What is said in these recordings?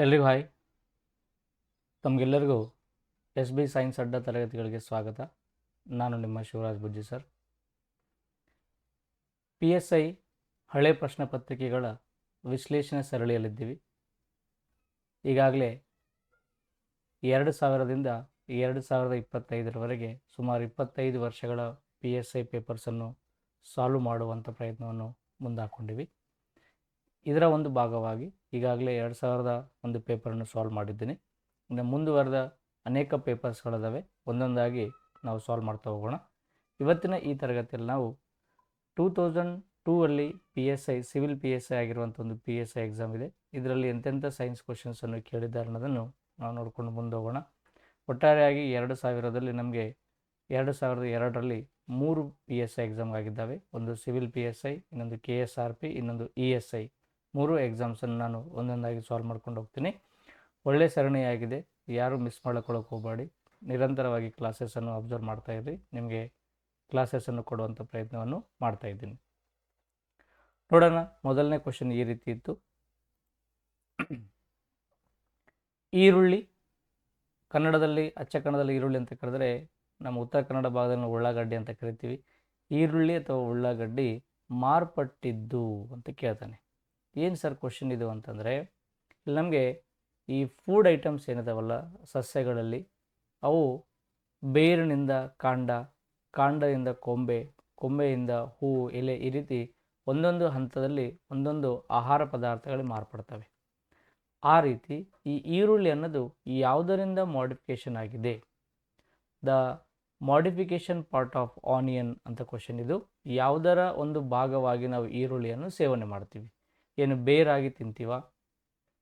ಎಲ್ರಿಗೂ ಹಾಯ್. ತಮಗೆಲ್ಲರಿಗೂ S B science ಅಡ್ಡ ತರಗತಿಗಳಿಗೆ ಸ್ವಾಗತ. ನಾನು ನಿಮ್ಮ ಶಿವರಾಜ್ ಬುಜ್ಜಿ ಸರ್. PSI ಹಳೆ ಪ್ರಶ್ನೆ ಪತ್ರಿಕೆಗಳ ವಿಶ್ಲೇಷಣೆ ಸರಣಿಯಲ್ಲಿದ್ದೀವಿ. ಈಗಾಗಲೇ 2000ರಿಂದ 2025ರವರೆಗೆ ಸುಮಾರು 25 ವರ್ಷಗಳ PSI ಪೇಪರ್ಸನ್ನು ಸಾಲ್ವ್ ಮಾಡುವಂಥ ಪ್ರಯತ್ನವನ್ನು ಮುಂದಾಕೊಂಡಿವಿ. ಇದರ ಒಂದು ಭಾಗವಾಗಿ ಈಗಾಗಲೇ 2000 ಒಂದು ಪೇಪರನ್ನು ಸಾಲ್ವ್ ಮಾಡಿದ್ದೀನಿ. ಇನ್ನು ಮುಂದುವರೆದ ಅನೇಕ ಪೇಪರ್ಸ್ಗಳಿದ್ದಾವೆ, ಒಂದೊಂದಾಗಿ ನಾವು ಸಾಲ್ವ್ ಮಾಡ್ತಾ ಹೋಗೋಣ. ಇವತ್ತಿನ ಈ ತರಗತಿಯಲ್ಲಿ ನಾವು 2002 PSI ಸಿವಿಲ್ PSI ಆಗಿರುವಂಥ ಒಂದು PSI ಎಕ್ಸಾಮ್ ಇದೆ. ಇದರಲ್ಲಿ ಎಂತೆಂಥ ಸೈನ್ಸ್ ಕ್ವಶನ್ಸನ್ನು ಕೇಳಿದ್ದಾರೆ ಅನ್ನೋದನ್ನು ನಾವು ನೋಡ್ಕೊಂಡು ಮುಂದೆ ಹೋಗೋಣ. ಒಟ್ಟಾರೆಯಾಗಿ 2000ರಲ್ಲಿ ನಮಗೆ 2002ರಲ್ಲಿ 3 PSI ಎಕ್ಸಾಮ್ ಆಗಿದ್ದಾವೆ. ಒಂದು ಸಿವಿಲ್ PSI, ಇನ್ನೊಂದು KSRP, ಇನ್ನೊಂದು ESI. 3 ಎಕ್ಸಾಮ್ಸನ್ನು ನಾನು ಒಂದೊಂದಾಗಿ ಸಾಲ್ವ್ ಮಾಡ್ಕೊಂಡು ಹೋಗ್ತೀನಿ. ಒಳ್ಳೆಯ ಸರಣಿಯಾಗಿದೆ, ಯಾರು ಮಿಸ್ ಮಾಡ್ಕೊಳ್ಳೋಕೆ ಹೋಗಬೇಡಿ. ನಿರಂತರವಾಗಿ ಕ್ಲಾಸಸ್ಸನ್ನು ಅಬ್ಸರ್ವ್ ಮಾಡ್ತಾಯಿದ್ರಿ, ನಿಮಗೆ ಕ್ಲಾಸಸ್ಸನ್ನು ಕೊಡುವಂಥ ಪ್ರಯತ್ನವನ್ನು ಮಾಡ್ತಾಯಿದ್ದೀನಿ. ನೋಡೋಣ. ಮೊದಲನೇ ಕ್ವಶನ್ ಈ ರೀತಿ ಇತ್ತು. ಈರುಳ್ಳಿ, ಕನ್ನಡದಲ್ಲಿ ಅಚ್ಚ ಕನ್ನಡದಲ್ಲಿ ಈರುಳ್ಳಿ ಅಂತ ಕರೆದರೆ ನಮ್ಮ ಉತ್ತರ ಕನ್ನಡ ಭಾಗದಲ್ಲಿ ಉಳ್ಳಾಗಡ್ಡಿ ಅಂತ ಕರಿತೀವಿ. ಈರುಳ್ಳಿ ಅಥವಾ ಉಳ್ಳಾಗಡ್ಡಿ ಮಾರ್ಪಟ್ಟಿದ್ದು ಅಂತ ಕೇಳ್ತಾನೆ. ಏನು ಸರ್ ಕ್ವಶನ್ ಇದು ಅಂತಂದರೆ, ಇಲ್ಲಿ ನಮಗೆ ಈ ಫುಡ್ ಐಟಮ್ಸ್ ಏನಿದಾವಲ್ಲ ಸಸ್ಯಗಳಲ್ಲಿ, ಅವು ಬೇರಿನಿಂದ ಕಾಂಡ, ಕಾಂಡದಿಂದ ಕೊಂಬೆ, ಕೊಂಬೆಯಿಂದ ಹೂವು, ಎಲೆ, ಈ ರೀತಿ ಒಂದೊಂದು ಹಂತದಲ್ಲಿ ಒಂದೊಂದು ಆಹಾರ ಪದಾರ್ಥಗಳು ಮಾರ್ಪಡ್ತವೆ. ಆ ರೀತಿ ಈ ಈರುಳ್ಳಿ ಅನ್ನೋದು ಯಾವುದರಿಂದ ಮಾಡಿಫಿಕೇಷನ್ ಆಗಿದೆ? The modification part of onion ಅಂತ ಕ್ವಶನ್ ಇದು. ಯಾವುದರ ಒಂದು ಭಾಗವಾಗಿ ನಾವು ಈರುಳ್ಳಿಯನ್ನು ಸೇವನೆ ಮಾಡ್ತೀವಿ? ಏನು ಬೇರಾಗಿ ತಿಂತೀವ,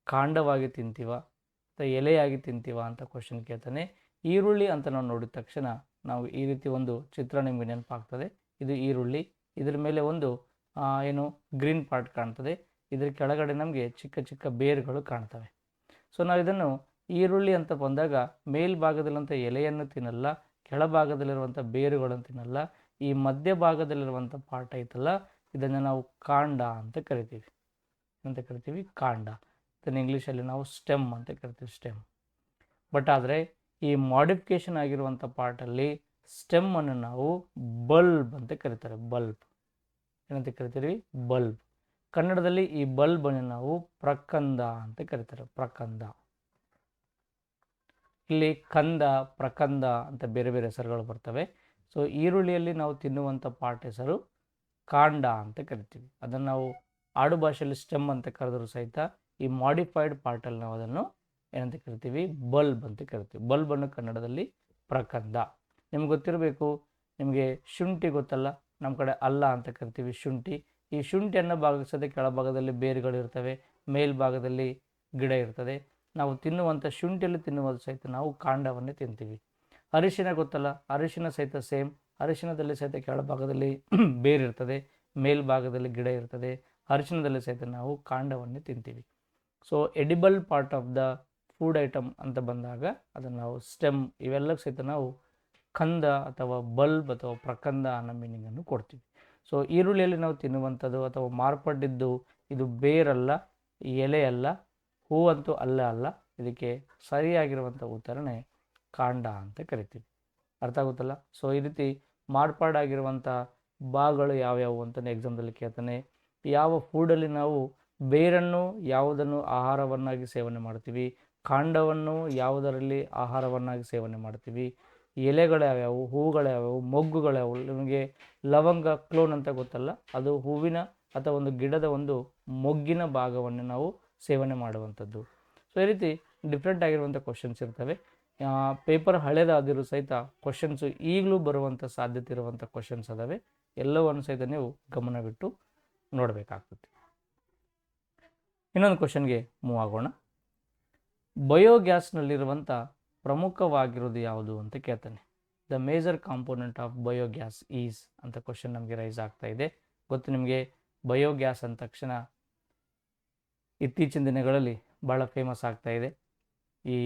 ಕಾಂಡವಾಗಿ ತಿಂತೀವ, ಅಥವಾ ಎಲೆಯಾಗಿ ತಿಂತೀವ ಅಂತ ಕ್ವಶನ್ ಕೇಳ್ತಾನೆ. ಈರುಳ್ಳಿ ಅಂತ ನಾವು ನೋಡಿದ ತಕ್ಷಣ ನಾವು ಈ ರೀತಿ ಒಂದು ಚಿತ್ರ ನಿಮಗೆ ನೆನಪಾಗ್ತದೆ. ಇದು ಈರುಳ್ಳಿ, ಇದ್ರ ಮೇಲೆ ಒಂದು ಏನು ಗ್ರೀನ್ ಪಾರ್ಟ್ ಕಾಣ್ತದೆ, ಇದ್ರ ಕೆಳಗಡೆ ನಮಗೆ ಚಿಕ್ಕ ಚಿಕ್ಕ ಬೇರುಗಳು ಕಾಣ್ತವೆ. ಸೊ ನಾವು ಇದನ್ನು ಈರುಳ್ಳಿ ಅಂತ ಬಂದಾಗ ಮೇಲ್ಭಾಗದಲ್ಲಿರುವಂಥ ಎಲೆಯನ್ನು ತಿನ್ನಲ್ಲ, ಕೆಳಭಾಗದಲ್ಲಿರುವಂಥ ಬೇರುಗಳನ್ನು ತಿನ್ನಲ್ಲ. ಈ ಮಧ್ಯಭಾಗದಲ್ಲಿರುವಂಥ ಪಾರ್ಟ್ ಐತಲ್ಲ, ಇದನ್ನು ನಾವು ಕಾಂಡ ಅಂತ ಕರಿತೀವಿ. ಅಂತ ಕರಿತೀವಿ ಕಾಂಡ. ಇದನ್ನು ಇಂಗ್ಲೀಷಲ್ಲಿ ನಾವು ಸ್ಟೆಮ್ ಅಂತ ಕರಿತೀವಿ, ಸ್ಟೆಮ್. ಬಟ್ ಆದರೆ ಈ ಮಾಡಿಫಿಕೇಷನ್ ಆಗಿರುವಂಥ ಪಾರ್ಟಲ್ಲಿ ಸ್ಟೆಮ್ಮನ್ನು ನಾವು ಬಲ್ಬ್ ಅಂತ ಕರೀತಾರೆ. ಬಲ್ಬ್ ಏನಂತ ಕರಿತೀವಿ? ಬಲ್ಬ್. ಕನ್ನಡದಲ್ಲಿ ಈ ಬಲ್ಬನ್ನು ನಾವು ಪ್ರಕಂದ ಅಂತ ಕರೀತಾರೆ, ಪ್ರಕಂದ. ಇಲ್ಲಿ ಕಂದ, ಪ್ರಕಂದ ಅಂತ ಬೇರೆ ಬೇರೆ ಹೆಸರುಗಳು ಬರ್ತವೆ. ಸೊ ಈರುಳ್ಳಿಯಲ್ಲಿ ನಾವು ತಿನ್ನುವಂಥ ಪಾರ್ಟ್ ಹೆಸರು ಕಾಂಡ ಅಂತ ಕರಿತೀವಿ. ಅದನ್ನು ನಾವು ಆಡು ಭಾಷೆಯಲ್ಲಿ ಸ್ಟೆಮ್ ಅಂತ ಕರೆದರೂ ಸಹಿತ ಈ ಮಾಡಿಫೈಡ್ ಪಾರ್ಟಲ್ಲಿ ನಾವು ಅದನ್ನು ಏನಂತ ಕರಿತೀವಿ? ಬಲ್ಬ್ ಅಂತ ಕರಿತೀವಿ. ಬಲ್ಬನ್ನು ಕನ್ನಡದಲ್ಲಿ ಪ್ರಕಂದ. ನಿಮ್ಗೆ ಗೊತ್ತಿರಬೇಕು, ನಿಮಗೆ ಶುಂಠಿ ಗೊತ್ತಲ್ಲ, ನಮ್ಮ ಕಡೆ ಅಲ್ಲ ಅಂತ ಕರಿತೀವಿ ಶುಂಠಿ. ಈ ಶುಂಠಿಯನ್ನು ಭಾಗಿಸದೆ ಕೆಳಭಾಗದಲ್ಲಿ ಬೇರುಗಳಿರ್ತವೆ, ಮೇಲ್ಭಾಗದಲ್ಲಿ ಗಿಡ ಇರ್ತದೆ. ನಾವು ತಿನ್ನುವಂಥ ಶುಂಠಿಯಲ್ಲಿ ತಿನ್ನುವುದು ಸಹಿತ ನಾವು ಕಾಂಡವನ್ನೇ ತಿಂತೀವಿ. ಅರಿಶಿನ ಗೊತ್ತಲ್ಲ, ಅರಿಶಿನ ಸಹಿತ ಸೇಮ್. ಅರಿಶಿನದಲ್ಲಿ ಸಹಿತ ಕೆಳಭಾಗದಲ್ಲಿ ಬೇರಿರ್ತದೆ, ಮೇಲ್ಭಾಗದಲ್ಲಿ ಗಿಡ ಇರ್ತದೆ. ಅರಿಶಿನದಲ್ಲಿ ಸಹಿತ ನಾವು ಕಾಂಡವನ್ನೇ ತಿಂತೀವಿ. So edible part of the food item ಅಂತ ಬಂದಾಗ ಅದನ್ನು ನಾವು ಸ್ಟೆಮ್, ಇವೆಲ್ಲಕ್ಕೆ ಸಹಿತ ನಾವು ಕಂದ ಅಥವಾ ಬಲ್ಬ್ ಅಥವಾ ಪ್ರಕಂದ ಅನ್ನೋ ಮೀನಿಂಗನ್ನು ಕೊಡ್ತೀವಿ. ಸೊ ಈರುಳ್ಳಿಯಲ್ಲಿ ನಾವು ತಿನ್ನುವಂಥದ್ದು ಅಥವಾ ಮಾರ್ಪಟ್ಟಿದ್ದು ಇದು ಬೇರಲ್ಲ, ಎಲೆಯಲ್ಲ, ಹೂವಂತೂ ಅಲ್ಲ. ಇದಕ್ಕೆ ಸರಿಯಾಗಿರುವಂಥ ಉತ್ತರನೇ ಕಾಂಡ ಅಂತ ಕರಿತೀವಿ. ಅರ್ಥ ಆಗುತ್ತಲ್ಲ? ಸೊ ಈ ರೀತಿ ಮಾರ್ಪಾಡಾಗಿರುವಂಥ ಭಾಗಗಳು ಯಾವ್ಯಾವು ಅಂತಲೇ ಎಕ್ಸಾಮ್ದಲ್ಲಿ ಕೇಳ್ತಾನೆ. ಯಾವ ಫುಡಲ್ಲಿ ನಾವು ಬೇರನ್ನು ಯಾವುದನ್ನು ಆಹಾರವನ್ನಾಗಿ ಸೇವನೆ ಮಾಡ್ತೀವಿ, ಕಾಂಡವನ್ನು ಯಾವುದರಲ್ಲಿ ಆಹಾರವನ್ನಾಗಿ ಸೇವನೆ ಮಾಡ್ತೀವಿ, ಎಲೆಗಳು ಯಾವ್ಯಾವು, ಹೂಗಳು ಯಾವ್ಯಾವು, ಮೊಗ್ಗುಗಳು ನಿಮಗೆ ಲವಂಗ, ಕ್ಲೋನ್ ಅಂತ ಗೊತ್ತಲ್ಲ, ಅದು ಹೂವಿನ ಅಥವಾ ಒಂದು ಗಿಡದ ಒಂದು ಮೊಗ್ಗಿನ ಭಾಗವನ್ನು ನಾವು ಸೇವನೆ ಮಾಡುವಂಥದ್ದು. ಸೊ ಈ ರೀತಿ ಡಿಫ್ರೆಂಟ್ ಆಗಿರುವಂಥ ಕ್ವಶನ್ಸ್ ಇರ್ತವೆ. ಪೇಪರ್ ಹಳೇದಾದರೂ ಸಹಿತ ಕ್ವಶನ್ಸು ಈಗಲೂ ಬರುವಂಥ ಸಾಧ್ಯತೆ ಇರುವಂಥ ಕ್ವಶನ್ಸ್ ಅದಾವೆ. ಎಲ್ಲವನ್ನು ಸಹಿತ ನೀವು ಗಮನವಿಟ್ಟು ನೋಡಬೇಕಾಗ್ತದೆ. ಇನ್ನೊಂದು ಕ್ವಶನ್ಗೆ ಮೂವ್ ಆಗೋಣ. ಬಯೋಗ್ಯಾಸ್ನಲ್ಲಿರುವಂಥ ಪ್ರಮುಖವಾಗಿರೋದು ಯಾವುದು ಅಂತ ಕೇಳ್ತಾನೆ. The major component of biogas is ಅಂತ ಕ್ವಶನ್ ನಮಗೆ ರೈಸ್ ಆಗ್ತಾ ಇದೆ. ಗೊತ್ತು ನಿಮಗೆ, ಬಯೋಗ್ಯಾಸ್ ಅಂದ ತಕ್ಷಣ ಇತ್ತೀಚಿನ ದಿನಗಳಲ್ಲಿ ಭಾಳ ಫೇಮಸ್ ಆಗ್ತಾ ಇದೆ. ಈ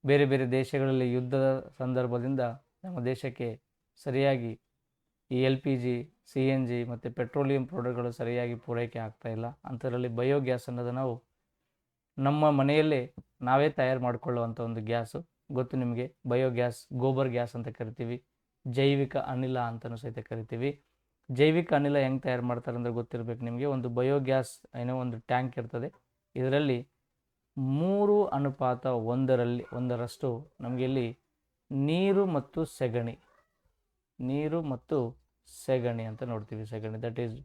ಬೇರೆ ಬೇರೆ ದೇಶಗಳಲ್ಲಿ ಯುದ್ಧದ ಸಂದರ್ಭದಿಂದ ನಮ್ಮ ದೇಶಕ್ಕೆ ಸರಿಯಾಗಿ ಈ LPG, CNG ಮತ್ತು ಪೆಟ್ರೋಲಿಯಂ ಪ್ರಾಡಕ್ಟ್ಗಳು ಸರಿಯಾಗಿ ಪೂರೈಕೆ ಆಗ್ತಾಯಿಲ್ಲ. ಅಂಥದ್ರಲ್ಲಿ ಬಯೋಗ್ಯಾಸ್ ಅನ್ನೋದು ನಾವು ನಮ್ಮ ಮನೆಯಲ್ಲೇ ನಾವೇ ತಯಾರು ಮಾಡಿಕೊಳ್ಳುವಂಥ ಒಂದು ಗ್ಯಾಸು, ಗೊತ್ತು ನಿಮಗೆ, ಬಯೋಗ್ಯಾಸ್, ಗೋಬರ್ ಗ್ಯಾಸ್ ಅಂತ ಕರಿತೀವಿ, ಜೈವಿಕ ಅನಿಲ ಅಂತಲೂ ಸಹಿತ ಕರಿತೀವಿ. ಜೈವಿಕ ಅನಿಲ ಹೆಂಗೆ ತಯಾರು ಮಾಡ್ತಾರೆ ಅಂದರೆ ಗೊತ್ತಿರಬೇಕು ನಿಮಗೆ. ಒಂದು ಬಯೋಗ್ಯಾಸ್ ಏನೋ ಒಂದು ಟ್ಯಾಂಕ್ ಇರ್ತದೆ, ಇದರಲ್ಲಿ 3:1 ನಮಗೆ ಇಲ್ಲಿ ನೀರು ಮತ್ತು ಸೆಗಣಿ ಅಂತ ನೋಡ್ತೀವಿ. ಸೆಗಣಿ ದಟ್ ಈಸ್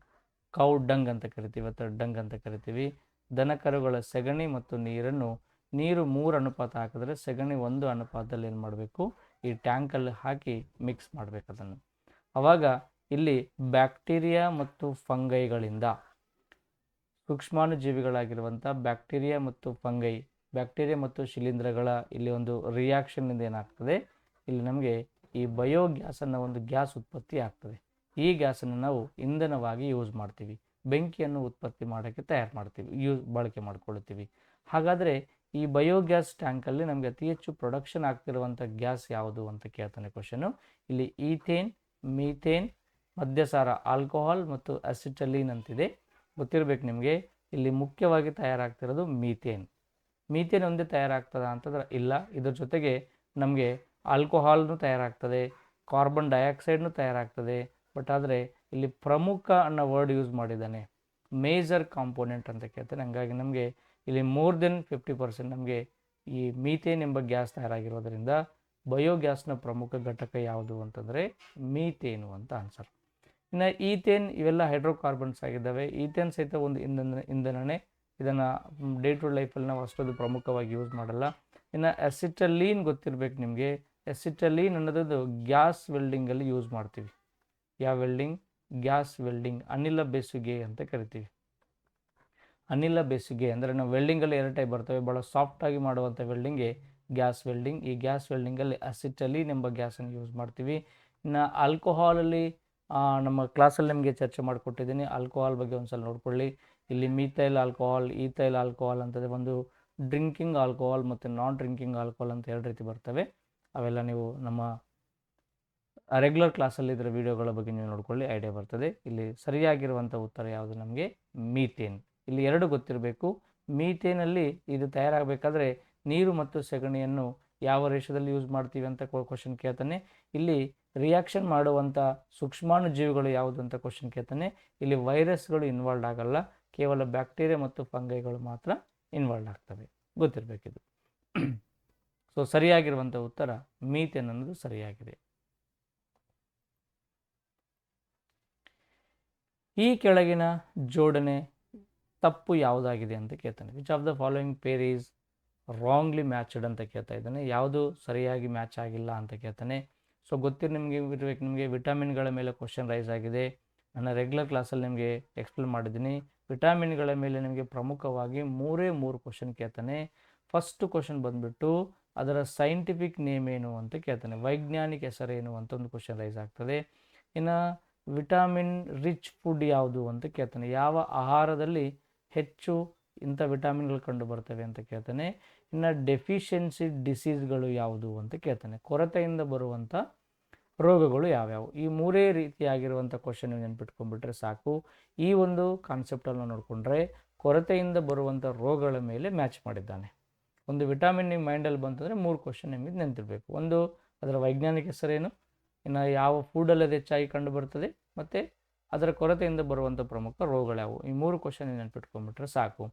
ಕೌ ಡಂಗ್ ಅಂತ ಕರಿತೀವಿ ಅಥವಾ ಡಂಗ್ ಅಂತ ಕರಿತೀವಿ. ದನಕರುಗಳ ಸೆಗಣಿ ಮತ್ತು ನೀರು 3 ಅನುಪಾತ ಹಾಕಿದ್ರೆ ಸೆಗಣಿ 1 ಅನುಪಾತದಲ್ಲಿ ಏನು ಮಾಡಬೇಕು, ಈ ಟ್ಯಾಂಕಲ್ಲಿ ಹಾಕಿ ಮಿಕ್ಸ್ ಮಾಡಬೇಕು ಅದನ್ನು. ಆವಾಗ ಇಲ್ಲಿ ಬ್ಯಾಕ್ಟೀರಿಯಾ ಮತ್ತು ಫಂಗೈಗಳಿಂದ, ಸೂಕ್ಷ್ಮಾಣುಜೀವಿಗಳಾಗಿರುವಂಥ ಬ್ಯಾಕ್ಟೀರಿಯಾ ಮತ್ತು ಶಿಲೀಂಧ್ರಗಳ ಇಲ್ಲಿ ಒಂದು ರಿಯಾಕ್ಷನ್ನಿಂದ ಏನಾಗ್ತದೆ, ಇಲ್ಲಿ ನಮಗೆ ಈ ಬಯೋಗ್ಯಾಸನ್ನು ಒಂದು ಗ್ಯಾಸ್ ಉತ್ಪತ್ತಿ ಆಗ್ತದೆ. ಈ ಗ್ಯಾಸನ್ನು ನಾವು ಇಂಧನವಾಗಿ ಯೂಸ್ ಮಾಡ್ತೀವಿ, ಬೆಂಕಿಯನ್ನು ಉತ್ಪತ್ತಿ ಮಾಡೋಕ್ಕೆ ಬಳಕೆ ಮಾಡ್ಕೊಳ್ತೀವಿ. ಹಾಗಾದರೆ ಈ ಬಯೋಗ್ಯಾಸ್ ಟ್ಯಾಂಕಲ್ಲಿ ನಮಗೆ ಅತಿ ಹೆಚ್ಚು ಪ್ರೊಡಕ್ಷನ್ ಆಗ್ತಿರುವಂಥ ಗ್ಯಾಸ್ ಯಾವುದು ಅಂತ ಕೇಳ್ತಾನೆ ಕ್ವಶನು. ಇಲ್ಲಿ ಈಥೇನ್, ಮೀಥೇನ್, ಮದ್ಯಸಾರ ಆಲ್ಕೋಹಾಲ್ ಮತ್ತು ಅಸಿಟಲೀನ್ ಅಂತಿದೆ, ಗೊತ್ತಿರಬೇಕು ನಿಮಗೆ. ಇಲ್ಲಿ ಮುಖ್ಯವಾಗಿ ತಯಾರಾಗ್ತಿರೋದು ಮೀಥೇನ್ ಒಂದೇ ತಯಾರಾಗ್ತದ ಅಂತಂದ್ರೆ ಇಲ್ಲ, ಇದ್ರ ಜೊತೆಗೆ ನಮಗೆ ಆಲ್ಕೋಹಾಲ್ನು ತಯಾರಾಗ್ತದೆ, ಕಾರ್ಬನ್ ಡೈಆಕ್ಸೈಡ್ನು ತಯಾರಾಗ್ತದೆ. ಬಟ್ ಆದರೆ ಇಲ್ಲಿ ಪ್ರಮುಖ ಅನ್ನೋ ವರ್ಡ್ ಯೂಸ್ ಮಾಡಿದ್ದಾನೆ, ಮೇಜರ್ ಕಾಂಪೋನೆಂಟ್ ಅಂತ ಕೇಳ್ತಾನೆ. ಹಂಗಾಗಿ ನಮಗೆ ಇಲ್ಲಿ ಮೋರ್ ದೆನ್ 50% ನಮಗೆ ಈ ಮೀಥೇನ್ ಎಂಬ ಗ್ಯಾಸ್ ತಯಾರಾಗಿರೋದ್ರಿಂದ ಬಯೋಗ್ಯಾಸ್ನ ಪ್ರಮುಖ ಘಟಕ ಯಾವುದು ಅಂತಂದರೆ ಮೀಥೇನು ಅಂತ ಆನ್ಸರ್. ಇನ್ನು ಈಥೇನ್ ಇವೆಲ್ಲ ಹೈಡ್ರೋಕಾರ್ಬನ್ಸ್ ಆಗಿದ್ದಾವೆ. ಈಥೇನ್ ಸಹಿತ ಒಂದು ಇಂಧನನೇ, ಇದನ್ನು ಡೇ ಟು ಲೈಫಲ್ಲಿ ನಾವು ಅಷ್ಟೊಂದು ಪ್ರಮುಖವಾಗಿ ಯೂಸ್ ಮಾಡಲ್ಲ. ಇನ್ನು ಅಸಿಟಲೀನ್ ಗೊತ್ತಿರಬೇಕು ನಿಮಗೆ. ಅಸಿಟಲೀನ್ ಅನ್ನೋದು ಗ್ಯಾಸ್ ವೆಲ್ಡಿಂಗಲ್ಲಿ ಯೂಸ್ ಮಾಡ್ತೀವಿ. ಯಾವ ವೆಲ್ಡಿಂಗ್? ಗ್ಯಾಸ್ ವೆಲ್ಡಿಂಗ್, ಅನಿಲ ಬೆಸುಗೆ ಅಂತ ಕರಿತೀವಿ. ಅನಿಲ ಬೆಸುಗೆ ಅಂದರೆ ನಾವು ವೆಲ್ಡಿಂಗಲ್ಲಿ 2 ಟೈಪ್ ಬರ್ತವೆ. ಭಾಳ ಸಾಫ್ಟಾಗಿ ಮಾಡುವಂಥ ವೆಲ್ಡಿಂಗ್ಗೆ ಗ್ಯಾಸ್ ವೆಲ್ಡಿಂಗ್. ಈ ಗ್ಯಾಸ್ ವೆಲ್ಡಿಂಗಲ್ಲಿ ಅಸಿಟಲೀನ್ ಎಂಬ ಗ್ಯಾಸನ್ನು ಯೂಸ್ ಮಾಡ್ತೀವಿ. ಇನ್ನು ಆಲ್ಕೋಹಾಲಲ್ಲಿ ನಮ್ಮ ಕ್ಲಾಸಲ್ಲಿ ನಿಮಗೆ ಚರ್ಚೆ ಮಾಡಿಕೊಟ್ಟಿದ್ದೀನಿ, ಆಲ್ಕೋಹಾಲ್ ಬಗ್ಗೆ ಒಂದು ಸಲ ನೋಡ್ಕೊಳ್ಳಿ. ಇಲ್ಲಿ ಮೀಥೈಲ್ ಆಲ್ಕೋಹಾಲ್, ಈಥೈಲ್ ಆಲ್ಕೋಹಾಲ್ ಅಂತದೆ, ಒಂದು ಡ್ರಿಂಕಿಂಗ್ ಆಲ್ಕೋಹಾಲ್ ಮತ್ತು ನಾನ್ ಡ್ರಿಂಕಿಂಗ್ ಆಲ್ಕೋಹಾಲ್ ಅಂತ 2 ರೀತಿ ಬರ್ತವೆ. ಅವೆಲ್ಲ ನೀವು ನಮ್ಮ ರೆಗ್ಯುಲರ್ ಕ್ಲಾಸಲ್ಲಿ ಇದರ ವಿಡಿಯೋಗಳ ಬಗ್ಗೆ ನೀವು ನೋಡ್ಕೊಳ್ಳಿ, ಐಡಿಯಾ ಬರ್ತದೆ. ಇಲ್ಲಿ ಸರಿಯಾಗಿರುವಂಥ ಉತ್ತರ ಯಾವುದು? ನಮಗೆ ಮೀಥೇನ್. ಇಲ್ಲಿ 2 ಗೊತ್ತಿರಬೇಕು. ಮೀಥೇನಲ್ಲಿ ಇದು ತಯಾರಾಗಬೇಕಾದ್ರೆ ನೀರು ಮತ್ತು ಸೆಗಣಿಯನ್ನು ಯಾವ ರೇಷದಲ್ಲಿ ಯೂಸ್ ಮಾಡ್ತೀವಿ ಅಂತ ಕ್ವಶನ್ ಕೇಳ್ತಾನೆ. ಇಲ್ಲಿ ರಿಯಾಕ್ಷನ್ ಮಾಡುವಂಥ ಸೂಕ್ಷ್ಮಾಣುಜೀವಿಗಳು ಯಾವುದು ಅಂತ ಕ್ವಶನ್ ಕೇಳ್ತಾನೆ. ಇಲ್ಲಿ ವೈರಸ್ಗಳು ಇನ್ವಾಲ್ವ್ ಆಗಲ್ಲ, ಕೇವಲ ಬ್ಯಾಕ್ಟೀರಿಯಾ ಮತ್ತು ಫಂಗೈಗಳು ಮಾತ್ರ ಇನ್ವಾಲ್ವ್ ಆಗ್ತವೆ, ಗೊತ್ತಿರಬೇಕಿದು. ಸೊ ಸರಿಯಾಗಿರುವಂಥ ಉತ್ತರ ಮೀಥೇನ್ ಅನ್ನೋದು ಸರಿಯಾಗಿದೆ. ಈ ಕೆಳಗಿನ ಜೋಡಣೆ ತಪ್ಪು ಯಾವುದಾಗಿದೆ ಅಂತ ಕೇಳ್ತಾನೆ. Which of the following peer is wrongly matched ಅಂತ ಕೇಳ್ತಾ ಇದ್ದಾನೆ. ಯಾವುದು ಸರಿಯಾಗಿ ಮ್ಯಾಚ್ ಆಗಿಲ್ಲ ಅಂತ ಕೇಳ್ತಾನೆ. ಸೊ ನಿಮಗೆ ವಿಟಮಿನ್ಗಳ ಮೇಲೆ ಕ್ವಶನ್ ರೈಸ್ ಆಗಿದೆ. ನನ್ನ ರೆಗ್ಯುಲರ್ ಕ್ಲಾಸಲ್ಲಿ ನಿಮಗೆ ಎಕ್ಸ್ಪ್ಲೇನ್ ಮಾಡಿದ್ದೀನಿ. ವಿಟಮಿನ್ಗಳ ಮೇಲೆ ನಿಮಗೆ ಪ್ರಮುಖವಾಗಿ 3 ಕ್ವಶನ್ ಕೇಳ್ತಾನೆ. ಫಸ್ಟ್ ಕ್ವಶನ್ ಬಂದುಬಿಟ್ಟು ಅದರ ಸೈಂಟಿಫಿಕ್ ನೇಮ್ ಏನು ಅಂತ ಕೇಳ್ತಾನೆ, ವೈಜ್ಞಾನಿಕ ಹೆಸರೇನು ಅಂತ ಒಂದು ಕ್ವಶನ್ ರೈಸ್ ಆಗ್ತದೆ. ಇನ್ನು ವಿಟಮಿನ್ ರಿಚ್ ಫುಡ್ ಯಾವುದು ಅಂತ ಕೇಳ್ತಾನೆ, ಯಾವ ಆಹಾರದಲ್ಲಿ ಹೆಚ್ಚು ಇಂಥ ವಿಟಮಿನ್ಗಳು ಕಂಡು ಬರ್ತವೆ ಅಂತ ಕೇಳ್ತಾನೆ. ಇನ್ನು ಡೆಫಿಷಿಯನ್ಸಿ ಡಿಸೀಸ್ಗಳು ಯಾವುದು ಅಂತ ಕೇಳ್ತಾನೆ, ಕೊರತೆಯಿಂದ ಬರುವಂಥ ರೋಗಗಳು ಯಾವ್ಯಾವು. ಈ 3 ರೀತಿಯಾಗಿರುವಂಥ ಕ್ವಶನ್ ನೆನ್ಪಿಟ್ಕೊಂಡ್ಬಿಟ್ರೆ ಸಾಕು. ಈ ಒಂದು ಕಾನ್ಸೆಪ್ಟನ್ನು ನೋಡಿಕೊಂಡ್ರೆ ಕೊರತೆಯಿಂದ ಬರುವಂಥ ರೋಗಗಳ ಮೇಲೆ ಮ್ಯಾಚ್ ಮಾಡಿದ್ದಾನೆ. ಒಂದು ವಿಟಮಿನ್ ನಿಮ್ಮ ಮೈಂಡಲ್ಲಿ ಬಂತಂದರೆ 3 ಕ್ವಶನ್ ನಿಮಗೆ ನೆನಪಿರಬೇಕು. ಒಂದು, ಅದರ ವೈಜ್ಞಾನಿಕ ಹೆಸರೇನು, ಇನ್ನು ಯಾವ ಫುಡಲ್ಲಿ ಅದು ಹೆಚ್ಚಾಗಿ ಕಂಡು ಬರ್ತದೆ, ಮತ್ತು ಅದರ ಕೊರತೆಯಿಂದ ಬರುವಂಥ ಪ್ರಮುಖ ರೋಗಗಳ್ಯಾವು. ಈ 3 ಕ್ವಶನ್ ನೆನ್ಪಿಟ್ಕೊಂಡ್ಬಿಟ್ರೆ ಸಾಕು.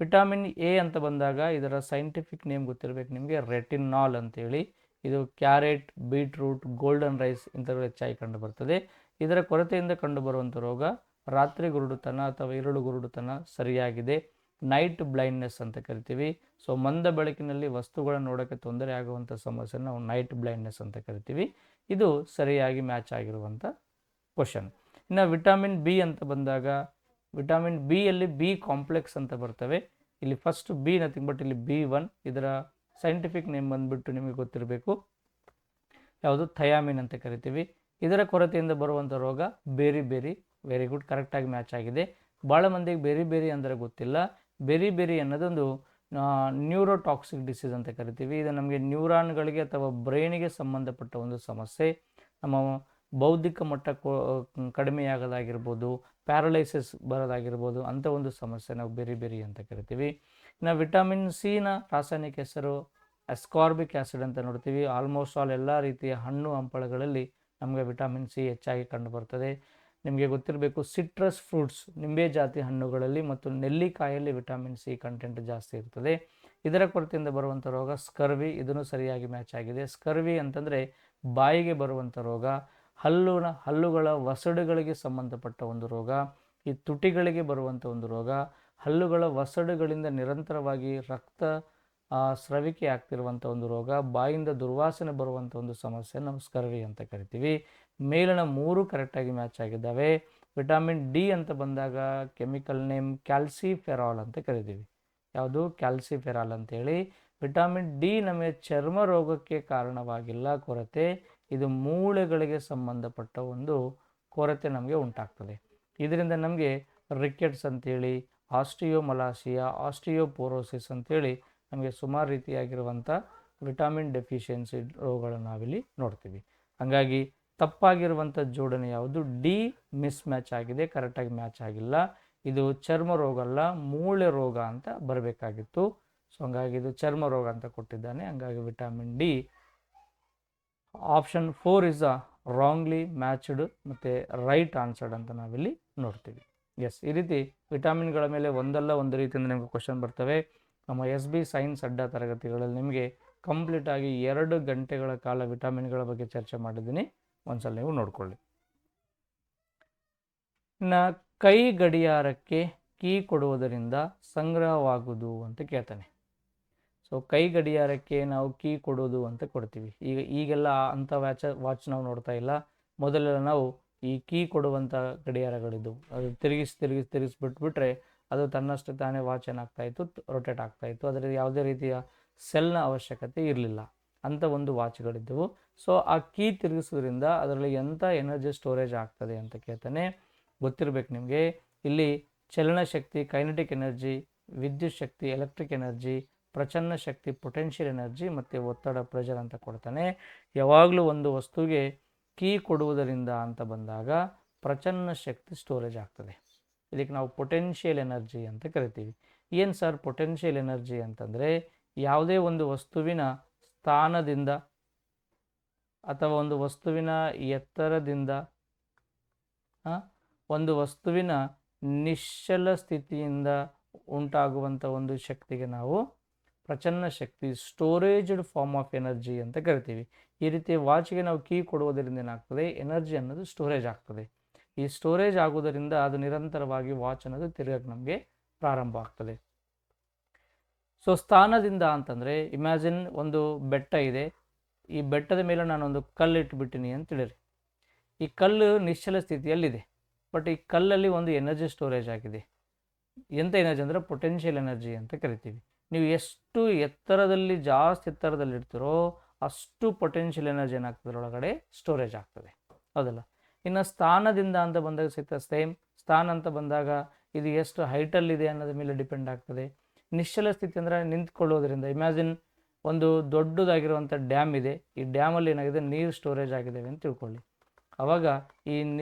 ವಿಟಮಿನ್ ಎ ಅಂತ ಬಂದಾಗ ಇದರ ಸೈಂಟಿಫಿಕ್ ನೇಮ್ ಗೊತ್ತಿರಬೇಕು ನಿಮಗೆ, ರೆಟಿನಾಲ್ ಅಂತೇಳಿ. ಇದು ಕ್ಯಾರೆಟ್, ಬೀಟ್ರೂಟ್, ಗೋಲ್ಡನ್ ರೈಸ್ ಇಂಥವು ಹೆಚ್ಚಾಗಿ ಕಂಡು ಬರ್ತದೆ. ಇದರ ಕೊರತೆಯಿಂದ ಕಂಡುಬರುವಂಥ ರೋಗ ರಾತ್ರಿ ಗುರುಡುತನ ಅಥವಾ ಇರುಳು ಗುರುಡುತನ ಸರಿಯಾಗಿದೆ. ನೈಟ್ ಬ್ಲೈಂಡ್ನೆಸ್ ಅಂತ ಕರಿತೀವಿ. ಸೊ ಮಂದ ಬೆಳಕಿನಲ್ಲಿ ವಸ್ತುಗಳನ್ನು ನೋಡೋಕ್ಕೆ ತೊಂದರೆ ಆಗುವಂಥ ಸಮಸ್ಯೆನ ನಾವು ನೈಟ್ ಬ್ಲೈಂಡ್ನೆಸ್ ಅಂತ ಕರಿತೀವಿ. ಇದು ಸರಿಯಾಗಿ ಮ್ಯಾಚ್ ಆಗಿರುವಂಥ ಕ್ವಶನ್. ಇನ್ನು ವಿಟಮಿನ್ ಬಿ ಅಂತ ಬಂದಾಗ ವಿಟಮಿನ್ ಬಿಯಲ್ಲಿ ಬಿ ಕಾಂಪ್ಲೆಕ್ಸ್ ಅಂತ ಬರ್ತವೆ. ಇಲ್ಲಿ ಫಸ್ಟ್ ಬಿ ನಥಿಂಗ್ ಬಟ್ ಇಲ್ಲಿ B1. ಇದರ ಸೈಂಟಿಫಿಕ್ ನೇಮ್ ಬಂದುಬಿಟ್ಟು ನಿಮಗೆ ಗೊತ್ತಿರಬೇಕು, ಯಾವುದು? ಥಯಾಮಿನ್ ಅಂತ ಕರಿತೀವಿ. ಇದರ ಕೊರತೆಯಿಂದ ಬರುವಂಥ ರೋಗ ಬೇರಿ. ವೆರಿ ಗುಡ್, ಕರೆಕ್ಟಾಗಿ ಮ್ಯಾಚ್ ಆಗಿದೆ. ಭಾಳ ಮಂದಿಗೆ ಬೇರಿ ಅಂದರೆ ಗೊತ್ತಿಲ್ಲ. ಬೇರಿ ಅನ್ನೋದೊಂದು ನ್ಯೂರೋಟಾಕ್ಸಿಕ್ ಡಿಸೀಸ್ ಅಂತ ಕರಿತೀವಿ. ಇದು ನಮಗೆ ನ್ಯೂರಾನ್ಗಳಿಗೆ ಅಥವಾ ಬ್ರೈನಿಗೆ ಸಂಬಂಧಪಟ್ಟ ಒಂದು ಸಮಸ್ಯೆ. ನಮ್ಮ ಬೌದ್ಧಿಕ ಮಟ್ಟ ಕಡಿಮೆಯಾಗೋದಾಗಿರ್ಬೋದು, ಪ್ಯಾರಲೈಸಿಸ್ ಬರೋದಾಗಿರ್ಬೋದು, ಅಂಥ ಒಂದು ಸಮಸ್ಯೆ ನಾವು ಬೆರಿ ಅಂತ ಕರಿತೀವಿ. ಇನ್ನು ವಿಟಮಿನ್ ಸಿನ ರಾಸಾಯನಿಕ ಹೆಸರು ಅಸ್ಕಾರ್ಬಿಕ್ ಆ್ಯಸಿಡ್ ಅಂತ ನೋಡ್ತೀವಿ. ಆಲ್ಮೋಸ್ಟ್ ಆಲ್ ಎಲ್ಲ ರೀತಿಯ ಹಣ್ಣು ಹಂಪಳುಗಳಲ್ಲಿ ನಮಗೆ ವಿಟಮಿನ್ ಸಿ ಹೆಚ್ಚಾಗಿ ಕಂಡುಬರ್ತದೆ. ನಿಮಗೆ ಗೊತ್ತಿರಬೇಕು, ಸಿಟ್ರಸ್ ಫ್ರೂಟ್ಸ್, ನಿಂಬೆ ಜಾತಿ ಹಣ್ಣುಗಳಲ್ಲಿ ಮತ್ತು ನೆಲ್ಲಿಕಾಯಲ್ಲಿ ವಿಟಮಿನ್ ಸಿ ಕಂಟೆಂಟ್ ಜಾಸ್ತಿ ಇರ್ತದೆ. ಇದರ ಕೊರತೆಯಿಂದ ಬರುವಂಥ ರೋಗ ಸ್ಕರ್ವಿ, ಇದನ್ನು ಸರಿಯಾಗಿ ಮ್ಯಾಚ್ ಆಗಿದೆ. ಸ್ಕರ್ವಿ ಅಂತಂದರೆ ಬಾಯಿಗೆ ಬರುವಂಥ ರೋಗ, ಹಲ್ಲುಗಳ ವಸಡುಗಳಿಗೆ ಸಂಬಂಧಪಟ್ಟ ಒಂದು ರೋಗ, ಈ ತುಟಿಗಳಿಗೆ ಬರುವಂಥ ಒಂದು ರೋಗ, ಹಲ್ಲುಗಳ ವಸಡುಗಳಿಂದ ನಿರಂತರವಾಗಿ ರಕ್ತ ಸ್ರವಿಕೆ ಆಗ್ತಿರುವಂಥ ಒಂದು ರೋಗ, ಬಾಯಿಂದ ದುರ್ವಾಸನೆ ಬರುವಂಥ ಒಂದು ಸಮಸ್ಯೆ ನಾವು ಸ್ಕರ್ವಿ ಅಂತ ಕರಿತೀವಿ. ಮೇಲಿನ 3 ಕರೆಕ್ಟಾಗಿ ಮ್ಯಾಚ್ ಆಗಿದ್ದಾವೆ. ವಿಟಮಿನ್ ಡಿ ಅಂತ ಬಂದಾಗ ಕೆಮಿಕಲ್ ನೇಮ್ ಕ್ಯಾಲ್ಸಿಫೆರಾಲ್ ಅಂತ ಕರಿತೀವಿ. ಯಾವುದು? ಕ್ಯಾಲ್ಸಿಫೆರಾಲ್ ಅಂತೇಳಿ. ವಿಟಮಿನ್ ಡಿ ನಮಗೆ ಚರ್ಮ ರೋಗಕ್ಕೆ ಕಾರಣವಾಗಿಲ್ಲ ಕೊರತೆ, ಇದು ಮೂಳೆಗಳಿಗೆ ಸಂಬಂಧಪಟ್ಟ ಒಂದು ಕೊರತೆ ನಮಗೆ ಉಂಟಾಗ್ತದೆ. ಇದರಿಂದ ನಮಗೆ ರಿಕೆಟ್ಸ್ ಅಂತೇಳಿ, ಆಸ್ಟಿಯೋಮಲಾಸಿಯಾ, ಆಸ್ಟಿಯೋಪೋರೋಸಿಸ್ ಅಂತೇಳಿ ನಮಗೆ ಸುಮಾರು ರೀತಿಯಾಗಿರುವಂಥ ವಿಟಮಿನ್ ಡೆಫಿಷಿಯನ್ಸಿ ರೋಗಗಳನ್ನು ನಾವಿಲ್ಲಿ ನೋಡ್ತೀವಿ. ಹಾಗಾಗಿ ತಪ್ಪಾಗಿರುವಂಥ ಜೋಡಣೆ ಯಾವುದು? ಡಿ ಮಿಸ್ ಮ್ಯಾಚ್ ಆಗಿದೆ, ಕರೆಕ್ಟಾಗಿ ಮ್ಯಾಚ್ ಆಗಿಲ್ಲ. ಇದು ಚರ್ಮ ರೋಗ ಅಲ್ಲ, ಮೂಳೆ ರೋಗ ಅಂತ ಬರಬೇಕಾಗಿತ್ತು. ಸೊ ಹಂಗಾಗಿ ಇದು ಚರ್ಮ ರೋಗ ಅಂತ ಕೊಟ್ಟಿದ್ದಾನೆ. ಹಂಗಾಗಿ vitamin D option 4 is wrongly matched ಮತ್ತು ರೈಟ್ ಆನ್ಸರ್ಡ್ ಅಂತ ನಾವಿಲ್ಲಿ ನೋಡ್ತೀವಿ. ಎಸ್, ಈ ರೀತಿ ವಿಟಮಿನ್ಗಳ ಮೇಲೆ ಒಂದಲ್ಲ ಒಂದು ರೀತಿಯಿಂದ ನಿಮಗೆ ಕ್ವಶನ್ ಬರ್ತವೆ. ನಮ್ಮ SB ಸೈನ್ಸ್ ಅಡ್ಡ ತರಗತಿಗಳಲ್ಲಿ ನಿಮಗೆ ಕಂಪ್ಲೀಟಾಗಿ 2 ಗಂಟೆಗಳ ಕಾಲ ವಿಟಮಿನ್ಗಳ ಬಗ್ಗೆ ಚರ್ಚೆ ಮಾಡಿದ್ದೀನಿ. ಒಂದ್ಸಲ ನೀವು ನೋಡ್ಕೊಳ್ಳಿ. ಇನ್ನು ಕೈ ಗಡಿಯಾರಕ್ಕೆ ಕೀ ಕೊಡುವುದರಿಂದ ಸಂಗ್ರಹವಾಗುವುದು ಅಂತ ಕೇಳ್ತಾನೆ. ಸೊ ಕೈ ಗಡಿಯಾರಕ್ಕೆ ನಾವು ಕೀ ಕೊಡೋದು ಅಂತ ಕೊಡ್ತೀವಿ. ಈಗೆಲ್ಲ ಅಂಥ ವಾಚ್ ನಾವು ನೋಡ್ತಾ ಇಲ್ಲ. ಮೊದಲೆಲ್ಲ ನಾವು ಈ ಕೀ ಕೊಡುವಂಥ ಗಡಿಯಾರಗಳಿದ್ದವು. ಅದು ತಿರುಗಿಸ್ಬಿಟ್ರೆ ಅದು ತನ್ನಷ್ಟು ತಾನೇ ವಾಚ್ ಏನಾಗ್ತಾಯಿತ್ತು, ರೊಟೇಟ್ ಆಗ್ತಾಯಿತ್ತು. ಅದರಲ್ಲಿ ಯಾವುದೇ ರೀತಿಯ ಸೆಲ್ನ ಅವಶ್ಯಕತೆ ಇರಲಿಲ್ಲ. ಅಂಥ ಒಂದು ವಾಚ್ಗಳಿದ್ದವು. ಸೊ ಆ ಕೀ ತಿರುಗಿಸೋದ್ರಿಂದ ಅದರಲ್ಲಿ ಎಂಥ ಎನರ್ಜಿ ಸ್ಟೋರೇಜ್ ಆಗ್ತದೆ ಅಂತ ಕೇಳ್ತಾನೆ. ಗೊತ್ತಿರಬೇಕು ನಿಮಗೆ. ಇಲ್ಲಿ ಚಲನಶಕ್ತಿ ಕೈನೆಟಿಕ್ ಎನರ್ಜಿ, ವಿದ್ಯುತ್ ಶಕ್ತಿ ಎಲೆಕ್ಟ್ರಿಕ್ ಎನರ್ಜಿ, ಪ್ರಚನ್ನ ಶಕ್ತಿ ಪೊಟೆನ್ಷಿಯಲ್ ಎನರ್ಜಿ ಮತ್ತು ಒತ್ತಡ ಪ್ರೆಷರ್ ಅಂತ ಕೊಡ್ತಾನೆ. ಯಾವಾಗಲೂ ಒಂದು ವಸ್ತುವಿಗೆ ಕೀ ಕೊಡುವುದರಿಂದ ಅಂತ ಬಂದಾಗ ಪ್ರಚನ್ನ ಶಕ್ತಿ ಸ್ಟೋರೇಜ್ ಆಗ್ತದೆ. ಇದಕ್ಕೆ ನಾವು ಪೊಟೆನ್ಷಿಯಲ್ ಎನರ್ಜಿ ಅಂತ ಕರಿತೀವಿ. ಏನು ಸರ್ ಪೊಟೆನ್ಷಿಯಲ್ ಎನರ್ಜಿ ಅಂತಂದರೆ, ಯಾವುದೇ ಒಂದು ವಸ್ತುವಿನ ಸ್ಥಾನದಿಂದ ಅಥವಾ ಒಂದು ವಸ್ತುವಿನ ಎತ್ತರದಿಂದ, ಒಂದು ವಸ್ತುವಿನ ನಿಶ್ಚಲ ಸ್ಥಿತಿಯಿಂದ ಉಂಟಾಗುವಂಥ ಒಂದು ಶಕ್ತಿಗೆ ನಾವು ಪ್ರಚನ್ನ ಶಕ್ತಿ, ಸ್ಟೋರೇಜ್ಡ್ ಫಾರ್ಮ್ ಆಫ್ ಎನರ್ಜಿ ಅಂತ ಕರಿತೀವಿ. ಈ ರೀತಿ ವಾಚ್ಗೆ ನಾವು ಕೀ ಕೊಡುವುದರಿಂದ ಏನಾಗ್ತದೆ, ಎನರ್ಜಿ ಅನ್ನೋದು ಸ್ಟೋರೇಜ್ ಆಗ್ತದೆ. ಈ ಸ್ಟೋರೇಜ್ ಆಗುವುದರಿಂದ ಅದು ನಿರಂತರವಾಗಿ ವಾಚ್ ಅನ್ನೋದು ತಿರುಗಕ್ಕೆ ನಮಗೆ ಪ್ರಾರಂಭ ಆಗ್ತದೆ. ಸೊ ಸ್ಥಾನದಿಂದ ಅಂತಂದರೆ, ಇಮ್ಯಾಜಿನ್ ಒಂದು ಬೆಟ್ಟ ಇದೆ. ಈ ಬೆಟ್ಟದ ಮೇಲೆ ನಾನೊಂದು ಕಲ್ಲು ಇಟ್ಬಿಟ್ಟಿನಿ ಅಂತ ತಿಳಿರಿ. ಈ ಕಲ್ಲು ನಿಶ್ಚಲ ಸ್ಥಿತಿಯಲ್ಲಿದೆ. ಬಟ್ ಈ ಕಲ್ಲಲ್ಲಿ ಒಂದು ಎನರ್ಜಿ ಸ್ಟೋರೇಜ್ ಆಗಿದೆ. ಎಂಥ ಎನರ್ಜಿ ಅಂದರೆ ಪೊಟೆನ್ಷಿಯಲ್ ಎನರ್ಜಿ ಅಂತ ಕರಿತೀವಿ. ನೀವು ಎಷ್ಟು ಎತ್ತರದಲ್ಲಿ, ಜಾಸ್ತಿ ಎತ್ತರದಲ್ಲಿ ಇಡ್ತೀರೋ ಅಷ್ಟು ಪೊಟೆನ್ಷಿಯಲ್ ಎನರ್ಜಿ ಏನಾಗ್ತದೆ ಒಳಗಡೆ ಸ್ಟೋರೇಜ್ ಆಗ್ತದೆ, ಹೌದಲ್ಲ. ಇನ್ನು ಸ್ಥಾನದಿಂದ ಅಂತ ಬಂದಾಗ ಸಹಿತ ಸೇಮ್. ಸ್ಥಾನ ಅಂತ ಬಂದಾಗ ಇದು ಎಷ್ಟು ಹೈಟಲ್ಲಿದೆ ಅನ್ನೋದ್ರ ಮೇಲೆ ಡಿಪೆಂಡ್ ಆಗ್ತದೆ. ನಿಶ್ಚಲ ಸ್ಥಿತಿ ಅಂದರೆ ನಿಂತ್ಕೊಳ್ಳೋದ್ರಿಂದ, ಇಮ್ಯಾಜಿನ್ ಒಂದು ದೊಡ್ಡದಾಗಿರುವಂಥ ಡ್ಯಾಮ್ ಇದೆ. ಈ ಡ್ಯಾಮಲ್ಲಿ ಏನಾಗಿದೆ, ನೀರು ಸ್ಟೋರೇಜ್ ಆಗಿದ್ದಾವೆ ಅಂತ ತಿಳ್ಕೊಳ್ಳಿ. ಆವಾಗ ಈ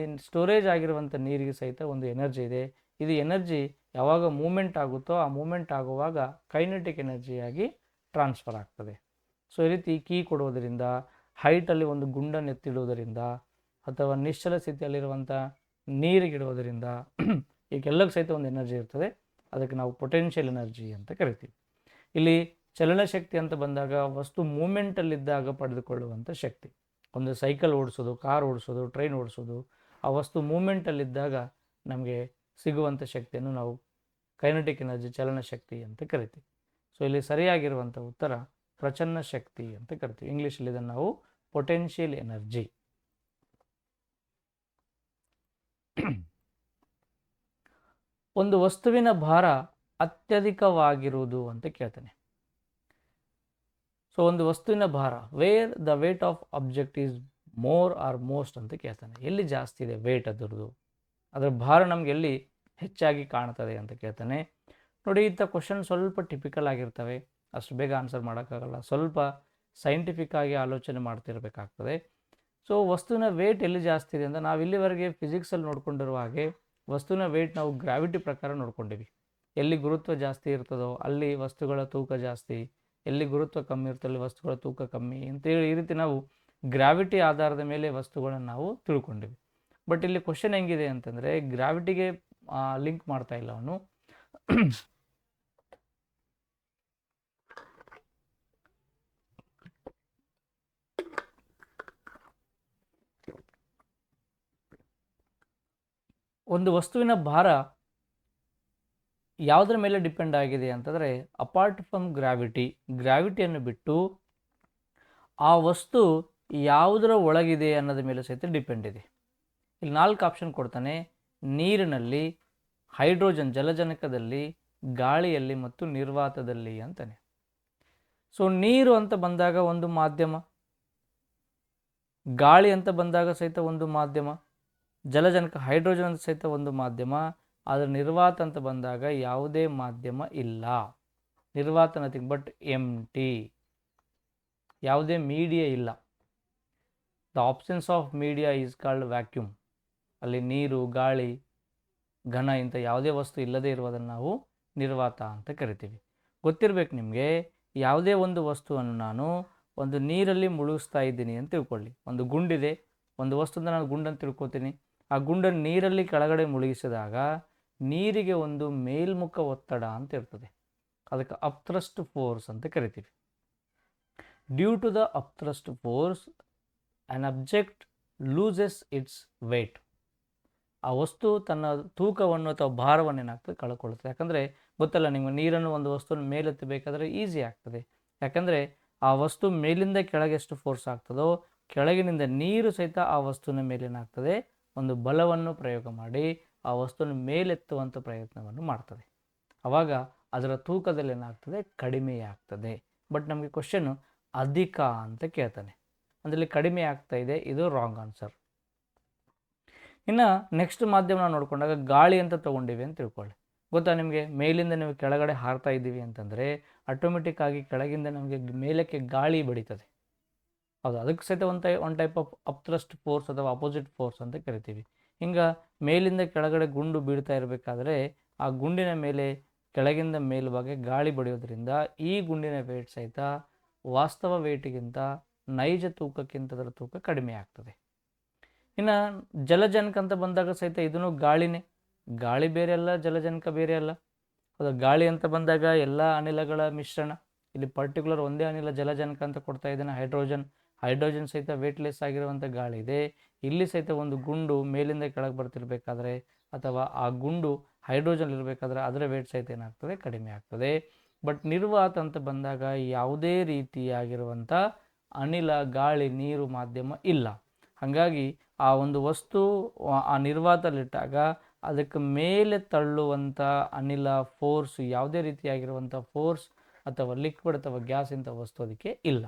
ಸ್ಟೋರೇಜ್ ಆಗಿರುವಂಥ ನೀರಿಗೆ ಸಹಿತ ಒಂದು ಎನರ್ಜಿ ಇದೆ. ಇದು ಎನರ್ಜಿ ಯಾವಾಗ ಮೂಮೆಂಟ್ ಆಗುತ್ತೋ ಆ ಮೂಮೆಂಟ್ ಆಗುವಾಗ ಕೈನೆಟಿಕ್ ಎನರ್ಜಿಯಾಗಿ ಟ್ರಾನ್ಸ್ಫರ್ ಆಗ್ತದೆ. ಸೊ ಈ ರೀತಿ ಕೀ ಕೊಡುವುದರಿಂದ, ಹೈಟಲ್ಲಿ ಒಂದು ಗುಂಡನ್ನು ಎತ್ತಿಡುವುದರಿಂದ, ಅಥವಾ ನಿಶ್ಚಲ ಸ್ಥಿತಿಯಲ್ಲಿರುವಂಥ ನೀರಿಗಿಡುವುದರಿಂದ ಈಗೆಲ್ಲಕ್ಕೆ ಸಹಿತ ಒಂದು ಎನರ್ಜಿ ಇರ್ತದೆ. ಅದಕ್ಕೆ ನಾವು ಪೊಟೆನ್ಷಿಯಲ್ ಎನರ್ಜಿ ಅಂತ ಕರಿತೀವಿ. ಇಲ್ಲಿ ಚಲನಶಕ್ತಿ ಅಂತ ಬಂದಾಗ ವಸ್ತು ಮೂಮೆಂಟಲ್ಲಿದ್ದಾಗ ಪಡೆದುಕೊಳ್ಳುವಂಥ ಶಕ್ತಿ. ಒಂದು ಸೈಕಲ್ ಓಡಿಸೋದು, ಕಾರ್ ಓಡಿಸೋದು, ಟ್ರೈನ್ ಓಡಿಸೋದು, ಆ ವಸ್ತು ಮೂಮೆಂಟಲ್ಲಿದ್ದಾಗ ನಮಗೆ ಸಿಗುವಂಥ ಶಕ್ತಿಯನ್ನು ನಾವು ಕೈನೆಟಿಕ್ ಎನರ್ಜಿ, ಚಲನಶಕ್ತಿ ಅಂತ ಕರಿತೀವಿ. ಸೊ ಇಲ್ಲಿ ಸರಿಯಾಗಿರುವಂಥ ಉತ್ತರ ಪ್ರಚನ್ನ ಶಕ್ತಿ ಅಂತ ಕರಿತೀವಿ. ಇಂಗ್ಲೀಷಲ್ಲಿ ಇದನ್ನು ನಾವು ಪೊಟೆನ್ಷಿಯಲ್ ಎನರ್ಜಿ. ಒಂದು ವಸ್ತುವಿನ ಭಾರ ಅತ್ಯಧಿಕವಾಗಿರುವುದು ಅಂತ ಕೇಳ್ತಾನೆ. ಸೊ ಒಂದು ವಸ್ತುವಿನ ಭಾರ, where the weight of object is more or most ಅಂತ ಕೇಳ್ತಾನೆ. ಎಲ್ಲಿ ಜಾಸ್ತಿ ಇದೆ ವೇಟ್ ಅದರದ್ದು, ಅದರ ಭಾರ ನಮ್ಗೆ ಎಲ್ಲಿ ಹೆಚ್ಚಾಗಿ ಕಾಣ್ತದೆ ಅಂತ ಕೇಳ್ತಾನೆ. ನೋಡಿ, ಇಂಥ ಕ್ವಶನ್ ಸ್ವಲ್ಪ ಟಿಪಿಕಲ್ ಆಗಿರ್ತವೆ, ಅಷ್ಟು ಬೇಗ ಆನ್ಸರ್ ಮಾಡೋಕ್ಕಾಗಲ್ಲ. ಸ್ವಲ್ಪ ಸೈಂಟಿಫಿಕ್ ಆಗಿ ಆಲೋಚನೆ ಮಾಡ್ತಿರ್ಬೇಕಾಗ್ತದೆ. ಸೊ ವಸ್ತುವಿನ ವೇಟ್ ಎಲ್ಲಿ ಜಾಸ್ತಿ ಇದೆ ಅಂತ ನಾವು ಇಲ್ಲಿವರೆಗೆ ಫಿಸಿಕ್ಸಲ್ಲಿ ನೋಡ್ಕೊಂಡಿರುವ ಹಾಗೆ ವಸ್ತುವಿನ ವೇಟ್ ನಾವು ಗ್ರಾವಿಟಿ ಪ್ರಕಾರ ನೋಡ್ಕೊಂಡಿವಿ. ಎಲ್ಲಿ ಗುರುತ್ವ ಜಾಸ್ತಿ ಇರ್ತದೋ ಅಲ್ಲಿ ವಸ್ತುಗಳ ತೂಕ ಜಾಸ್ತಿ, ಎಲ್ಲಿ ಗುರುತ್ವ ಕಮ್ಮಿ ಇರ್ತೋ ಅಲ್ಲಿ ವಸ್ತುಗಳ ತೂಕ ಕಮ್ಮಿ ಅಂತೇಳಿ ಈ ರೀತಿ ನಾವು ಗ್ರಾವಿಟಿ ಆಧಾರದ ಮೇಲೆ ವಸ್ತುಗಳನ್ನು ನಾವು ತಿಳ್ಕೊಂಡಿವಿ. ಬಟ್ ಇಲ್ಲಿ ಕ್ವಶನ್ ಹೆಂಗಿದೆ ಅಂತಂದರೆ ಗ್ರಾವಿಟಿಗೆ ಲಿಂಕ್ ಮಾಡ್ತಾ ಇಲ್ಲ ಅವನು. ಒಂದು ವಸ್ತುವಿನ ಭಾರ ಯಾವುದರ ಮೇಲೆ ಡಿಪೆಂಡ್ ಆಗಿದೆ ಅಂತಂದರೆ ಅಪಾರ್ಟ್ ಫ್ರಮ್ ಗ್ರಾವಿಟಿಯನ್ನು ಬಿಟ್ಟು ಆ ವಸ್ತು ಯಾವುದರ ಒಳಗಿದೆ ಅನ್ನೋದ ಮೇಲೆ ಸಹಿತ ಡಿಪೆಂಡ್ ಇದೆ. ಇಲ್ಲಿ 4 ಆಪ್ಷನ್ ಕೊಡ್ತಾನೆ: ನೀರಿನಲ್ಲಿ, ಹೈಡ್ರೋಜನ್ ಜಲಜನಕದಲ್ಲಿ, ಗಾಳಿಯಲ್ಲಿ ಮತ್ತು ನಿರ್ವಾತದಲ್ಲಿ ಅಂತಾನೆ. ಸೊ ನೀರು ಅಂತ ಬಂದಾಗ ಒಂದು ಮಾಧ್ಯಮ, ಗಾಳಿ ಅಂತ ಬಂದಾಗ ಸಹಿತ ಒಂದು ಮಾಧ್ಯಮ, ಜಲಜನಕ ಹೈಡ್ರೋಜನ್ ಅಂತ ಸಹಿತ ಒಂದು ಮಾಧ್ಯಮ. ಆದರೆ ನಿರ್ವಾತ ಅಂತ ಬಂದಾಗ ಯಾವುದೇ ಮಾಧ್ಯಮ ಇಲ್ಲ. ನಿರ್ವಾತ ನಥಿಂಗ್ ಬಟ್ ಎಂಟಿ, ಯಾವುದೇ ಮೀಡಿಯಾ ಇಲ್ಲ. The absence of media is called vacuum. ಅಲ್ಲಿ ನೀರು, ಗಾಳಿ, ಘನ ಇಂಥ ಯಾವುದೇ ವಸ್ತು ಇಲ್ಲದೇ ಇರುವುದನ್ನು ನಾವು ನಿರ್ವಾತ ಅಂತ ಕರಿತೀವಿ. ಗೊತ್ತಿರಬೇಕು ನಿಮಗೆ, ಯಾವುದೇ ಒಂದು ವಸ್ತುವನ್ನು ನಾನು ಒಂದು ನೀರಲ್ಲಿ ಮುಳುಗಿಸ್ತಾ ಇದ್ದೀನಿ ಅಂತ ತಿಳ್ಕೊಳ್ಳಿ. ಒಂದು ಗುಂಡಿದೆ, ಒಂದು ವಸ್ತುನ ನಾನು ಗುಂಡನ್ನು ತಿಳ್ಕೊತೀನಿ. ಆ ಗುಂಡನ್ನು ನೀರಲ್ಲಿ ಕೆಳಗಡೆ ಮುಳುಗಿಸಿದಾಗ ನೀರಿಗೆ ಒಂದು ಮೇಲ್ಮುಖ ಒತ್ತಡ ಅಂತ ಇರ್ತದೆ. ಅದಕ್ಕೆ ಅಪ್ಥ್ರಸ್ಟ್ ಫೋರ್ಸ್ ಅಂತ ಕರಿತೀವಿ. Due to the upthrust force on object loses its weight. ಆ ವಸ್ತು ತನ್ನ ತೂಕವನ್ನು ಅಥವಾ ಭಾರವನ್ನು ಏನಾಗ್ತದೆ ಕಳ್ಕೊಳ್ಳುತ್ತದೆ. ಯಾಕಂದರೆ ಗೊತ್ತಲ್ಲ ನಿಮಗೆ, ನೀರನ್ನು ಒಂದು ವಸ್ತುವನ್ನು ಮೇಲೆತ್ತಬೇಕಾದ್ರೆ ಈಸಿ ಆಗ್ತದೆ. ಯಾಕಂದರೆ ಆ ವಸ್ತು ಮೇಲಿಂದ ಕೆಳಗೆ ಎಷ್ಟು ಫೋರ್ಸ್ ಆಗ್ತದೋ ಕೆಳಗಿನಿಂದ ನೀರು ಸಹಿತ ಆ ವಸ್ತುವಿನ ಮೇಲೇನಾಗ್ತದೆ ಒಂದು ಬಲವನ್ನು ಪ್ರಯೋಗ ಮಾಡಿ ಆ ವಸ್ತುವನ್ನು ಮೇಲೆತ್ತುವಂಥ ಪ್ರಯತ್ನವನ್ನು ಮಾಡ್ತದೆ. ಆವಾಗ ಅದರ ತೂಕದಲ್ಲಿ ಏನಾಗ್ತದೆ ಕಡಿಮೆಯಾಗ್ತದೆ. ಬಟ್ ನಮಗೆ ಕ್ವಶನ್ನು ಅಧಿಕ ಅಂತ ಕೇಳ್ತಾನೆ, ಅದರಲ್ಲಿ ಕಡಿಮೆ ಆಗ್ತಾ ಇದೆ. ಇದು ರಾಂಗ್ ಆನ್ಸರ್. ಇನ್ನು ನೆಕ್ಸ್ಟ್ ಮಾಧ್ಯಮ ನಾವು ನೋಡಿಕೊಂಡಾಗ ಗಾಳಿ ಅಂತ ತೊಗೊಂಡಿವಿ ಅಂತ ತಿಳ್ಕೊಳ್ಳಿ. ಗೊತ್ತಾ ನಿಮಗೆ, ಮೇಲಿಂದ ನೀವು ಕೆಳಗಡೆ ಹಾರ್ತಾ ಇದ್ದೀವಿ ಅಂತಂದರೆ ಆಟೋಮೆಟಿಕ್ ಆಗಿ ಕೆಳಗಿಂದ ನಮಗೆ ಮೇಲಕ್ಕೆ ಗಾಳಿ ಬಡಿತದೆ. ಹೌದು, ಅದಕ್ಕೆ ಸಹಿತ one type of upthrust force ಅಥವಾ ಅಪೋಸಿಟ್ ಫೋರ್ಸ್ ಅಂತ ಕರಿತೀವಿ. ಹಿಂಗೆ ಮೇಲಿಂದ ಕೆಳಗಡೆ ಗುಂಡು ಬೀಳ್ತಾ ಇರಬೇಕಾದ್ರೆ ಆ ಗುಂಡಿನ ಮೇಲೆ ಕೆಳಗಿಂದ ಮೇಲ್ಭಾಗ ಗಾಳಿ ಬಡಿಯೋದ್ರಿಂದ ಈ ಗುಂಡಿನ ವೇಟ್ ಸಹಿತ ವಾಸ್ತವ ವೇಟಿಗಿಂತ ನೈಜ ತೂಕಕ್ಕಿಂತ ಅದರ ತೂಕ ಕಡಿಮೆ ಆಗ್ತದೆ. ಇನ್ನು ಜಲಜನಕ ಅಂತ ಬಂದಾಗ ಸಹಿತ ಇದನ್ನು ಗಾಳಿನೇ. ಗಾಳಿ ಬೇರೆ ಅಲ್ಲ, ಜಲಜನಕ ಬೇರೆ ಅಲ್ಲ. ಅದು ಗಾಳಿ ಅಂತ ಬಂದಾಗ ಎಲ್ಲ ಅನಿಲಗಳ ಮಿಶ್ರಣ. ಇಲ್ಲಿ ಪರ್ಟಿಕ್ಯುಲರ್ ಒಂದೇ ಅನಿಲ ಜಲಜನಕ ಅಂತ ಕೊಡ್ತಾ ಇದ್ದಾನೆ, ಹೈಡ್ರೋಜನ್ ಸಹಿತ ವೇಟ್ಲೆಸ್ ಆಗಿರುವಂಥ ಗಾಳಿ ಇದೆ. ಇಲ್ಲಿ ಸಹಿತ ಒಂದು ಗುಂಡು ಮೇಲಿಂದ ಕೆಳಗೆ ಬರ್ತಿರ್ಬೇಕಾದ್ರೆ ಅಥವಾ ಆ ಗುಂಡು ಹೈಡ್ರೋಜನ್ ಇರಬೇಕಾದ್ರೆ ಅದರ ವೇಟ್ ಸಹಿತ ಏನಾಗ್ತದೆ ಕಡಿಮೆ ಆಗ್ತದೆ. ಬಟ್ ನಿರ್ವಾತ ಅಂತ ಬಂದಾಗ ಯಾವುದೇ ರೀತಿಯಾಗಿರುವಂಥ ಅನಿಲ, ಗಾಳಿ, ನೀರು ಮಾಧ್ಯಮ ಇಲ್ಲ. ಹಾಗಾಗಿ ಆ ಒಂದು ವಸ್ತು ಆ ನಿರ್ವಾತದಲ್ಲಿಟ್ಟಾಗ ಅದಕ್ಕೆ ಮೇಲೆ ತಳ್ಳುವಂಥ ಅನಿಲ ಫೋರ್ಸ್, ಯಾವುದೇ ರೀತಿಯಾಗಿರುವಂಥ ಫೋರ್ಸ್ ಅಥವಾ ಲಿಕ್ವಿಡ್ ಅಥವಾ ಗ್ಯಾಸ್ ಇಂಥ ವಸ್ತು ಅದಕ್ಕೆ ಇಲ್ಲ.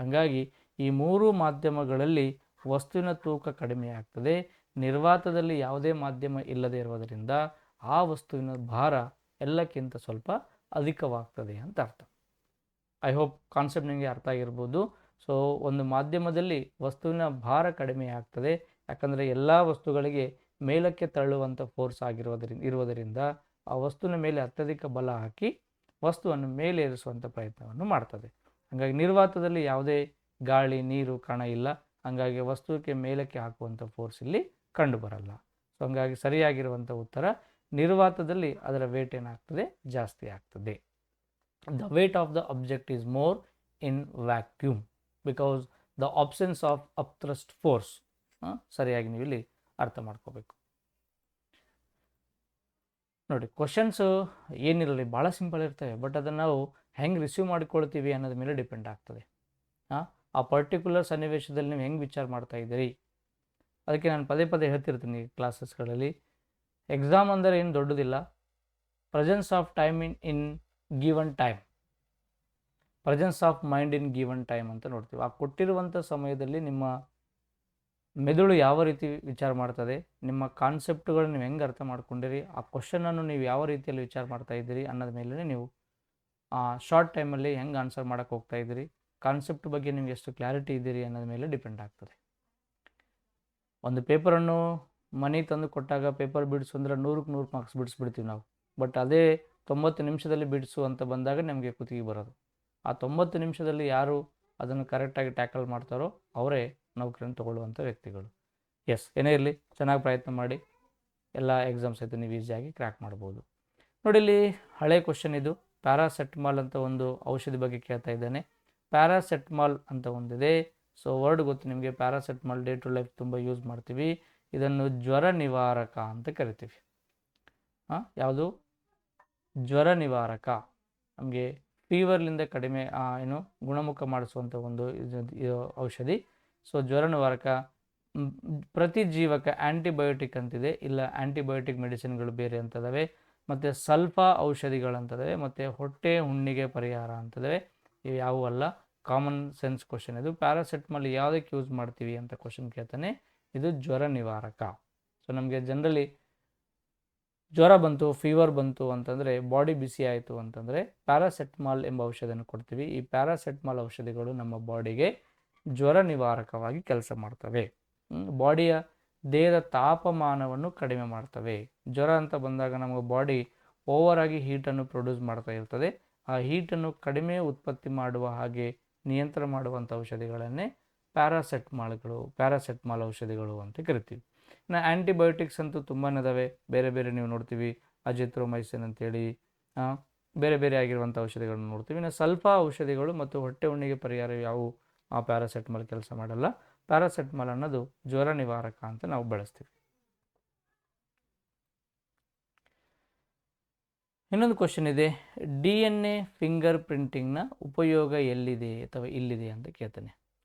ಹಾಗಾಗಿ ಈ 3 ಮಾಧ್ಯಮಗಳಲ್ಲಿ ವಸ್ತುವಿನ ತೂಕ ಕಡಿಮೆ ಆಗ್ತದೆ. ನಿರ್ವಾತದಲ್ಲಿ ಯಾವುದೇ ಮಾಧ್ಯಮ ಇಲ್ಲದೆ ಇರುವುದರಿಂದ ಆ ವಸ್ತುವಿನ ಭಾರ ಎಲ್ಲಕ್ಕಿಂತ ಸ್ವಲ್ಪ ಅಧಿಕವಾಗ್ತದೆ ಅಂತ ಅರ್ಥ. ಐ ಹೋಪ್ ಕಾನ್ಸೆಪ್ಟ್ ನಿಮಗೆ ಅರ್ಥ ಆಗಿರ್ಬೋದು. ಸೊ ಒಂದು ಮಾಧ್ಯಮದಲ್ಲಿ ವಸ್ತುವಿನ ಭಾರ ಕಡಿಮೆ ಆಗ್ತದೆ, ಯಾಕಂದರೆ ಎಲ್ಲ ವಸ್ತುಗಳಿಗೆ ಮೇಲಕ್ಕೆ ತಳ್ಳುವಂಥ ಫೋರ್ಸ್ ಇರುವುದರಿಂದ ಆ ವಸ್ತುವಿನ ಮೇಲೆ ಅತ್ಯಧಿಕ ಬಲ ಹಾಕಿ ವಸ್ತುವನ್ನು ಮೇಲೇರಿಸುವಂಥ ಪ್ರಯತ್ನವನ್ನು ಮಾಡ್ತದೆ. ಹಾಗಾಗಿ ನಿರ್ವಾತದಲ್ಲಿ ಯಾವುದೇ ಗಾಳಿ, ನೀರು, ಕಣ ಇಲ್ಲ. ಹಾಗಾಗಿ ವಸ್ತುವಿಗೆ ಮೇಲಕ್ಕೆ ಹಾಕುವಂಥ ಫೋರ್ಸ್ ಇಲ್ಲಿ ಕಂಡು ಬರಲ್ಲ. ಸೊ ಹಾಗಾಗಿ ಸರಿಯಾಗಿರುವಂಥ ಉತ್ತರ ನಿರ್ವಾತದಲ್ಲಿ ಅದರ ವೇಟ್ ಏನಾಗ್ತದೆ ಜಾಸ್ತಿ ಆಗ್ತದೆ. The weight of the object is more in vacuum because the absence of upthrust force. ಸರಿಯಾಗಿ ನೀವು ಇಲ್ಲಿ ಅರ್ಥ ಮಾಡ್ಕೋಬೇಕು. ನೋಡಿ, ಕ್ವಶನ್ಸು ಏನಿರಲಿ ಭಾಳ ಸಿಂಪಲ್ ಇರ್ತವೆ, ಬಟ್ ಅದನ್ನು ನಾವು ಹೆಂಗೆ ರಿಸೀವ್ ಮಾಡಿಕೊಳ್ತೀವಿ ಅನ್ನೋದ್ರ ಮೇಲೆ ಡಿಪೆಂಡ್ ಆಗ್ತದೆ. ಆ ಪರ್ಟಿಕ್ಯುಲರ್ ಸನ್ನಿವೇಶದಲ್ಲಿ ನೀವು ಹೆಂಗೆ ವಿಚಾರ ಮಾಡ್ತಾ ಇದ್ದೀರಿ. ಅದಕ್ಕೆ ನಾನು ಪದೇ ಪದೇ ಹೇಳ್ತಿರ್ತೀನಿ ಕ್ಲಾಸಸ್ಗಳಲ್ಲಿ, ಎಕ್ಸಾಮ್ ಅಂದರೆ ಏನು ದೊಡ್ಡದಿಲ್ಲ. Presence of time in given time, presence of mind in given time ಅಂತ ನೋಡ್ತೀವಿ. ಆ ಕೊಟ್ಟಿರುವಂಥ ಸಮಯದಲ್ಲಿ ನಿಮ್ಮ ಮೆದುಳು ಯಾವ ರೀತಿ ವಿಚಾರ ಮಾಡ್ತದೆ, ನಿಮ್ಮ ಕಾನ್ಸೆಪ್ಟ್ಗಳು ನೀವು ಹೆಂಗೆ ಅರ್ಥ ಮಾಡ್ಕೊಂಡಿರಿ, ಆ ಕ್ವಶನನ್ನು ನೀವು ಯಾವ ರೀತಿಯಲ್ಲಿ ವಿಚಾರ ಮಾಡ್ತಾ ಇದ್ದೀರಿ ಅನ್ನೋದ ಮೇಲೆ ನೀವು ಶಾರ್ಟ್ ಟೈಮಲ್ಲಿ ಹೆಂಗೆ ಆನ್ಸರ್ ಮಾಡೋಕ್ಕೆ ಹೋಗ್ತಾ ಇದ್ದೀರಿ, ಕಾನ್ಸೆಪ್ಟ್ ಬಗ್ಗೆ ನಿಮ್ಗೆ ಎಷ್ಟು ಕ್ಲಾರಿಟಿ ಇದ್ದೀರಿ ಅನ್ನೋದ ಮೇಲೆ ಡಿಪೆಂಡ್ ಆಗ್ತದೆ. ಒಂದು ಪೇಪರನ್ನು ಮನೆಗೆ ತಂದು ಕೊಟ್ಟಾಗ ಪೇಪರ್ ಬಿಡಿಸು ಅಂದರೆ 100ಕ್ಕೆ 100 ಮಾರ್ಕ್ಸ್ ಬಿಡಿಸ್ಬಿಡ್ತೀವಿ ನಾವು. ಬಟ್ ಅದೇ 90 ನಿಮಿಷದಲ್ಲಿ ಬಿಡಿಸು ಅಂತ ಬಂದಾಗ ನಮಗೆ ಕುತ್ತಿಗೆ ಬರೋದು. ಆ 90 ನಿಮಿಷದಲ್ಲಿ ಯಾರು ಅದನ್ನು ಕರೆಕ್ಟಾಗಿ ಟ್ಯಾಕಲ್ ಮಾಡ್ತಾರೋ ಅವರೇ ನೌಕರಿಯನ್ನು ತಗೊಳ್ಳುವಂಥ ವ್ಯಕ್ತಿಗಳು. ಎಸ್, ಏನೇ ಇರಲಿ, ಚೆನ್ನಾಗಿ ಪ್ರಯತ್ನ ಮಾಡಿ. ಎಲ್ಲ ಎಕ್ಸಾಮ್ಸ್ ಆಯಿತು ನೀವು ಈಸಿಯಾಗಿ ಕ್ರ್ಯಾಕ್ ಮಾಡ್ಬೋದು. ನೋಡಿ, ಇಲ್ಲಿ ಹಳೆ ಕ್ವಶನ್ ಇದು. ಪ್ಯಾರಾಸೆಟಮಾಲ್ ಅಂತ ಒಂದು ಔಷಧಿ ಬಗ್ಗೆ ಕೇಳ್ತಾ ಇದ್ದಾನೆ. ಪ್ಯಾರಾಸೆಟಮಾಲ್ ಅಂತ ಒಂದಿದೆ. ಸೊ ವರ್ಡ್ ಗೊತ್ತು ನಿಮಗೆ. ಪ್ಯಾರಾಸೆಟಮಾಲ್ ಡೇ ಟು ಲೈಫ್ ತುಂಬ ಯೂಸ್ ಮಾಡ್ತೀವಿ. ಇದನ್ನು ಜ್ವರ ನಿವಾರಕ ಅಂತ ಕರಿತೀವಿ. ಯಾವುದು? ಜ್ವರ ನಿವಾರಕ. ನಮಗೆ ಫೀವರ್ಲಿಂದ ಕಡಿಮೆ ಗುಣಮುಖ ಮಾಡಿಸುವಂಥ ಒಂದು ಔಷಧಿ. ಸೊ ಜ್ವರ ನಿವಾರಕ. ಪ್ರತಿಜೀವಕ ಆ್ಯಂಟಿಬಯೋಟಿಕ್ ಅಂತಿದೆ, ಇಲ್ಲ ಆ್ಯಂಟಿಬಯೋಟಿಕ್ ಮೆಡಿಸಿನ್ಗಳು ಬೇರೆ ಅಂತದವೆ. ಮತ್ತು ಸಲ್ಫಾ ಔಷಧಿಗಳಂತದವೆ, ಮತ್ತು ಹೊಟ್ಟೆ ಹುಣ್ಣಿಗೆ ಪರಿಹಾರ ಅಂತದವೆ. ಇವು ಯಾವುವು ಅಲ್ಲ, ಕಾಮನ್ ಸೆನ್ಸ್ ಕ್ವಶನ್ ಇದು. ಪ್ಯಾರಾಸೆಟಮಾಲ್ ಯಾವುದಕ್ಕೆ ಯೂಸ್ ಮಾಡ್ತೀವಿ ಅಂತ ಕ್ವಶನ್ ಕೇಳ್ತಾನೆ. ಇದು ಜ್ವರ ನಿವಾರಕ. ಸೊ ನಮಗೆ ಜನರಲಿ ಜ್ವರ ಬಂತು, ಫೀವರ್ ಬಂತು ಅಂತಂದರೆ, ಬಾಡಿ ಬಿಸಿ ಆಯಿತು ಅಂತಂದರೆ ಪ್ಯಾರಾಸೆಟಮಾಲ್ ಎಂಬ ಔಷಧಿಯನ್ನು ಕೊಡ್ತೀವಿ. ಈ ಪ್ಯಾರಾಸೆಟಮಾಲ್ ಔಷಧಿಗಳು ನಮ್ಮ ಬಾಡಿಗೆ ಜ್ವರ ನಿವಾರಕವಾಗಿ ಕೆಲಸ ಮಾಡ್ತವೆ. ಬಾಡಿಯ ದೇಹದ ತಾಪಮಾನವನ್ನು ಕಡಿಮೆ ಮಾಡ್ತವೆ. ಜ್ವರ ಅಂತ ಬಂದಾಗ ನಮ್ಮ ಬಾಡಿ ಓವರಾಗಿ ಹೀಟನ್ನು ಪ್ರೊಡ್ಯೂಸ್ ಮಾಡ್ತಾ ಇರ್ತದೆ. ಆ ಹೀಟನ್ನು ಕಡಿಮೆ ಉತ್ಪತ್ತಿ ಮಾಡುವ ಹಾಗೆ ನಿಯಂತ್ರಣ ಮಾಡುವಂಥ ಔಷಧಿಗಳನ್ನೇ ಪ್ಯಾರಾಸೆಟಮಾಲ್ ಔಷಧಿಗಳು ಅಂತ ಕರಿತೀವಿ. ಇನ್ನು ಆ್ಯಂಟಿಬಯೋಟಿಕ್ಸ್ ಅಂತೂ ತುಂಬಾ ಇದಾವೆ, ಬೇರೆ ಬೇರೆ ನೀವು ನೋಡ್ತೀವಿ. ಅಜಿಥ್ರೊಮೈಸಿನ್ ಅಂತೇಳಿ ಬೇರೆ ಬೇರೆ ಆಗಿರುವಂಥ ಔಷಧಿಗಳನ್ನು ನೋಡ್ತೀವಿ. ಇನ್ನು ಸಲ್ಫಾ ಔಷಧಿಗಳು ಮತ್ತು ಹೊಟ್ಟೆ ಹುಣ್ಣಿಗೆ ಪರಿಹಾರ ಯಾವುವು ಆ ಪ್ಯಾರಾಸೆಟಮಾಲ್ ಕೆಲಸ ಮಾಡಲ್ಲ. ಪ್ಯಾರಾಸೆಟಮಾಲ್ ಅನ್ನೋದು ಜ್ವರ ನಿವಾರಕ ಅಂತ ನಾವು ಬಳಸ್ತೀವಿ. ಇನ್ನೊಂದು ಕ್ವಶನ್ ಇದೆ. DNA ಫಿಂಗರ್ ಪ್ರಿಂಟಿಂಗ್ನ ಉಪಯೋಗ ಎಲ್ಲಿದೆ ಅಥವಾ ಇಲ್ಲಿದೆ ಅಂತ ಕೇಳ್ತಾನೆ.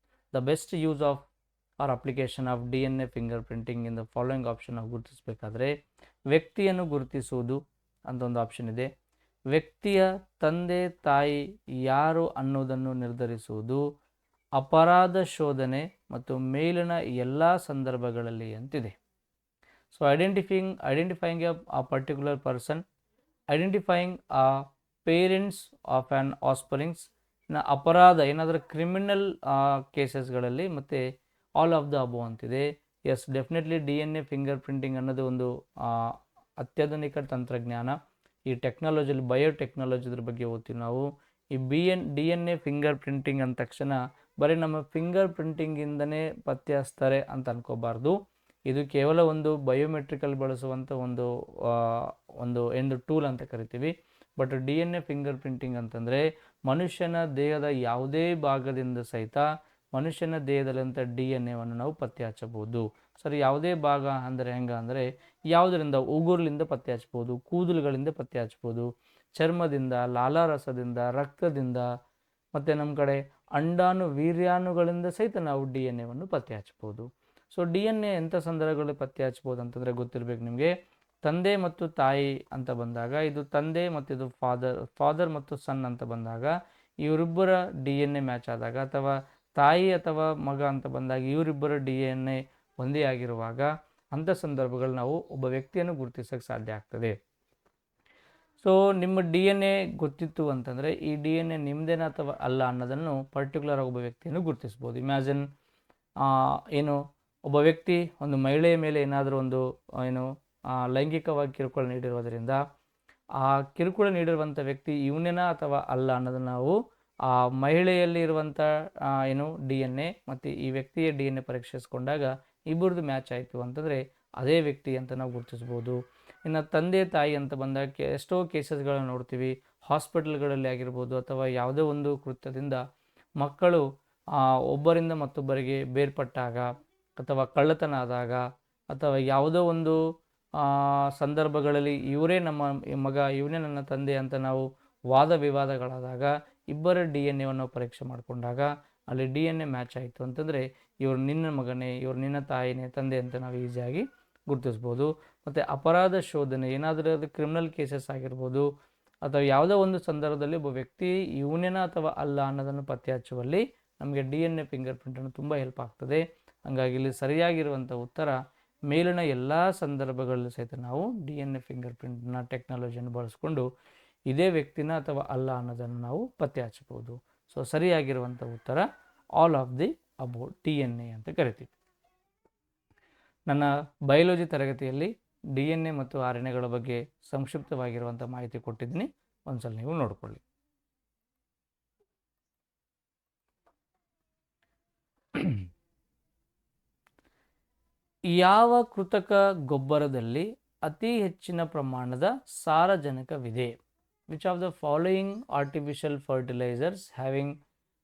The best use of or application of DNA fingerprinting in the following option ನಾವು ಗುರುತಿಸಬೇಕಾದ್ರೆ, ವ್ಯಕ್ತಿಯನ್ನು ಗುರುತಿಸುವುದು ಅಂತ ಒಂದು ಆಪ್ಷನ್ ಇದೆ. ವ್ಯಕ್ತಿಯ ತಂದೆ ತಾಯಿ ಯಾರು ಅನ್ನೋದನ್ನು ನಿರ್ಧರಿಸುವುದು, ಅಪರಾಧ ಶೋಧನೆ ಮತ್ತು ಮೇಲಿನ ಎಲ್ಲ ಸಂದರ್ಭಗಳಲ್ಲಿ ಅಂತಿದೆ. So identifying a particular person, identifying ಆ ಪೇರೆಂಟ್ಸ್ ಆಫ್ ಆ್ಯನ್ ಆಸ್ಪರಿಂಗ್ಸ್, ಅಪರಾಧ ಏನಾದರೂ ಕ್ರಿಮಿನಲ್ ಕೇಸಸ್ಗಳಲ್ಲಿ, ಮತ್ತು ಆಲ್ ಆಫ್ ದ ಅಬೋ ಅಂತಿದೆ. Yes, definitely DNA fingerprinting ಅನ್ನೋದು ಒಂದು ಅತ್ಯಾಧುನಿಕ ತಂತ್ರಜ್ಞಾನ. ಈ ಟೆಕ್ನಾಲಜಿಲಿ ಬಯೋಟೆಕ್ನಾಲಜಿದ್ರ ಬಗ್ಗೆ ಓದ್ತೀವಿ ನಾವು. ಈ DNA ಫಿಂಗರ್ ಪ್ರಿಂಟಿಂಗ್ ಅಂದ ತಕ್ಷಣ ಬರೀ ನಮ್ಮ ಫಿಂಗರ್ ಪ್ರಿಂಟಿಂಗಿಂದನೇ ಪತ್ತೆ ಹಚ್ತಾರೆ ಅಂತ ಅನ್ಕೋಬಾರ್ದು. ಇದು ಕೇವಲ ಒಂದು ಬಯೋಮೆಟ್ರಿಕಲ್ ಬಳಸುವಂಥ ಒಂದು ಟೂಲ್ ಅಂತ ಕರಿತೀವಿ. ಬಟ್ DNA ಫಿಂಗರ್ ಪ್ರಿಂಟಿಂಗ್ ಅಂತಂದರೆ ಮನುಷ್ಯನ ದೇಹದ ಯಾವುದೇ ಭಾಗದಿಂದ ಸಹಿತ ಮನುಷ್ಯನ ದೇಹದಲ್ಲಿಂಥ DNA ನಾವು ಪತ್ತೆ ಹಚ್ಚಬಹುದು. ಸರಿ, ಯಾವುದೇ ಭಾಗ ಅಂದರೆ ಹೆಂಗೆ ಯಾವುದರಿಂದ? ಉಗುರ್ಲಿಂದ ಪತ್ತೆ ಹಚ್ಬೋದು, ಕೂದಲುಗಳಿಂದ ಪತ್ತೆ ಹಚ್ಬೋದು, ಚರ್ಮದಿಂದ, ಲಾಲಾರಸದಿಂದ, ರಕ್ತದಿಂದ, ಮತ್ತು ನಮ್ಮ ಕಡೆ ಅಂಡಾಣು ವೀರ್ಯಾಣುಗಳಿಂದ ಸಹಿತ ನಾವು DNA ಪತ್ತೆ ಹಚ್ಬೋದು. ಸೊ DNA ಎಂಥ ಸಂದರ್ಭಗಳಲ್ಲಿ ಪತ್ತೆ ಹಚ್ಬೋದು ಅಂತಂದರೆ ಗೊತ್ತಿರಬೇಕು ನಿಮಗೆ. ತಂದೆ ಮತ್ತು ತಾಯಿ ಅಂತ ಬಂದಾಗ ಇದು ತಂದೆ ಮತ್ತು ಇದು ಫಾದರ್ ಮತ್ತು ಸನ್ ಅಂತ ಬಂದಾಗ ಇವರಿಬ್ಬರ DNA ಮ್ಯಾಚ್ ಆದಾಗ, ಅಥವಾ ತಾಯಿ ಅಥವಾ ಮಗ ಅಂತ ಬಂದಾಗ ಇವರಿಬ್ಬರ DNA ಒಂದೇ ಆಗಿರುವಾಗ ಅಂಥ ಸಂದರ್ಭಗಳು ನಾವು ಒಬ್ಬ ವ್ಯಕ್ತಿಯನ್ನು ಗುರುತಿಸೋಕ್ಕೆ ಸಾಧ್ಯ ಆಗ್ತದೆ. ಸೊ ನಿಮ್ಮ DNA ಗೊತ್ತಿತ್ತು ಅಂತಂದರೆ ಈ DNA ನಿಮ್ಮದೇನ ಅಥವಾ ಅಲ್ಲ ಅನ್ನೋದನ್ನು ಪರ್ಟಿಕ್ಯುಲರ್ ಒಬ್ಬ ವ್ಯಕ್ತಿಯನ್ನು ಗುರುತಿಸ್ಬೋದು. ಇಮ್ಯಾಜಿನ್ ಒಬ್ಬ ವ್ಯಕ್ತಿ ಒಂದು ಮಹಿಳೆಯ ಮೇಲೆ ಏನಾದರೂ ಒಂದು ಲೈಂಗಿಕವಾಗಿ ಕಿರುಕುಳ ನೀಡಿರೋದರಿಂದ ಆ ಕಿರುಕುಳ ನೀಡಿರುವಂಥ ವ್ಯಕ್ತಿ ಇವನೇನ ಅಥವಾ ಅಲ್ಲ ಅನ್ನೋದನ್ನು ನಾವು ಆ ಮಹಿಳೆಯಲ್ಲಿ ಇರುವಂಥ DNA ಮತ್ತು ಈ ವ್ಯಕ್ತಿಯ DNA ಪರೀಕ್ಷಿಸ್ಕೊಂಡಾಗ ಇಬ್ಬರದು ಮ್ಯಾಚ್ ಆಯಿತು ಅಂತಂದರೆ ಅದೇ ವ್ಯಕ್ತಿ ಅಂತ ನಾವು ಗುರುತಿಸ್ಬೋದು. ಇನ್ನು ತಂದೆ ತಾಯಿ ಅಂತ ಬಂದಾಗ ಎಷ್ಟೋ ಕೇಸಸ್ಗಳನ್ನು ನೋಡ್ತೀವಿ. ಹಾಸ್ಪಿಟಲ್ಗಳಲ್ಲಿ ಆಗಿರ್ಬೋದು ಅಥವಾ ಯಾವುದೋ ಒಂದು ಕೃತ್ಯದಿಂದ ಮಕ್ಕಳು ಒಬ್ಬರಿಂದ ಮತ್ತೊಬ್ಬರಿಗೆ ಬೇರ್ಪಟ್ಟಾಗ, ಅಥವಾ ಕಳ್ಳತನ ಆದಾಗ, ಅಥವಾ ಯಾವುದೋ ಒಂದು ಸಂದರ್ಭಗಳಲ್ಲಿ ಇವರೇ ನಮ್ಮ ಮಗ, ಇವನೇ ನನ್ನ ತಂದೆ ಅಂತ ನಾವು ವಾದ ವಿವಾದಗಳಾದಾಗ ಇಬ್ಬರ DNA ಪರೀಕ್ಷೆ ಮಾಡಿಕೊಂಡಾಗ ಅಲ್ಲಿ DNA ಮ್ಯಾಚ್ ಆಯಿತು ಅಂತಂದರೆ ಇವರು ನಿನ್ನ ಮಗನೇ, ಇವರು ನಿನ್ನ ತಾಯಿನೇ, ತಂದೆ ಅಂತ ನಾವು ಈಸಿಯಾಗಿ ಗುರುತಿಸ್ಬೋದು. ಮತ್ತು ಅಪರಾಧ ಶೋಧನೆ, ಏನಾದರೂ ಅದು ಕ್ರಿಮಿನಲ್ ಕೇಸಸ್ ಆಗಿರ್ಬೋದು, ಅಥವಾ ಯಾವುದೋ ಒಂದು ಸಂದರ್ಭದಲ್ಲಿ ಒಬ್ಬ ವ್ಯಕ್ತಿ ಇವನೇನ ಅಥವಾ ಅಲ್ಲ ಅನ್ನೋದನ್ನು ಪತ್ತೆ ಹಚ್ಚುವಲ್ಲಿ ನಮಗೆ DNA ಫಿಂಗರ್ ಪ್ರಿಂಟನ್ನು ತುಂಬ ಹೆಲ್ಪ್ ಆಗ್ತದೆ. ಹಾಗಾಗಿ ಇಲ್ಲಿ ಸರಿಯಾಗಿರುವಂಥ ಉತ್ತರ ಮೇಲಿನ ಎಲ್ಲ ಸಂದರ್ಭಗಳಲ್ಲಿ ಸಹಿತ ನಾವು DNA ಫಿಂಗರ್ ಪ್ರಿಂಟ್ನ ಟೆಕ್ನಾಲಜಿಯನ್ನು ಬಳಸ್ಕೊಂಡು ಇದೇ ವ್ಯಕ್ತಿನ ಅಥವಾ ಅಲ್ಲ ಅನ್ನೋದನ್ನು ನಾವು ಪತ್ತೆ ಹಚ್ಚಬಹುದು. ಸೊ ಸರಿಯಾಗಿರುವಂಥ ಉತ್ತರ all of the about DNA ಅಂತ ಕರಿತೀವಿ. ನನ್ನ ಬಯಾಲಜಿ ತರಗತಿಯಲ್ಲಿ DNA ಮತ್ತು RNAಗಳ ಬಗ್ಗೆ ಸಂಕ್ಷಿಪ್ತವಾಗಿರುವಂಥ ಮಾಹಿತಿ ಕೊಟ್ಟಿದ್ದೀನಿ, ಒಂದ್ಸಲ ನೀವು ನೋಡಿಕೊಳ್ಳಿ. ಯಾವ ಕೃತಕ ಗೊಬ್ಬರದಲ್ಲಿ ಅತಿ ಹೆಚ್ಚಿನ ಪ್ರಮಾಣದ ಸಾರಜನಕವಿದೆ? Which of the following artificial fertilizers having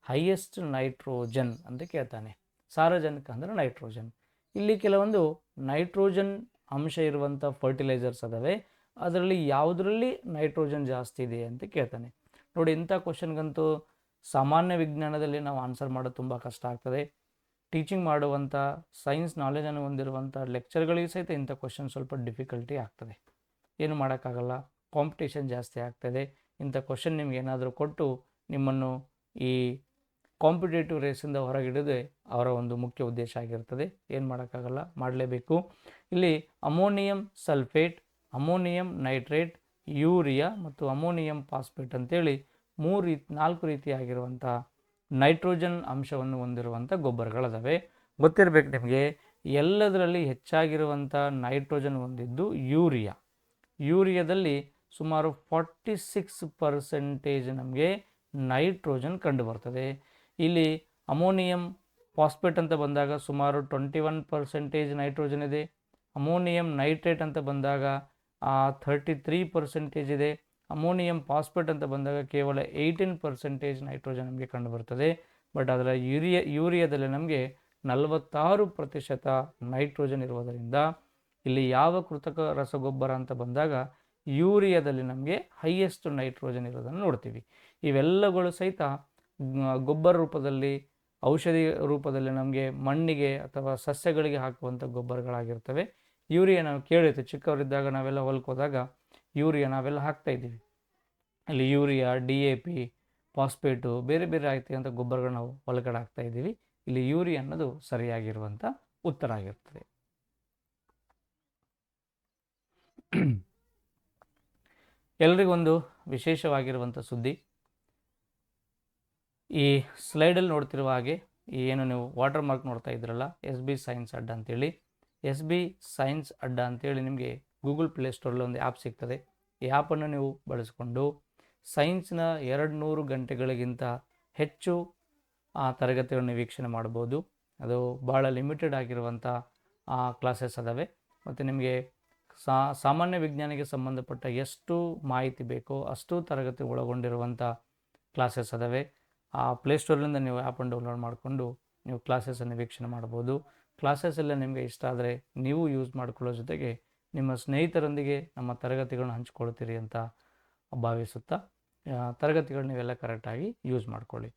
highest nitrogen ಅಂತ ಕೇಳ್ತಾನೆ. ಸಾರಜನಕ ಅಂದರೆ ನೈಟ್ರೋಜನ್. ಇಲ್ಲಿ ಕೆಲವೊಂದು ನೈಟ್ರೋಜನ್ ಅಂಶ ಇರುವಂಥ ಫರ್ಟಿಲೈಸರ್ಸ್ ಅದಾವೆ, ಅದರಲ್ಲಿ ಯಾವುದರಲ್ಲಿ ನೈಟ್ರೋಜನ್ ಜಾಸ್ತಿ ಇದೆ ಅಂತ ಕೇಳ್ತಾನೆ. ನೋಡಿ, ಇಂಥ ಕ್ವಶನ್ಗಂತೂ ಸಾಮಾನ್ಯ ವಿಜ್ಞಾನದಲ್ಲಿ ನಾವು ಆನ್ಸರ್ ಮಾಡೋದು ತುಂಬ ಕಷ್ಟ ಆಗ್ತದೆ. ಟೀಚಿಂಗ್ ಮಾಡುವಂಥ ಸೈನ್ಸ್ ನಾಲೆಜನ್ನು ಹೊಂದಿರುವಂಥ ಲೆಕ್ಚರ್ಗಳಿಗೆ ಸಹಿತ ಇಂಥ ಕ್ವಶನ್ ಸ್ವಲ್ಪ ಡಿಫಿಕಲ್ಟಿ ಆಗ್ತದೆ. ಏನು ಮಾಡೋಕ್ಕಾಗಲ್ಲ, ಕಾಂಪಿಟೇಷನ್ ಜಾಸ್ತಿ ಆಗ್ತದೆ. ಇಂಥ ಕ್ವಶನ್ ನಿಮ್ಗೆ ಏನಾದರೂ ಕೊಟ್ಟು ನಿಮ್ಮನ್ನು ಈ ಕಾಂಪಿಟೇಟಿವ್ ರೇಸಿಂದ ಹೊರಗಿಡೋದೇ ಅವರ ಒಂದು ಮುಖ್ಯ ಉದ್ದೇಶ ಆಗಿರ್ತದೆ. ಏನು ಮಾಡೋಕ್ಕಾಗಲ್ಲ, ಮಾಡಲೇಬೇಕು. ಇಲ್ಲಿ ammonium sulphate, ammonium nitrate, urea ಮತ್ತು ಅಮೋನಿಯಂ ಫಾಸ್ಫೇಟ್ ಅಂತೇಳಿ 4 ರೀತಿಯಾಗಿರುವಂಥ ನೈಟ್ರೋಜನ್ ಅಂಶವನ್ನು ಹೊಂದಿರುವಂಥ ಗೊಬ್ಬರಗಳದಾವೆ. ಗೊತ್ತಿರಬೇಕು ನಿಮಗೆ, ಎಲ್ಲದರಲ್ಲಿ ಹೆಚ್ಚಾಗಿರುವಂಥ ನೈಟ್ರೋಜನ್ ಹೊಂದಿದ್ದು ಯೂರಿಯಾ. ಯೂರಿಯಾದಲ್ಲಿ ಸುಮಾರು 46% ನಮಗೆ ನೈಟ್ರೋಜನ್ ಕಂಡು ಬರ್ತದೆ. ಇಲ್ಲಿ ಅಮೋನಿಯಂ ಫಾಸ್ಫೇಟ್ ಅಂತ ಬಂದಾಗ ಸುಮಾರು 21% ನೈಟ್ರೋಜನ್ ಇದೆ. ಅಮೋನಿಯಂ ನೈಟ್ರೇಟ್ ಅಂತ ಬಂದಾಗ 33% ಇದೆ. ಅಮೋನಿಯಂ ಫಾಸ್ಫೇಟ್ ಅಂತ ಬಂದಾಗ ಕೇವಲ 18% ನೈಟ್ರೋಜನ್ ನಮಗೆ ಕಂಡು ಬರ್ತದೆ. ಬಟ್ ಅದರ ಯೂರಿಯಾದಲ್ಲಿ ನಮಗೆ 46% ನೈಟ್ರೋಜನ್ ಇರುವುದರಿಂದ ಇಲ್ಲಿ ಯಾವ ಕೃತಕ ರಸಗೊಬ್ಬರ ಅಂತ ಬಂದಾಗ ಯೂರಿಯಾದಲ್ಲಿ ನಮಗೆ ಹೈಯೆಸ್ಟ್ ನೈಟ್ರೋಜನ್ ಇರೋದನ್ನು ನೋಡ್ತೀವಿ. ಇವೆಲ್ಲಗಳು ಸಹಿತ ಗೊಬ್ಬರ ರೂಪದಲ್ಲಿ, ಔಷಧಿ ರೂಪದಲ್ಲಿ ನಮಗೆ ಮಣ್ಣಿಗೆ ಅಥವಾ ಸಸ್ಯಗಳಿಗೆ ಹಾಕುವಂಥ ಗೊಬ್ಬರಗಳಾಗಿರ್ತವೆ. ಯೂರಿಯಾ ನಾವು ಕೇಳಿರ್ತೀವಿ, ಚಿಕ್ಕವರಿದ್ದಾಗ ನಾವೆಲ್ಲ ಹೊಲಕ್ಕೆ ಹೋದಾಗ ಯೂರಿಯಾ ನಾವೆಲ್ಲ ಹಾಕ್ತಾಯಿದ್ದೀವಿ. ಇಲ್ಲಿ ಯೂರಿಯಾ, DAP, ಫಾಸ್ಫೇಟು, ಬೇರೆ ಬೇರೆ ರೀತಿಯಂಥ ಗೊಬ್ಬರಗಳು ನಾವು ಹೊಲಗಡೆ ಹಾಕ್ತಾಯಿದ್ದೀವಿ. ಇಲ್ಲಿ ಯೂರಿಯಾ ಅನ್ನೋದು ಸರಿಯಾಗಿರುವಂಥ ಉತ್ತರ ಆಗಿರ್ತದೆ. ಎಲ್ರಿಗೊಂದು ವಿಶೇಷವಾಗಿರುವಂಥ ಸುದ್ದಿ. ಈ ಸ್ಲೈಡಲ್ಲಿ ನೋಡ್ತಿರುವ ಹಾಗೆ ಏನು ನೀವು ವಾಟರ್ ಮಾರ್ಕ್ ನೋಡ್ತಾ ಇದ್ರಲ್ಲ, SB ಸೈನ್ಸ್ ಅಡ್ಡ ಅಂತೇಳಿ, SB ಸೈನ್ಸ್ ಅಡ್ಡ ಅಂತೇಳಿ ನಿಮಗೆ ಗೂಗಲ್ ಪ್ಲೇಸ್ಟೋರಲ್ಲಿ ಒಂದು ಆ್ಯಪ್ ಸಿಗ್ತದೆ. ಈ ಆ್ಯಪನ್ನು ನೀವು ಬಳಸಿಕೊಂಡು ಸೈನ್ಸ್ನ 200 ಗಂಟೆಗಳಿಗಿಂತ ಹೆಚ್ಚು ತರಗತಿಗಳನ್ನು ವೀಕ್ಷಣೆ ಮಾಡ್ಬೋದು. ಅದು ಭಾಳ ಲಿಮಿಟೆಡ್ ಆಗಿರುವಂಥ ಕ್ಲಾಸಸ್ ಅದಾವೆ. ಮತ್ತು ನಿಮಗೆ ಸಾಮಾನ್ಯ ವಿಜ್ಞಾನಿಗೆ ಸಂಬಂಧಪಟ್ಟ ಎಷ್ಟು ಮಾಹಿತಿ ಬೇಕೋ ಅಷ್ಟು ತರಗತಿ ಒಳಗೊಂಡಿರುವಂಥ ಕ್ಲಾಸಸ್ ಅದಾವೆ. ಆ ಪ್ಲೇಸ್ಟೋರ್ನಿಂದ ನೀವು ಆ್ಯಪನ್ನು ಡೌನ್ಲೋಡ್ ಮಾಡಿಕೊಂಡು ನೀವು ಕ್ಲಾಸಸನ್ನು ವೀಕ್ಷಣೆ ಮಾಡ್ಬೋದು. ಕ್ಲಾಸಸ್ ಎಲ್ಲ ನಿಮಗೆ ಇಷ್ಟ ಆದರೆ ನೀವು ಯೂಸ್ ಮಾಡ್ಕೊಳ್ಳೋ ಜೊತೆಗೆ ನಿಮ್ಮ ಸ್ನೇಹಿತರೊಂದಿಗೆ ನಮ್ಮ ತರಗತಿಗಳನ್ನ ಹಂಚ್ಕೊಳ್ತೀರಿ ಅಂತ ಭಾವಿಸುತ್ತಾ ತರಗತಿಗಳು ನೀವೆಲ್ಲ ಕರೆಕ್ಟಾಗಿ ಯೂಸ್ ಮಾಡ್ಕೊಳ್ಳಿ.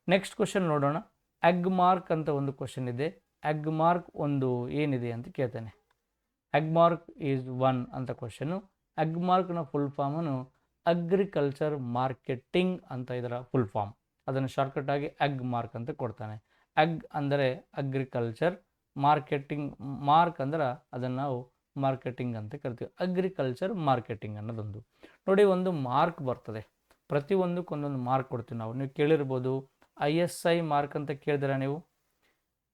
ನೆಕ್ಸ್ಟ್ ಕ್ವಶನ್ ನೋಡೋಣ. ಎಗ್ ಮಾರ್ಕ್ ಅಂತ ಒಂದು ಕ್ವಶನ್ ಇದೆ. ಎಗ್ ಮಾರ್ಕ್ ಒಂದು ಏನಿದೆ ಅಂತ ಕೇಳ್ತಾನೆ. ಎಗ್ ಮಾರ್ಕ್ ಈಸ್ 1 ಅಂತ ಕ್ವಶನ್ನು. ಎಗ್ ಮಾರ್ಕ್ನ ಫುಲ್ ಫಾರ್ಮನ್ನು ಅಗ್ರಿಕಲ್ಚರ್ ಮಾರ್ಕೆಟಿಂಗ್ ಅಂತ ಇದರ ಫುಲ್ ಫಾರ್ಮ್. ಅದನ್ನು ಶಾರ್ಟ್ಕಟ್ಟಾಗಿ ಎಗ್ ಮಾರ್ಕ್ ಅಂತ ಕೊಡ್ತಾನೆ. ಎಗ್ ಅಂದರೆ ಅಗ್ರಿಕಲ್ಚರ್, ಮಾರ್ಕೆಟಿಂಗ್, ಮಾರ್ಕ್ ಅಂದ್ರೆ ಅದನ್ನು ನಾವು ಮಾರ್ಕೆಟಿಂಗ್ ಅಂತ ಕರಿತೀವಿ. ಅಗ್ರಿಕಲ್ಚರ್ ಮಾರ್ಕೆಟಿಂಗ್ ಅನ್ನೋದೊಂದು. ನೋಡಿ, ಒಂದು ಮಾರ್ಕ್ ಬರ್ತದೆ, ಪ್ರತಿಯೊಂದಕ್ಕೊಂದೊಂದು ಮಾರ್ಕ್ ಕೊಡ್ತೀವಿ ನಾವು. ನೀವು ಕೇಳಿರ್ಬೋದು ISI ಮಾರ್ಕ್ ಅಂತ ಕೇಳಿದ್ರೆ ನೀವು,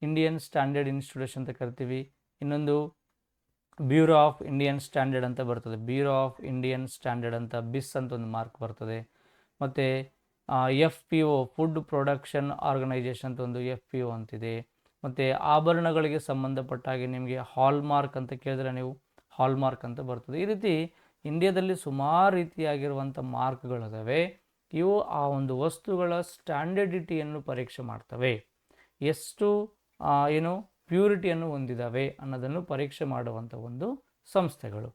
ಇಂಡಿಯನ್ ಸ್ಟ್ಯಾಂಡರ್ಡ್ ಇನ್ಸ್ಟಿಟ್ಯೂಷನ್ ಅಂತ ಕರಿತೀವಿ. ಇನ್ನೊಂದು ಬ್ಯೂರೋ ಆಫ್ ಇಂಡಿಯನ್ ಸ್ಟ್ಯಾಂಡರ್ಡ್ ಅಂತ ಬರ್ತದೆ, ಬ್ಯೂರೋ ಆಫ್ ಇಂಡಿಯನ್ ಸ್ಟ್ಯಾಂಡರ್ಡ್ ಅಂತ BIS ಅಂತ ಒಂದು ಮಾರ್ಕ್ ಬರ್ತದೆ. ಮತ್ತು FPO ಫುಡ್ ಪ್ರೊಡಕ್ಷನ್ ಆರ್ಗನೈಜೇಷನ್ ಅಂತ ಒಂದು FPO ಅಂತಿದೆ. ಮತ್ತು ಆಭರಣಗಳಿಗೆ ಸಂಬಂಧಪಟ್ಟ ಹಾಗೆ ನಿಮಗೆ ಹಾಲ್ ಮಾರ್ಕ್ ಅಂತ ಕೇಳಿದ್ರೆ ನೀವು ಹಾಲ್ ಮಾರ್ಕ್ ಅಂತ ಬರ್ತದೆ. ಈ ರೀತಿ ಇಂಡಿಯಾದಲ್ಲಿ ಸುಮಾರು ರೀತಿಯಾಗಿರುವಂಥ ಮಾರ್ಕ್ಗಳಿದಾವೆ. ಇವು ಆ ಒಂದು ವಸ್ತುಗಳ ಸ್ಟ್ಯಾಂಡರ್ಡಿಟಿಯನ್ನು ಪರೀಕ್ಷೆ ಮಾಡ್ತವೆ, ಎಷ್ಟು ಪ್ಯೂರಿಟಿಯನ್ನು ಹೊಂದಿದ್ದಾವೆ ಅನ್ನೋದನ್ನು ಪರೀಕ್ಷೆ ಮಾಡುವಂಥ ಒಂದು ಸಂಸ್ಥೆಗಳು.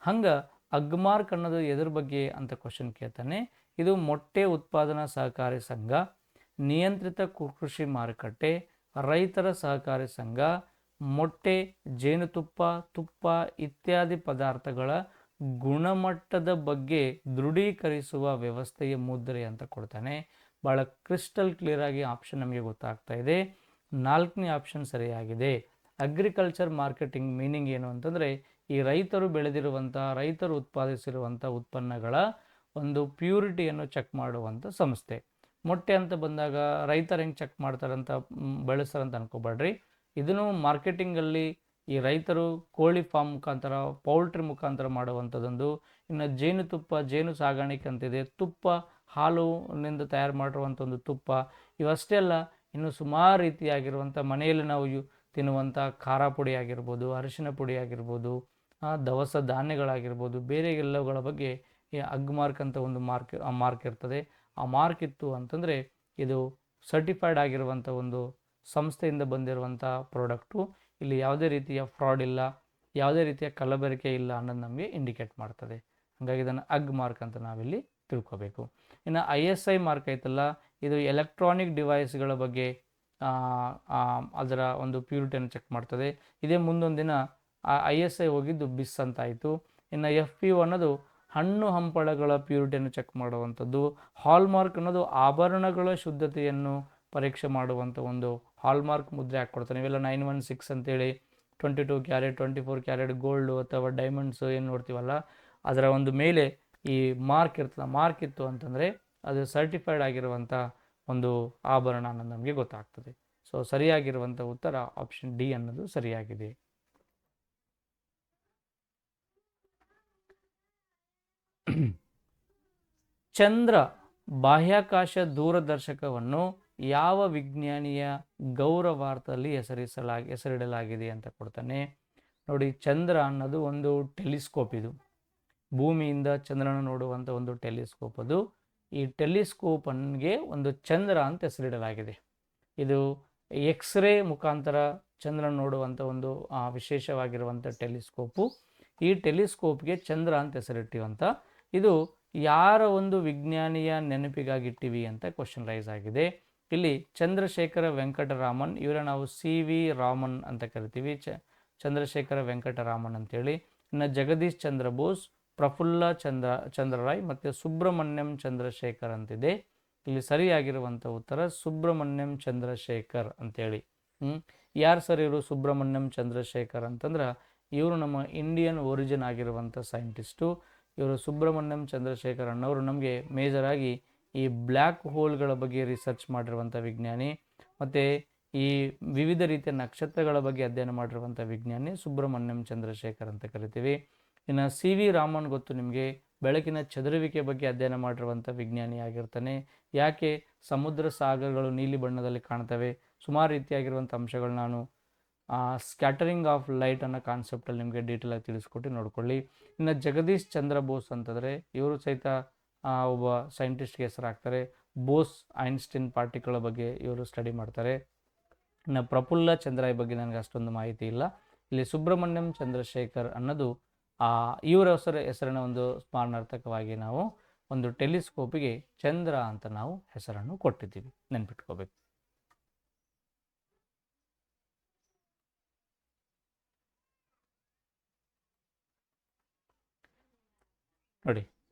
ಹಂಗೆ ಅಗ್ ಮಾರ್ಕ್ ಅನ್ನೋದು ಎದ್ರ ಬಗ್ಗೆ ಅಂತ ಕ್ವಶನ್ ಕೇಳ್ತಾನೆ. ಇದು ಮೊಟ್ಟೆ ಉತ್ಪಾದನಾ ಸಹಕಾರಿ ಸಂಘ, ನಿಯಂತ್ರಿತ ಕೃಷಿ ಮಾರುಕಟ್ಟೆ, ರೈತರ ಸಹಕಾರಿ ಸಂಘ, ಮೊಟ್ಟೆ, ಜೇನುತುಪ್ಪ, ತುಪ್ಪ ಇತ್ಯಾದಿ ಪದಾರ್ಥಗಳ ಗುಣಮಟ್ಟದ ಬಗ್ಗೆ ದೃಢೀಕರಿಸುವ ವ್ಯವಸ್ಥೆಯ ಮುದ್ರೆ ಅಂತ ಕೊಡ್ತಾನೆ. ಭಾಳ ಕ್ರಿಸ್ಟಲ್ ಕ್ಲಿಯರ್ ಆಗಿ ಆಪ್ಷನ್ ನಮಗೆ ಗೊತ್ತಾಗ್ತಾ ಇದೆ. 4ನೇ ಆಪ್ಷನ್ ಸರಿಯಾಗಿದೆ. ಅಗ್ರಿಕಲ್ಚರ್ ಮಾರ್ಕೆಟಿಂಗ್ ಮೀನಿಂಗ್ ಏನು ಅಂತಂದರೆ, ಈ ರೈತರು ಬೆಳೆದಿರುವಂಥ, ರೈತರು ಉತ್ಪಾದಿಸಿರುವಂಥ ಉತ್ಪನ್ನಗಳ ಒಂದು ಪ್ಯೂರಿಟಿಯನ್ನು ಚೆಕ್ ಮಾಡುವಂಥ ಸಂಸ್ಥೆ. ಮೊಟ್ಟೆ ಅಂತ ಬಂದಾಗ ರೈತರು ಹೆಂಗೆ ಚೆಕ್ ಮಾಡ್ತಾರಂತ ಬೆಳೆಸ್ತಾರಂತ ಅನ್ಕೋಬೇಡ್ರಿ. ಇದನ್ನು ಮಾರ್ಕೆಟಿಂಗಲ್ಲಿ ಈ ರೈತರು ಕೋಳಿ ಫಾರ್ಮ್ ಮುಖಾಂತರ, ಪೌಲ್ಟ್ರಿ ಮುಖಾಂತರ ಮಾಡುವಂಥದ್ದೊಂದು. ಇನ್ನು ಜೇನುತುಪ್ಪ, ಜೇನು ಸಾಗಾಣಿಕೆ ಅಂತಿದೆ, ತುಪ್ಪ, ಹಾಲುನಿಂದ ತಯಾರು ಮಾಡಿರುವಂಥ ಒಂದು ತುಪ್ಪ. ಇವಷ್ಟೇ ಅಲ್ಲ, ಇನ್ನು ಸುಮಾರು ರೀತಿಯಾಗಿರುವಂಥ ಮನೆಯಲ್ಲಿ ನಾವು ತಿನ್ನುವಂಥ ಖಾರ ಪುಡಿ ಆಗಿರ್ಬೋದು, ಅರಿಶಿನ ಪುಡಿ ಆಗಿರ್ಬೋದು, ದವಸ ಧಾನ್ಯಗಳಾಗಿರ್ಬೋದು, ಬೇರೆ ಎಲ್ಲವುಗಳ ಬಗ್ಗೆ ಈ ಅಗ್ ಮಾರ್ಕ್ ಅಂತ ಒಂದು ಮಾರ್ಕ್ ಇರ್ತದೆ. ಆ ಮಾರ್ಕ್ ಇತ್ತು ಅಂತಂದರೆ ಇದು ಸರ್ಟಿಫೈಡ್ ಆಗಿರುವಂಥ ಒಂದು ಸಂಸ್ಥೆಯಿಂದ ಬಂದಿರುವಂಥ ಪ್ರಾಡಕ್ಟು. ಇಲ್ಲಿ ಯಾವುದೇ ರೀತಿಯ ಫ್ರಾಡ್ ಇಲ್ಲ, ಯಾವುದೇ ರೀತಿಯ ಕಲಬೆರಕೆ ಇಲ್ಲ ಅನ್ನೋದು ನಮಗೆ ಇಂಡಿಕೇಟ್ ಮಾಡ್ತದೆ. ಹಾಗಾಗಿ ಇದನ್ನು ಅಗ್ ಮಾರ್ಕ್ ಅಂತ ನಾವಿಲ್ಲಿ ತಿಳ್ಕೊಬೇಕು. ಇನ್ನು ISI ಮಾರ್ಕ್ ಐತಲ್ಲ, ಇದು ಎಲೆಕ್ಟ್ರಾನಿಕ್ ಡಿವೈಸ್ಗಳ ಬಗ್ಗೆ ಅದರ ಒಂದು ಪ್ಯೂರಿಟಿಯನ್ನು ಚೆಕ್ ಮಾಡ್ತದೆ. ಇದೇ ಮುಂದೊಂದಿನ ISI ಹೋಗಿದ್ದು ಬಿಸ್ ಅಂತ ಆಯಿತು. ಇನ್ನು FPO ಅನ್ನೋದು ಹಣ್ಣು ಹಂಪಳಗಳ ಪ್ಯೂರಿಟಿಯನ್ನು ಚೆಕ್ ಮಾಡುವಂಥದ್ದು. ಹಾಲ್ಮಾರ್ಕ್ ಅನ್ನೋದು ಆಭರಣಗಳ ಶುದ್ಧತೆಯನ್ನು ಪರೀಕ್ಷೆ ಮಾಡುವಂಥ ಒಂದು ಹಾಲ್ಮಾರ್ಕ್ ಮುದ್ರೆ ಹಾಕ್ಕೊಡ್ತಾರೆ. ಇವೆಲ್ಲ 916 ಅಂತೇಳಿ 22 ಕ್ಯಾರೆಟ್, 24 ಕ್ಯಾರೆಟ್ ಗೋಲ್ಡು ಅಥವಾ ಡೈಮಂಡ್ಸು ಏನು ನೋಡ್ತೀವಲ್ಲ, ಅದರ ಒಂದು ಮೇಲೆ ಈ ಮಾರ್ಕ್ ಇರ್ತದೆ. ಮಾರ್ಕ್ ಇತ್ತು ಅಂತಂದರೆ ಅದು ಸರ್ಟಿಫೈಡ್ ಆಗಿರುವಂಥ ಒಂದು ಆಭರಣ ಅನ್ನೋದು ನಮಗೆ ಗೊತ್ತಾಗ್ತದೆ. ಸೊ ಸರಿಯಾಗಿರುವಂಥ ಉತ್ತರ ಆಪ್ಷನ್ ಡಿ ಅನ್ನೋದು ಸರಿಯಾಗಿದೆ. ಚಂದ್ರ ಬಾಹ್ಯಾಕಾಶ ದೂರದರ್ಶಕವನ್ನು ಯಾವ ವಿಜ್ಞಾನಿಯ ಗೌರವಾರ್ಥದಲ್ಲಿ ಹೆಸರಿಡಲಾಗಿದೆ ಅಂತ ಕೊಡ್ತಾನೆ. ನೋಡಿ, ಚಂದ್ರ ಅನ್ನೋದು ಒಂದು ಟೆಲಿಸ್ಕೋಪ್. ಇದು ಭೂಮಿಯಿಂದ ಚಂದ್ರನ ನೋಡುವಂಥ ಒಂದು ಟೆಲಿಸ್ಕೋಪ್. ಅದು ಈ ಟೆಲಿಸ್ಕೋಪನ್ಗೆ ಒಂದು ಚಂದ್ರ ಅಂತ ಹೆಸರಿಡಲಾಗಿದೆ. ಇದು ಎಕ್ಸ್ರೇ ಮುಖಾಂತರ ಚಂದ್ರನ ನೋಡುವಂಥ ಒಂದು ವಿಶೇಷವಾಗಿರುವಂಥ ಟೆಲಿಸ್ಕೋಪು. ಈ ಟೆಲಿಸ್ಕೋಪ್ಗೆ ಚಂದ್ರ ಅಂತ ಹೆಸರಿಟ್ಟಿವಂಥ ಇದು ಯಾರ ಒಂದು ವಿಜ್ಞಾನಿಯ ನೆನಪಿಗಾಗಿಟ್ಟಿವಿ ಅಂತ ಕ್ವಶನ್ ರೈಸ್ ಆಗಿದೆ. ಇಲ್ಲಿ ಚಂದ್ರಶೇಖರ ವೆಂಕಟರಾಮನ್, ಇವರ ನಾವು CV ರಾಮನ್ ಅಂತ ಕರಿತೀವಿ, ಚಂದ್ರಶೇಖರ ವೆಂಕಟರಾಮನ್ ಅಂತೇಳಿ. ಇನ್ನು ಜಗದೀಶ್ ಚಂದ್ರ ಬೋಸ್, ಪ್ರಫುಲ್ಲ ಚಂದ್ರರಾಯ್ ಮತ್ತು ಸುಬ್ರಹ್ಮಣ್ಯಂ ಚಂದ್ರಶೇಖರ್ ಅಂತಿದೆ. ಇಲ್ಲಿ ಸರಿಯಾಗಿರುವಂಥ ಉತ್ತರ ಸುಬ್ರಹ್ಮಣ್ಯಂ ಚಂದ್ರಶೇಖರ್ ಅಂತೇಳಿ. ಯಾರು ಸರ್ ಇವರು ಸುಬ್ರಹ್ಮಣ್ಯಂ ಚಂದ್ರಶೇಖರ್ ಅಂತಂದ್ರೆ, ಇವರು ನಮ್ಮ ಇಂಡಿಯನ್ ಒರಿಜಿನ್ ಆಗಿರುವಂಥ ಸೈಂಟಿಸ್ಟು. ಇವರು ಸುಬ್ರಹ್ಮಣ್ಯಂ ಚಂದ್ರಶೇಖರ್ ಅನ್ನೋರು ನಮಗೆ ಮೇಜರಾಗಿ ಈ ಬ್ಲ್ಯಾಕ್ ಹೋಲ್ಗಳ ಬಗ್ಗೆ ರಿಸರ್ಚ್ ಮಾಡಿರುವಂಥ ವಿಜ್ಞಾನಿ, ಮತ್ತು ಈ ವಿವಿಧ ರೀತಿಯ ನಕ್ಷತ್ರಗಳ ಬಗ್ಗೆ ಅಧ್ಯಯನ ಮಾಡಿರುವಂಥ ವಿಜ್ಞಾನಿ ಸುಬ್ರಹ್ಮಣ್ಯಂ ಚಂದ್ರಶೇಖರ್ ಅಂತ ಕರಿತೀವಿ. ಇನ್ನು CV ರಾಮನ್ ಗೊತ್ತು ನಿಮಗೆ, ಬೆಳಕಿನ ಚದುರುವಿಕೆ ಬಗ್ಗೆ ಅಧ್ಯಯನ ಮಾಡಿರುವಂಥ ವಿಜ್ಞಾನಿ ಆಗಿರ್ತಾನೆ. ಯಾಕೆ ಸಮುದ್ರ ಸಾಗರಗಳು ನೀಲಿ ಬಣ್ಣದಲ್ಲಿ ಕಾಣ್ತವೆ, ಸುಮಾರು ರೀತಿಯಾಗಿರುವಂಥ ಅಂಶಗಳು ನಾನು ಸ್ಕ್ಯಾಟರಿಂಗ್ ಆಫ್ ಲೈಟ್ ಅನ್ನೋ ಕಾನ್ಸೆಪ್ಟಲ್ಲಿ ನಿಮಗೆ ಡೀಟೇಲಾಗಿ ತಿಳಿಸ್ಕೊಟ್ಟು ನೋಡ್ಕೊಳ್ಳಿ. ಇನ್ನು ಜಗದೀಶ್ ಚಂದ್ರ ಬೋಸ್ ಅಂತಂದರೆ ಇವರು ಸಹಿತ ಒಬ್ಬ ಸೈಂಟಿಸ್ಟ್ಗೆ ಹೆಸರಾಗ್ತಾರೆ. ಬೋಸ್ ಐನ್ಸ್ಟೀನ್ ಪಾರ್ಟಿಕಲ್ ಬಗ್ಗೆ ಇವರು ಸ್ಟಡಿ ಮಾಡ್ತಾರೆ. ಇನ್ನು ಪ್ರಫುಲ್ಲ ಚಂದ್ರಾಯ್ ಬಗ್ಗೆ ನನಗೆ ಅಷ್ಟೊಂದು ಮಾಹಿತಿ ಇಲ್ಲ. ಇಲ್ಲಿ ಸುಬ್ರಹ್ಮಣ್ಯಂ ಚಂದ್ರಶೇಖರ್ ಅನ್ನೋದು ಇವರ ಹೆಸರಿನ ಒಂದು ಸ್ಮರಣಾರ್ಥಕವಾಗಿ ನಾವು ಒಂದು ಟೆಲಿಸ್ಕೋಪಿಗೆ ಚಂದ್ರ ಅಂತ ನಾವು ಹೆಸರನ್ನು ಕೊಟ್ಟಿದ್ದೀವಿ, ನೆನ್ಪಿಟ್ಕೋಬೇಕು. ನೋಡಿ,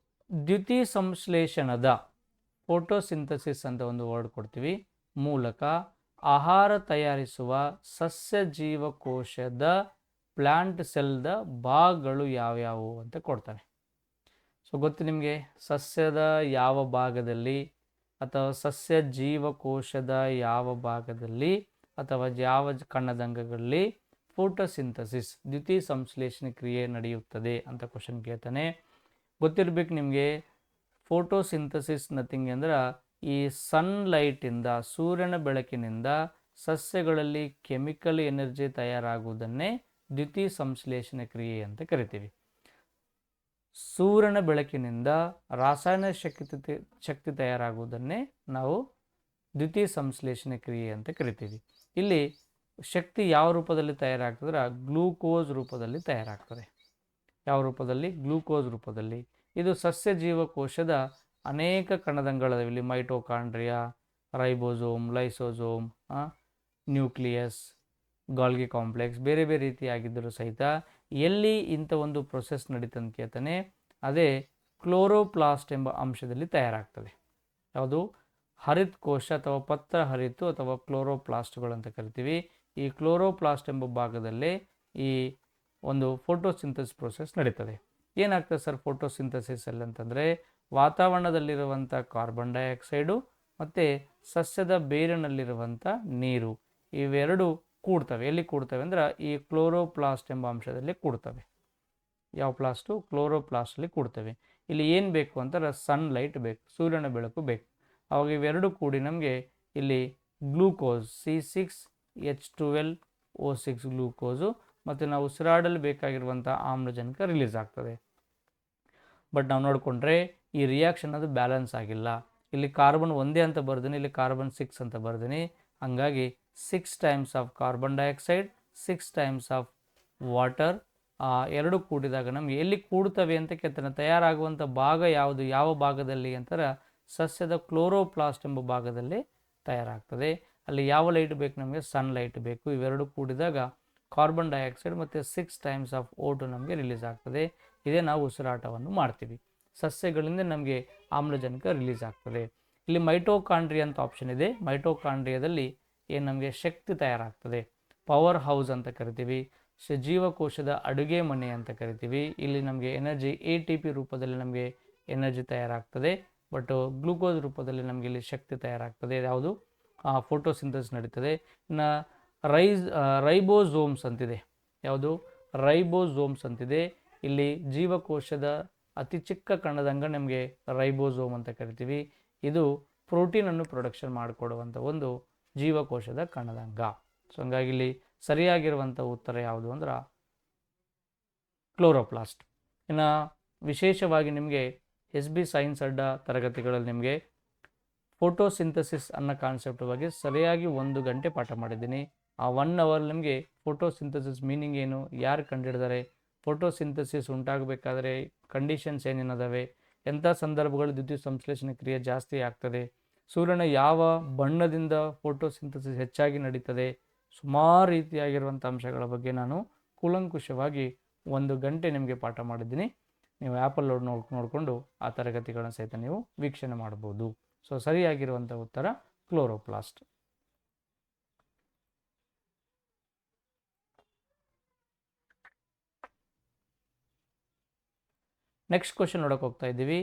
ದ್ಯುತಿ ಸಂಶ್ಲೇಷಣದ ಫೋಟೋಸಿಂಥಸಿಸ್ ಅಂತ ಒಂದು ವರ್ಡ್ ಕೊಡ್ತೀವಿ ಮೂಲಕ ಆಹಾರ ತಯಾರಿಸುವ ಸಸ್ಯ ಜೀವಕೋಶದ ಪ್ಲಾಂಟ್ ಸೆಲ್ದ ಭಾಗಗಳು ಯಾವ್ಯಾವು ಅಂತ ಕೊಡ್ತಾನೆ. ಸೊ ಗೊತ್ತು ನಿಮಗೆ, ಸಸ್ಯದ ಯಾವ ಭಾಗದಲ್ಲಿ ಅಥವಾ ಸಸ್ಯ ಜೀವಕೋಶದ ಯಾವ ಭಾಗದಲ್ಲಿ ಅಥವಾ ಯಾವ ಕಣ್ಣದಂಗಗಳಲ್ಲಿ ಫೋಟೋಸಿಂಥಸಿಸ್ ದ್ಯುತಿ ಸಂಶ್ಲೇಷಣೆ ಕ್ರಿಯೆ ನಡೆಯುತ್ತದೆ ಅಂತ ಕ್ವಶನ್ ಕೇಳ್ತಾನೆ. ಗೊತ್ತಿರಬೇಕು ನಿಮಗೆ, ಫೋಟೋಸಿಂಥಸಿಸ್ ನಥಿಂಗ್ ಅಂದ್ರೆ ಈ ಸನ್ಲೈಟಿಂದ, ಸೂರ್ಯನ ಬೆಳಕಿನಿಂದ ಸಸ್ಯಗಳಲ್ಲಿ ಕೆಮಿಕಲ್ ಎನರ್ಜಿ ತಯಾರಾಗುವುದನ್ನೇ ದ್ಯುತಿ ಸಂಶ್ಲೇಷಣೆ ಕ್ರಿಯೆ ಅಂತ ಕರಿತೀವಿ. ಸೂರ್ಯನ ಬೆಳಕಿನಿಂದ ರಾಸಾಯನಿಕ ಶಕ್ತಿ ತಯಾರಾಗುವುದನ್ನೇ ನಾವು ದ್ಯುತಿ ಸಂಶ್ಲೇಷಣೆ ಕ್ರಿಯೆ ಅಂತ ಕರಿತೀವಿ. ಇಲ್ಲಿ ಶಕ್ತಿ ಯಾವ ರೂಪದಲ್ಲಿ ತಯಾರಾಗ್ತದ್ರೆ ಗ್ಲೂಕೋಸ್ ರೂಪದಲ್ಲಿ ತಯಾರಾಗ್ತದೆ. ಯಾವ ರೂಪದಲ್ಲಿ? ಗ್ಲೂಕೋಸ್ ರೂಪದಲ್ಲಿ. ಇದು ಸಸ್ಯ ಜೀವಕೋಶದ ಅನೇಕ ಕಣದಂಗಳಿವೆ. ಇಲ್ಲಿ mitochondria, ribosome, lysosome, nucleus, Golgi complex, ಬೇರೆ ಬೇರೆ ರೀತಿಯಾಗಿದ್ದರೂ ಸಹಿತ ಎಲ್ಲಿ ಇಂಥ ಒಂದು ಪ್ರೊಸೆಸ್ ನಡೀತಂತ ಕೇಳ್ತಾನೆ, ಅದೇ ಕ್ಲೋರೋಪ್ಲಾಸ್ಟ್ ಎಂಬ ಅಂಶದಲ್ಲಿ ತಯಾರಾಗ್ತದೆ. ಯಾವುದು? ಹರಿತ್ ಕೋಶ ಅಥವಾ ಪತ್ರ ಹರಿತು ಅಥವಾ ಕ್ಲೋರೋಪ್ಲಾಸ್ಟ್ಗಳು ಅಂತ ಕರಿತೀವಿ. ಈ ಕ್ಲೋರೋಪ್ಲಾಸ್ಟ್ ಎಂಬ ಭಾಗದಲ್ಲೇ ಈ ಒಂದು ಫೋಟೋಸಿಂಥಸಿಸ್ ಪ್ರೊಸೆಸ್ ನಡೀತದೆ. ಏನಾಗ್ತದೆ ಸರ್ ಫೋಟೋಸಿಂಥಸಿಸ್ ಅಲ್ಲಿ ಅಂತಂದರೆ, ವಾತಾವರಣದಲ್ಲಿರುವಂಥ ಕಾರ್ಬನ್ ಡೈಆಕ್ಸೈಡು ಮತ್ತು ಸಸ್ಯದ ಬೇರಿನಲ್ಲಿರುವಂಥ ನೀರು, ಇವೆರಡು ಕೂಡ್ತವೆ. ಎಲ್ಲಿ ಕೂಡ್ತವೆ ಅಂದ್ರೆ ಈ ಕ್ಲೋರೋಪ್ಲಾಸ್ಟ್ ಎಂಬ ಅಂಶದಲ್ಲಿ ಕೂಡ್ತವೆ. ಯಾವ ಪ್ಲಾಸ್ಟು? ಕ್ಲೋರೋಪ್ಲಾಸ್ಟಲ್ಲಿ ಕೂಡ್ತವೆ. ಇಲ್ಲಿ ಏನು ಬೇಕು ಅಂತಾರೆ? ಸನ್ಲೈಟ್ ಬೇಕು, ಸೂರ್ಯನ ಬೆಳಕು ಬೇಕು. ಅವಾಗ ಇವೆರಡು ಕೂಡಿ ನಮಗೆ ಇಲ್ಲಿ ಗ್ಲೂಕೋಸ್ C6H12O6 ಗ್ಲೂಕೋಸು ಮತ್ತು ನಾವು ಉಸಿರಾಡಲು ಬೇಕಾಗಿರುವಂಥ ಆಮ್ಲಜನಕ ರಿಲೀಸ್ ಆಗ್ತದೆ. ಬಟ್ ನಾವು ನೋಡಿಕೊಂಡ್ರೆ ಈ ರಿಯಾಕ್ಷನ್ ಅದು ಬ್ಯಾಲೆನ್ಸ್ ಆಗಿಲ್ಲ. ಇಲ್ಲಿ ಕಾರ್ಬನ್ ಒಂದೇ ಅಂತ ಬರ್ದೀನಿ, ಇಲ್ಲಿ ಕಾರ್ಬನ್ 6 ಅಂತ ಬರ್ದೀನಿ. ಹಂಗಾಗಿ 6 times of carbon dioxide, 6 times of water ಎರಡು ಕೂಡಿದಾಗ ನಮಗೆ ಎಲ್ಲಿ ಕೂಡ್ತವೆ ಅಂತ ಕೇಳ್ತಾನೆ. ತಯಾರಾಗುವಂಥ ಭಾಗ ಯಾವುದು? ಯಾವ ಭಾಗದಲ್ಲಿ ಅಂತಾರೆ? ಸಸ್ಯದ ಕ್ಲೋರೋಪ್ಲಾಸ್ಟ್ ಎಂಬ ಭಾಗದಲ್ಲಿ ತಯಾರಾಗ್ತದೆ. ಅಲ್ಲಿ ಯಾವ ಲೈಟ್ ಬೇಕು ನಮಗೆ? ಸನ್ಲೈಟ್ ಬೇಕು. ಇವೆರಡು ಕೂಡಿದಾಗ ಕಾರ್ಬನ್ ಡೈಆಕ್ಸೈಡ್ ಮತ್ತು 6 ಟೈಮ್ಸ್ ಆಫ್ O2 ನಮಗೆ ರಿಲೀಸ್ ಆಗ್ತದೆ. ಇದೇ ನಾವು ಉಸಿರಾಟವನ್ನು ಮಾಡ್ತೀವಿ. ಸಸ್ಯಗಳಿಂದ ನಮಗೆ ಆಮ್ಲಜನಕ ರಿಲೀಸ್ ಆಗ್ತದೆ. ಇಲ್ಲಿ ಮೈಟೋಕಾಂಡ್ರಿಯಾ ಅಂತ ಆಪ್ಷನ್ ಇದೆ. ಮೈಟೋಕಾಂಡ್ರಿಯಾದಲ್ಲಿ ಏನು ನಮಗೆ ಶಕ್ತಿ ತಯಾರಾಗ್ತದೆ. ಪವರ್ ಹೌಸ್ ಅಂತ ಕರಿತೀವಿ. ಜೀವಕೋಶದ ಅಡುಗೆ ಮನೆ ಅಂತ ಕರಿತೀವಿ. ಇಲ್ಲಿ ನಮಗೆ ಎನರ್ಜಿ ATP ರೂಪದಲ್ಲಿ ನಮಗೆ ಎನರ್ಜಿ ತಯಾರಾಗ್ತದೆ. ಬಟ್ ಗ್ಲೂಕೋಸ್ ರೂಪದಲ್ಲಿ ನಮಗೆ ಇಲ್ಲಿ ಶಕ್ತಿ ತಯಾರಾಗ್ತದೆ. ಯಾವುದು? ಫೋಟೋಸಿಂಥಸಿಸ್ ನಡೀತದೆ. ಇನ್ನು ರೈಬೋಸೋಮ್ಸ್ ಅಂತಿದೆ. ಯಾವುದು? ರೈಬೋಸೋಮ್ಸ್ ಅಂತಿದೆ. ಇಲ್ಲಿ ಜೀವಕೋಶದ ಅತಿ ಚಿಕ್ಕ ಕಣದಂಗ ನಮಗೆ ರೈಬೋಸೋಮ್ ಅಂತ ಕರಿತೀವಿ. ಇದು ಪ್ರೋಟೀನನ್ನು ಪ್ರೊಡಕ್ಷನ್ ಮಾಡಿಕೊಡುವಂಥ ಒಂದು ಜೀವಕೋಶದ ಕಣದಂಗ. ಸೊ ಹಂಗಾಗಿ ಇಲ್ಲಿ ಸರಿಯಾಗಿರುವಂಥ ಉತ್ತರ ಯಾವುದು ಅಂದ್ರೆ ಕ್ಲೋರೋಪ್ಲಾಸ್ಟ್. ಇನ್ನು ವಿಶೇಷವಾಗಿ ನಿಮಗೆ SB ಸೈನ್ಸ್ ಅಡ್ಡ ತರಗತಿಗಳಲ್ಲಿ ನಿಮಗೆ ಫೋಟೋಸಿಂಥಸಿಸ್ ಅನ್ನೋ ಕಾನ್ಸೆಪ್ಟ್ ಬಗ್ಗೆ ಸರಿಯಾಗಿ 1 ಗಂಟೆ ಪಾಠ ಮಾಡಿದ್ದೀನಿ. ಆ 1 ಅವರ್ ನಿಮಗೆ ಫೋಟೋಸಿಂಥಸಿಸ್ ಮೀನಿಂಗ್ ಏನು, ಯಾರು ಕಂಡುಹಿಡಿದಾರೆ, ಫೋಟೋಸಿಂಥಸಿಸ್ ಉಂಟಾಗಬೇಕಾದ್ರೆ ಕಂಡೀಷನ್ಸ್ ಏನೇನದಾವೆ, ಎಂಥ ಸಂದರ್ಭಗಳು ದ್ಯುತಿ ಸಂಶ್ಲೇಷಣೆ ಕ್ರಿಯೆ ಜಾಸ್ತಿ ಆಗ್ತದೆ, ಸೂರ್ಯನ ಯಾವ ಬಣ್ಣದಿಂದ ಫೋಟೋಸಿಂಥಸಿಸ್ ಹೆಚ್ಚಾಗಿ ನಡೀತದೆ, ಸುಮಾರು ರೀತಿಯಾಗಿರುವಂಥ ಅಂಶಗಳ ಬಗ್ಗೆ ನಾನು ಕೂಲಂಕುಷವಾಗಿ 1 ಗಂಟೆ ನಿಮಗೆ ಪಾಠ ಮಾಡಿದ್ದೀನಿ. ನೀವು ಆ್ಯಪಲ್ಲಿ ನೋಡಿಕೊಂಡು ಆ ತರಗತಿಗಳನ್ನು ಸಹಿತ ನೀವು ವೀಕ್ಷಣೆ ಮಾಡ್ಬೋದು. ಸೊ ಸರಿಯಾಗಿರುವಂಥ ಉತ್ತರ ಕ್ಲೋರೋಪ್ಲಾಸ್ಟ್. ನೆಕ್ಸ್ಟ್ ಕ್ವಶನ್ ನೋಡೋಕೆ ಹೋಗ್ತಾ ಇದ್ದೀವಿ.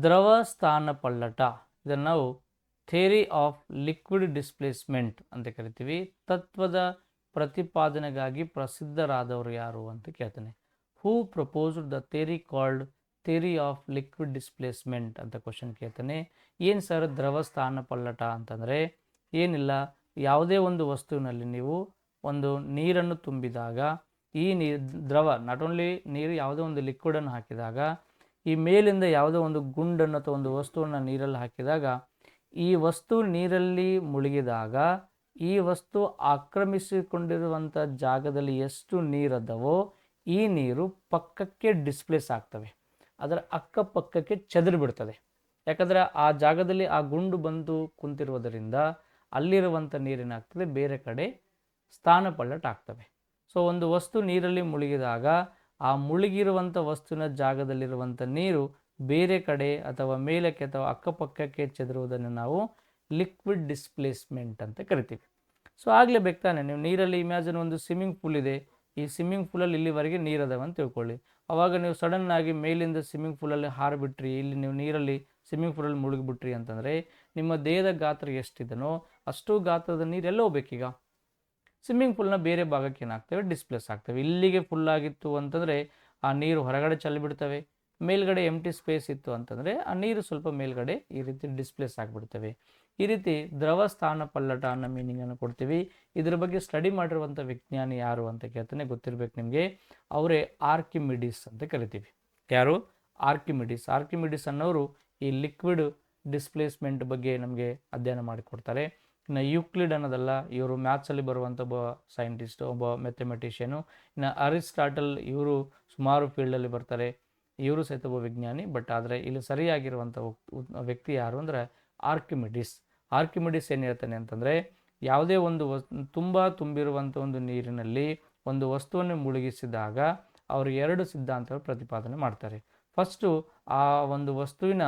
ದ್ರವ ಸ್ಥಾನ ಪಲ್ಲಟ, ಇದನ್ನು ನಾವು ಥಿಯರಿ ಆಫ್ ಲಿಕ್ವಿಡ್ ಡಿಸ್ಪ್ಲೇಸ್ಮೆಂಟ್ ಅಂತ ಕರಿತೀವಿ. ತತ್ವದ ಪ್ರತಿಪಾದನೆಗಾಗಿ ಪ್ರಸಿದ್ಧರಾದವರು ಯಾರು ಅಂತ ಕೇಳ್ತಾನೆ. Who proposed the theory called theory of liquid displacement ಅಂತ ಕ್ವಶನ್ ಕೇಳ್ತಾನೆ. ಏನು ಸರ್ ದ್ರವ ಸ್ಥಾನ ಪಲ್ಲಟ ಅಂತಂದರೆ? ಏನಿಲ್ಲ, ಯಾವುದೇ ಒಂದು ವಸ್ತುವಿನಲ್ಲಿ ನೀವು ಒಂದು ನೀರನ್ನು ತುಂಬಿದಾಗ ಈ ದ್ರವ, ನಾಟ್ ಓನ್ಲಿ ನೀರು, ಯಾವುದೋ ಒಂದು ಲಿಕ್ವಿಡನ್ನು ಹಾಕಿದಾಗ ಈ ಮೇಲಿಂದ ಯಾವುದೋ ಒಂದು ಗುಂಡನ್ನು ಅಥವಾ ಒಂದು ವಸ್ತುವನ್ನು ನೀರಲ್ಲಿ ಹಾಕಿದಾಗ ಈ ವಸ್ತು ನೀರಲ್ಲಿ ಮುಳುಗಿದಾಗ ಈ ವಸ್ತು ಆಕ್ರಮಿಸಿಕೊಂಡಿರುವಂಥ ಜಾಗದಲ್ಲಿ ಎಷ್ಟು ನೀರದವೋ ಈ ನೀರು ಪಕ್ಕಕ್ಕೆ ಡಿಸ್ಪ್ಲೇಸ್ ಆಗ್ತವೆ, ಅದರ ಅಕ್ಕಪಕ್ಕಕ್ಕೆ ಚದುರಿ ಬಿಡ್ತದೆ. ಯಾಕಂದರೆ ಆ ಜಾಗದಲ್ಲಿ ಆ ಗುಂಡು ಬಂದು ಕುಂತಿರುವುದರಿಂದ ಅಲ್ಲಿರುವಂಥ ನೀರೇನಾಗ್ತದೆ, ಬೇರೆ ಕಡೆ ಸ್ಥಾನ ಪಲ್ಲಟ ಆಗ್ತವೆ. ಸೊ ಒಂದು ವಸ್ತು ನೀರಲ್ಲಿ ಮುಳುಗಿದಾಗ ಆ ಮುಳುಗಿರುವಂಥ ವಸ್ತುವಿನ ಜಾಗದಲ್ಲಿರುವಂಥ ನೀರು ಬೇರೆ ಕಡೆ ಅಥವಾ ಮೇಲಕ್ಕೆ ಅಥವಾ ಅಕ್ಕಪಕ್ಕಕ್ಕೆ ಚದುರುವುದನ್ನು ನಾವು ಲಿಕ್ವಿಡ್ ಡಿಸ್ಪ್ಲೇಸ್ಮೆಂಟ್ ಅಂತ ಕರಿತೀವಿ. ಸೊ ಆಗಲೇಬೇಕು ತಾನೆ, ನೀವು ನೀರಲ್ಲಿ ಇಮ್ಯಾಜಿನ್ ಒಂದು ಸ್ವಿಮ್ಮಿಂಗ್ ಪೂಲ್ ಇದೆ, ಈ ಸ್ವಿಮ್ಮಿಂಗ್ ಪೂಲಲ್ಲಿ ಇಲ್ಲಿವರೆಗೆ ನೀರದವ ಅಂತ ತಿಳ್ಕೊಳ್ಳಿ. ಆವಾಗ ನೀವು ಸಡನ್ನಾಗಿ ಮೇಲಿಂದ ಸ್ವಿಮ್ಮಿಂಗ್ ಪೂಲಲ್ಲಿ ಹಾರಿಬಿಟ್ರಿ, ಇಲ್ಲಿ ನೀವು ನೀರಲ್ಲಿ ಸ್ವಿಮ್ಮಿಂಗ್ ಪೂಲಲ್ಲಿ ಮುಳುಗಿಬಿಟ್ರಿ ಅಂತಂದರೆ ನಿಮ್ಮ ದೇಹದ ಗಾತ್ರ ಎಷ್ಟಿದನೋ ಅಷ್ಟು ಗಾತ್ರದ ನೀರು ಎಲ್ಲ ಹೋಗ್ಬೇಕೀಗ. ಸ್ವಿಮ್ಮಿಂಗ್ ಪೂಲ್ನ ಬೇರೆ ಭಾಗಕ್ಕೆ ಏನಾಗ್ತವೆ, ಡಿಸ್ಪ್ಲೇಸ್ ಆಗ್ತವೆ. ಇಲ್ಲಿಗೆ ಫುಲ್ಲಾಗಿತ್ತು ಅಂತಂದರೆ ಆ ನೀರು ಹೊರಗಡೆ ಚೆಲ್ಲಿಬಿಡ್ತವೆ. ಮೇಲ್ಗಡೆ ಎಂಟಿ ಸ್ಪೇಸ್ ಇತ್ತು ಅಂತಂದರೆ ಆ ನೀರು ಸ್ವಲ್ಪ ಮೇಲ್ಗಡೆ ಈ ರೀತಿ ಡಿಸ್ಪ್ಲೇಸ್ ಆಗಿಬಿಡ್ತವೆ. ಈ ರೀತಿ ದ್ರವ ಸ್ಥಾನ ಪಲ್ಲಟ ಅನ್ನೋ ಮೀನಿಂಗನ್ನು ಕೊಡ್ತೀವಿ. ಇದ್ರ ಬಗ್ಗೆ ಸ್ಟಡಿ ಮಾಡಿರುವಂಥ ವಿಜ್ಞಾನಿ ಯಾರು ಅಂತ ಕೇಳ್ತಾನೆ, ಗೊತ್ತಿರಬೇಕು ನಿಮಗೆ. ಅವರೇ ಆರ್ಕಿಮಿಡೀಸ್ ಅಂತ ಕರಿತೀವಿ. ಯಾರು? ಆರ್ಕಿಮಿಡೀಸ್. ಆರ್ಕಿಮಿಡೀಸ್ ಅನ್ನೋರು ಈ ಲಿಕ್ವಿಡ್ ಡಿಸ್ಪ್ಲೇಸ್ಮೆಂಟ್ ಬಗ್ಗೆ ನಮಗೆ ಅಧ್ಯಯನ ಮಾಡಿಕೊಡ್ತಾರೆ. ಇನ್ನು ಯೂಕ್ಲಿಡ್ ಅನ್ನೋದಲ್ಲ, ಇವರು ಮ್ಯಾಥ್ಸಲ್ಲಿ ಬರುವಂಥ ಒಬ್ಬ ಸೈಂಟಿಸ್ಟ್, ಒಬ್ಬ ಮ್ಯಾಥಮೆಟಿಷಿಯನು. ಇನ್ನು ಅರಿಸ್ಟಾಟಲ್, ಇವರು ಸುಮಾರು ಫೀಲ್ಡಲ್ಲಿ ಬರ್ತಾರೆ, ಇವರು ಸಹಿತ ಒಬ್ಬ ವಿಜ್ಞಾನಿ. ಬಟ್ ಆದರೆ ಇಲ್ಲಿ ಸರಿಯಾಗಿರುವಂಥ ವ್ಯಕ್ತಿ ಯಾರು ಅಂದರೆ ಆರ್ಕಿಮಿಡೀಸ್. ಆರ್ಕಿಮಿಡೀಸ್ ಏನು ಹೇಳ್ತಾನೆ ಅಂತಂದರೆ, ಯಾವುದೇ ಒಂದು ತುಂಬ ತುಂಬಿರುವಂಥ ಒಂದು ನೀರಿನಲ್ಲಿ ಒಂದು ವಸ್ತುವನ್ನು ಮುಳುಗಿಸಿದಾಗ ಅವರು 2 ಸಿದ್ಧಾಂತಗಳು ಪ್ರತಿಪಾದನೆ ಮಾಡ್ತಾರೆ. ಫಸ್ಟು ಆ ಒಂದು ವಸ್ತುವಿನ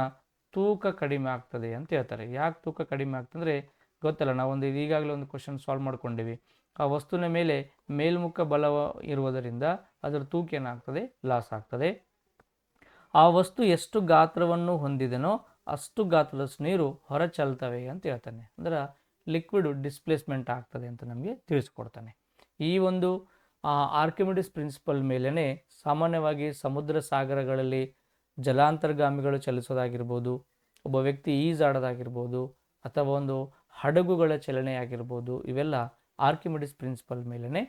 ತೂಕ ಕಡಿಮೆ ಆಗ್ತದೆ ಅಂತ ಹೇಳ್ತಾರೆ. ಯಾಕೆ ತೂಕ ಕಡಿಮೆ ಆಗ್ತಂದರೆ ಗೊತ್ತಲ್ಲ, ನಾವೊಂದು ಈಗಾಗಲೇ ಒಂದು ಕ್ವಶನ್ ಸಾಲ್ವ್ ಮಾಡ್ಕೊಂಡಿವಿ. ಆ ವಸ್ತುವಿನ ಮೇಲೆ ಮೇಲ್ಮುಖ ಬಲ ಇರುವುದರಿಂದ ಅದರ ತೂಕ ಏನಾಗ್ತದೆ, ಲಾಸ್ ಆಗ್ತದೆ. ಆ ವಸ್ತು ಎಷ್ಟು ಗಾತ್ರವನ್ನು ಹೊಂದಿದೆನೋ ಅಷ್ಟು ಗಾತ್ರದಷ್ಟು ನೀರು ಹೊರ ಚೆಲ್ತವೆ ಅಂತ ಹೇಳ್ತಾನೆ. ಅಂದ್ರೆ ಲಿಕ್ವಿಡ್ ಡಿಸ್ಪ್ಲೇಸ್ಮೆಂಟ್ ಆಗ್ತದೆ ಅಂತ ನಮಗೆ ತಿಳಿಸ್ಕೊಡ್ತಾನೆ. ಈ ಒಂದು ಆರ್ಕಿಮಿಡಿಸ್ ಪ್ರಿನ್ಸಿಪಲ್ ಮೇಲೇ ಸಾಮಾನ್ಯವಾಗಿ ಸಮುದ್ರ ಸಾಗರಗಳಲ್ಲಿ ಜಲಾಂತರ್ಗಾಮಿಗಳು ಚಲಿಸೋದಾಗಿರ್ಬೋದು, ಒಬ್ಬ ವ್ಯಕ್ತಿ ಈಜಾಡೋದಾಗಿರ್ಬೋದು, ಅಥವಾ ಒಂದು ಹಡಗುಗಳ ಚಲನೆ ಆಗಿರ್ಬೋದು, ಇವೆಲ್ಲ ಆರ್ಕಿಮಿಡಿಸ್ ಪ್ರಿನ್ಸಿಪಲ್ ಮೇಲೇ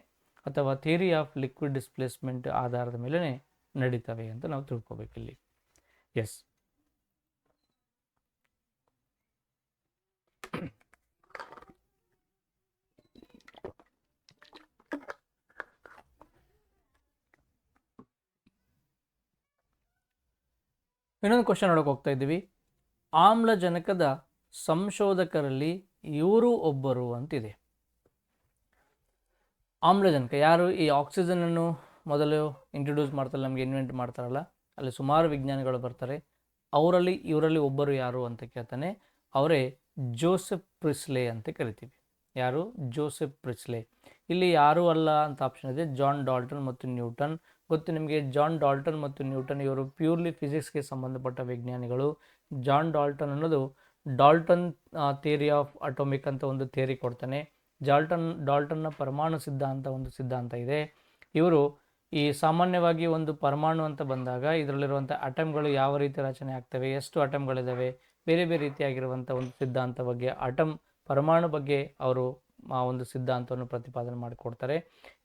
ಅಥವಾ ಥಿಯರಿ ಆಫ್ ಲಿಕ್ವಿಡ್ ಡಿಸ್ಪ್ಲೇಸ್ಮೆಂಟ್ ಆಧಾರದ ಮೇಲೆ ನಡೀತವೆ ಅಂತ ನಾವು ತಿಳ್ಕೊಬೇಕಿಲ್ಲಿ. ಎಸ್, ಇನ್ನೊಂದು ಕ್ವಶನ್ ನೋಡೋಕೆ ಹೋಗ್ತಾ ಇದ್ದೀವಿ. ಆಮ್ಲಜನಕದ ಸಂಶೋಧಕರಲ್ಲಿ ಇವರು ಒಬ್ಬರು ಅಂತಿದೆ. ಆಮ್ಲಜನಕ ಯಾರು? ಈ ಆಕ್ಸಿಜನನ್ನು ಮೊದಲು ಇಂಟ್ರೊಡ್ಯೂಸ್ ಮಾಡ್ತಾರೆ, ನಮಗೆ ಇನ್ವೆಂಟ್ ಮಾಡ್ತಾರಲ್ಲ, ಅಲ್ಲಿ ಸುಮಾರು ವಿಜ್ಞಾನಿಗಳು ಬರ್ತಾರೆ. ಇವರಲ್ಲಿ ಒಬ್ಬರು ಯಾರು ಅಂತ ಕೇಳ್ತಾನೆ. ಅವರೇ ಜೋಸೆಫ್ ಪ್ರಿಸ್ಲೆ ಅಂತ ಕರಿತೀವಿ. ಯಾರು? ಜೋಸೆಫ್ ಪ್ರಿಸ್ಲೆ. ಇಲ್ಲಿ ಯಾರೂ ಅಲ್ಲ ಅಂತ ಆಪ್ಷನ್ ಇದೆ. ಜಾನ್ ಡಾಲ್ಟನ್ ಮತ್ತು ನ್ಯೂಟನ್. ಗೊತ್ತು ನಿಮಗೆ, ಜಾನ್ ಡಾಲ್ಟನ್ ಮತ್ತು ನ್ಯೂಟನ್ ಇವರು ಪ್ಯೂರ್ಲಿ ಫಿಸಿಕ್ಸ್ಗೆ ಸಂಬಂಧಪಟ್ಟ ವಿಜ್ಞಾನಿಗಳು. ಜಾನ್ ಡಾಲ್ಟನ್ ಅನ್ನೋದು ಡಾಲ್ಟನ್ ಥಿಯರಿ ಆಫ್ ಅಟೋಮಿಕ್ ಅಂತ ಒಂದು ಥಿಯರಿ ಕೊಡ್ತಾನೆ. ಡಾಲ್ಟನ್ನ ಪರಮಾಣು ಸಿದ್ಧಾಂತ ಒಂದು ಸಿದ್ಧಾಂತ ಇದೆ. ಇವರು ಈ ಸಾಮಾನ್ಯವಾಗಿ ಒಂದು ಪರಮಾಣು ಅಂತ ಬಂದಾಗ ಇದರಲ್ಲಿರುವಂಥ ಅಟಮ್ಗಳು ಯಾವ ರೀತಿ ರಚನೆ ಆಗ್ತವೆ, ಎಷ್ಟು ಅಟಮ್ಗಳಿದ್ದಾವೆ, ಬೇರೆ ಬೇರೆ ರೀತಿಯಾಗಿರುವಂಥ ಒಂದು ಸಿದ್ಧಾಂತ ಬಗ್ಗೆ, ಪರಮಾಣು ಬಗ್ಗೆ ಅವರು ಆ ಒಂದು ಸಿದ್ಧಾಂತವನ್ನು ಪ್ರತಿಪಾದನೆ ಮಾಡಿಕೊಡ್ತಾರೆ.